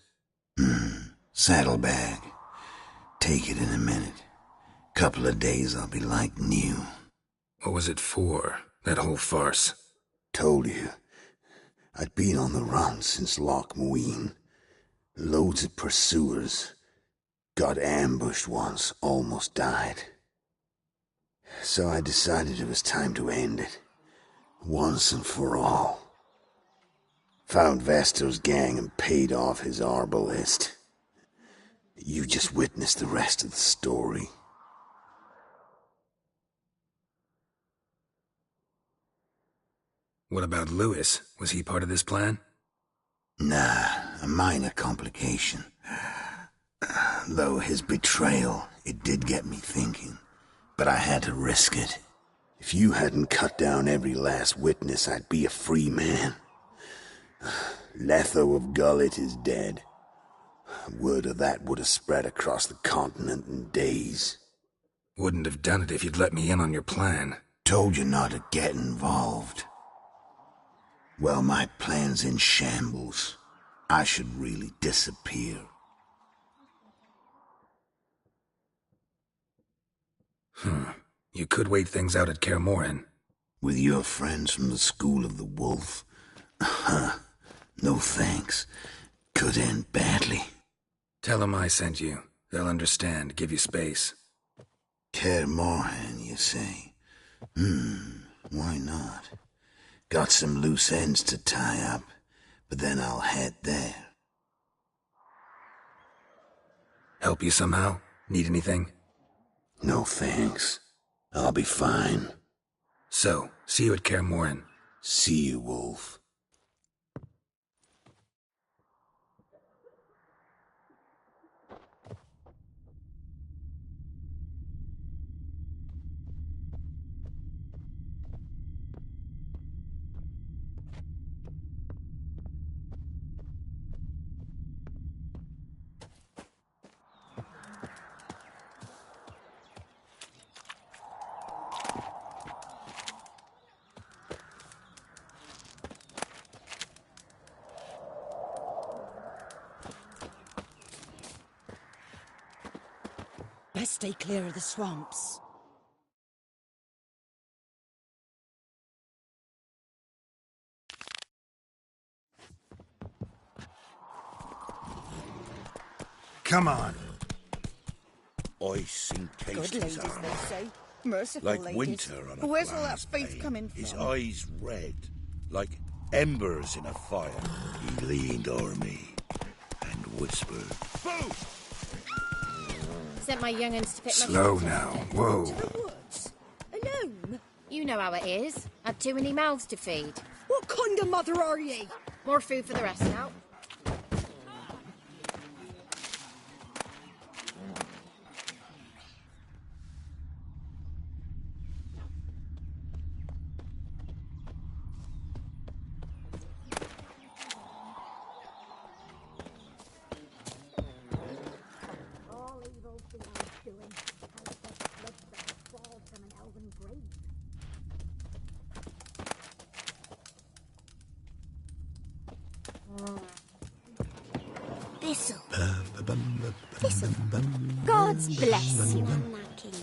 Saddlebag. Take it in a minute. Couple of days I'll be like new. What was it for, that whole farce? Told you. I'd been on the run since Loch Muin. Loads of pursuers. Got ambushed once, almost died. So I decided it was time to end it. Once and for all. Found Vestor's gang and paid off his arbalist. You just witnessed the rest of the story. What about Lewis? Was he part of this plan? Nah, a minor complication. Though his betrayal, it did get me thinking. But I had to risk it. If you hadn't cut down every last witness, I'd be a free man. Letho of Gullet is dead. Word of that would have spread across the continent in days. Wouldn't have done it if you'd let me in on your plan. Told you not to get involved. Well, my plan's in shambles. I should really disappear. You could wait things out at Kaer Morhen. With your friends from the School of the Wolf? No thanks. Could end badly. Tell them I sent you. They'll understand, give you space. Kaer Morhen, you say? Why not? Got some loose ends to tie up, but then I'll head there. Help you somehow? Need anything? No thanks. I'll be fine. So, see you at Kaer Morhen. See you, Wolf. Best stay clear of the swamps. Come on. I seen Good taste ladies, his arm. they say. Merciful Like ladies. winter on a Where's all that glass faith pane. coming His from? eyes red, like embers in a fire. He leaned o'er me and whispered, "Boo!" Sent my young'uns to pick my Slow shit now. up. Whoa. To the woods? Alone? You know how it is. Had too many mouths to feed. What kind of mother are ye? More food for the rest now. All evil beyond doing has the blood that falls from an elven grave. Thistle. Thistle. God's bless you, my king.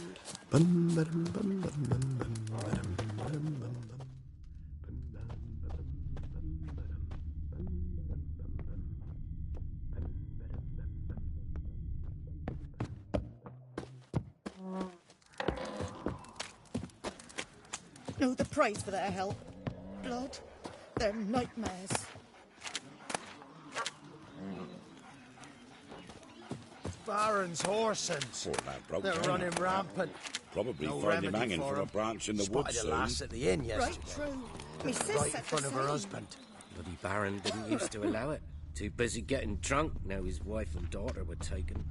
Know the price for their help. Blood. They're nightmares. Baron's horsens. Poor lad broke They're down running after that. rampant. Probably No find him remedy hanging for from a him. branch in the Spotted woods a soon. lass at the inn Right yesterday. true. Me sis Right in said front the of her same. husband. Bloody Baron didn't used to allow it. Too busy getting drunk, now his wife and daughter were taken.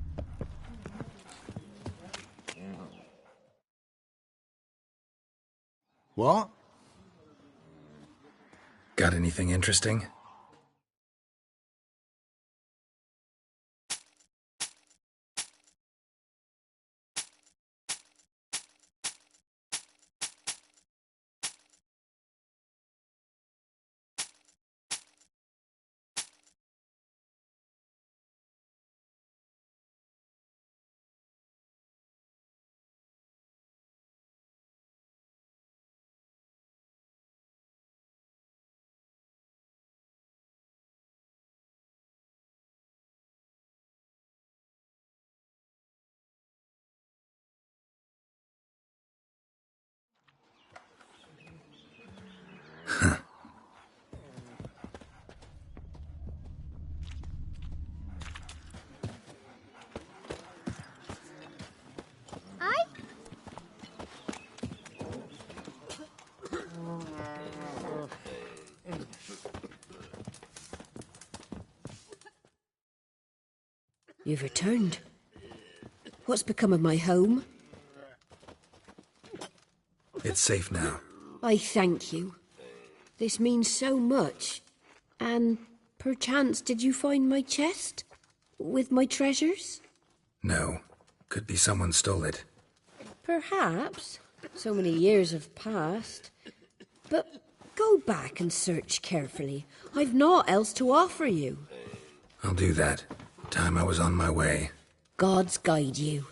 What? Got anything interesting? You've returned. What's become of my home? It's safe now. I thank you. This means so much. And perchance did you find my chest? With my treasures? No. Could be someone stole it. Perhaps. So many years have passed. But go back and search carefully. I've naught else to offer you. I'll do that. Time I was on my way. Gods guide you.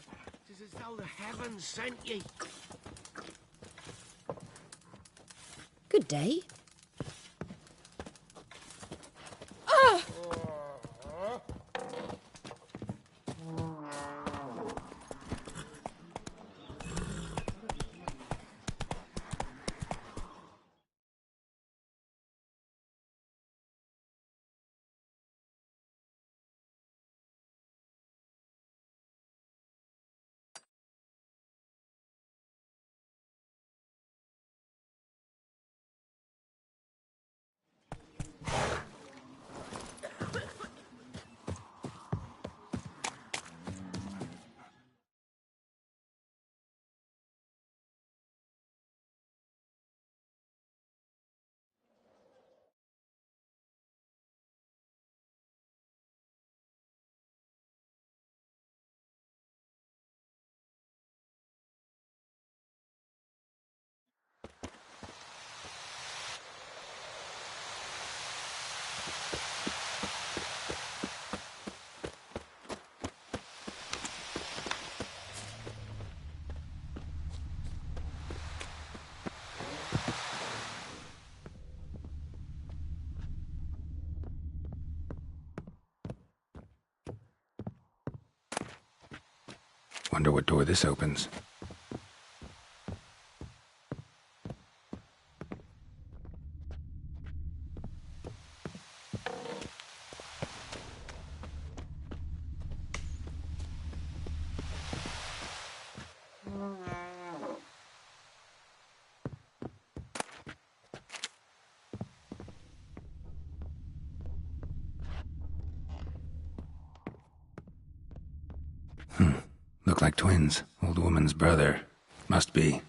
It is as though the heavens sent ye. Good day. Wonder what door this opens. Look like twins. Old woman's brother. Must be.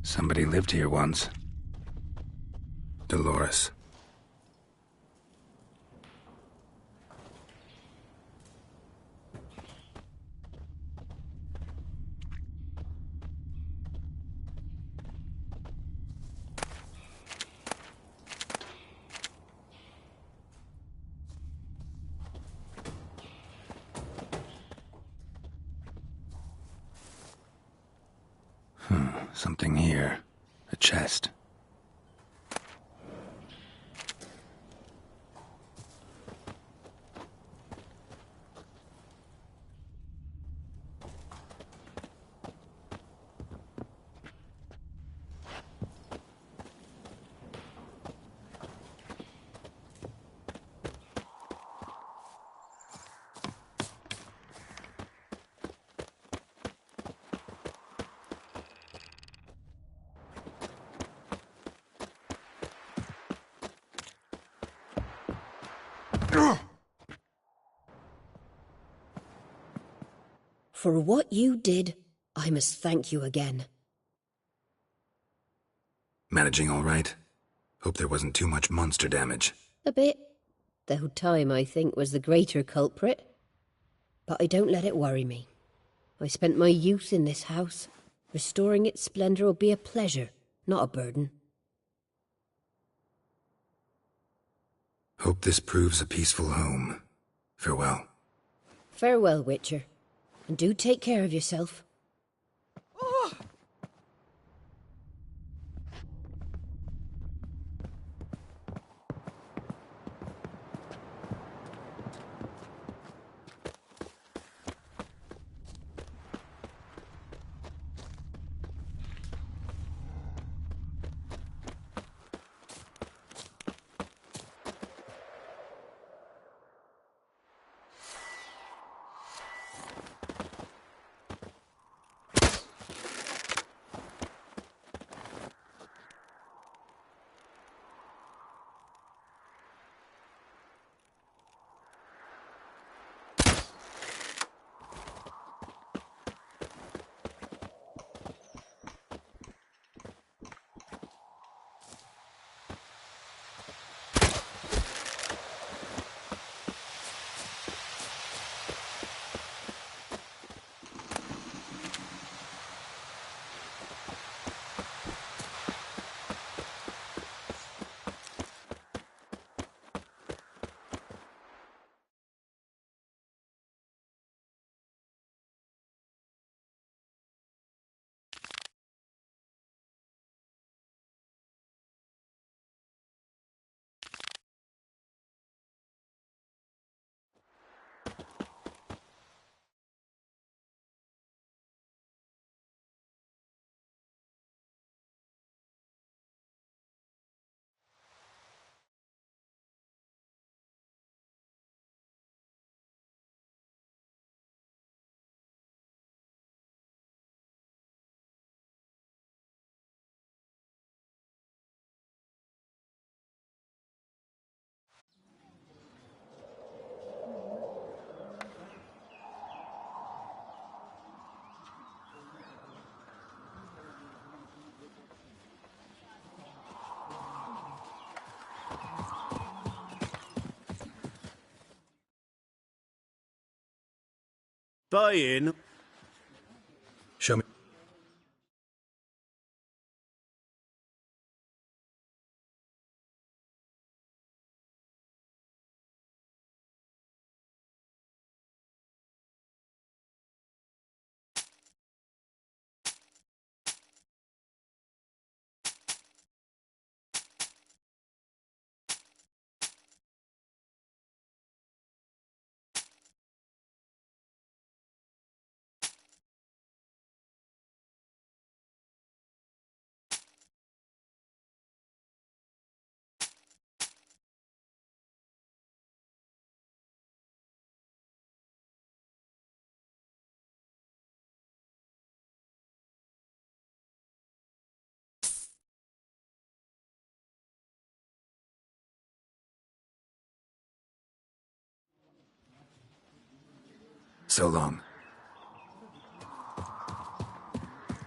Somebody lived here once. Dolores. something here. A chest. For what you did, I must thank you again. Managing all right? Hope there wasn't too much monster damage. A bit. Though time, I think, was the greater culprit. But I don't let it worry me. I spent my youth in this house. Restoring its splendour will be a pleasure, not a burden. Hope this proves a peaceful home. Farewell. Farewell, Witcher. And do take care of yourself. Buy in. Show me. So long.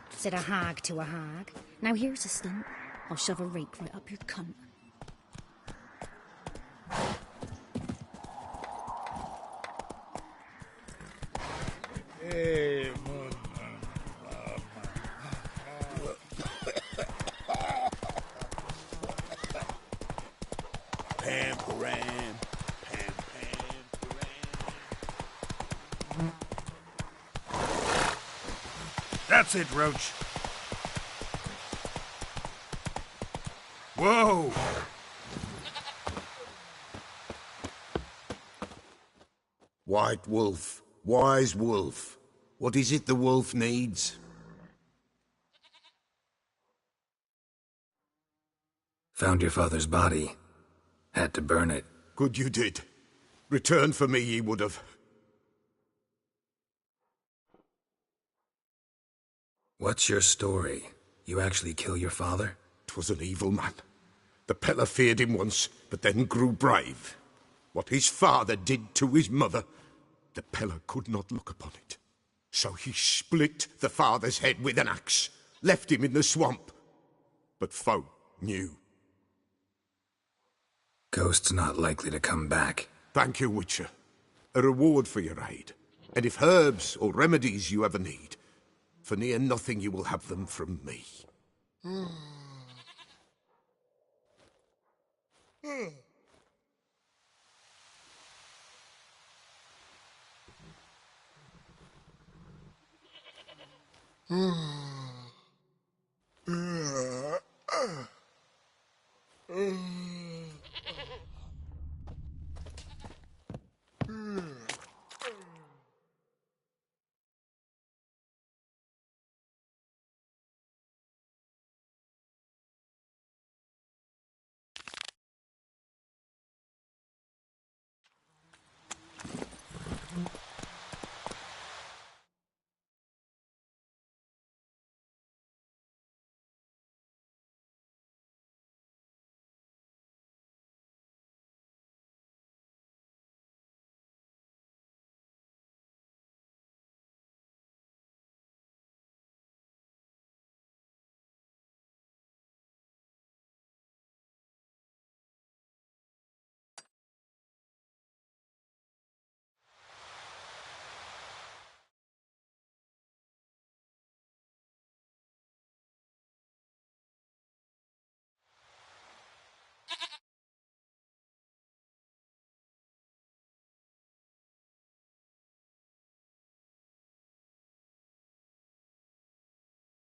Said a hag to a hag. Now here's a stunt. I'll shove a rake right up your cunt. That's it, Roach. Whoa! White wolf, wise wolf. What is it the wolf needs? Found your father's body. Had to burn it. Good you did. Return for me ye would have. What's your story? You actually kill your father? 'Twas an evil man. The Peller feared him once, but then grew brave. What his father did to his mother, the Peller could not look upon it. So he split the father's head with an axe, left him in the swamp. But folk knew. Ghost's not likely to come back. Thank you, Witcher. A reward for your aid. And if herbs or remedies you ever need, for near nothing you will have them from me.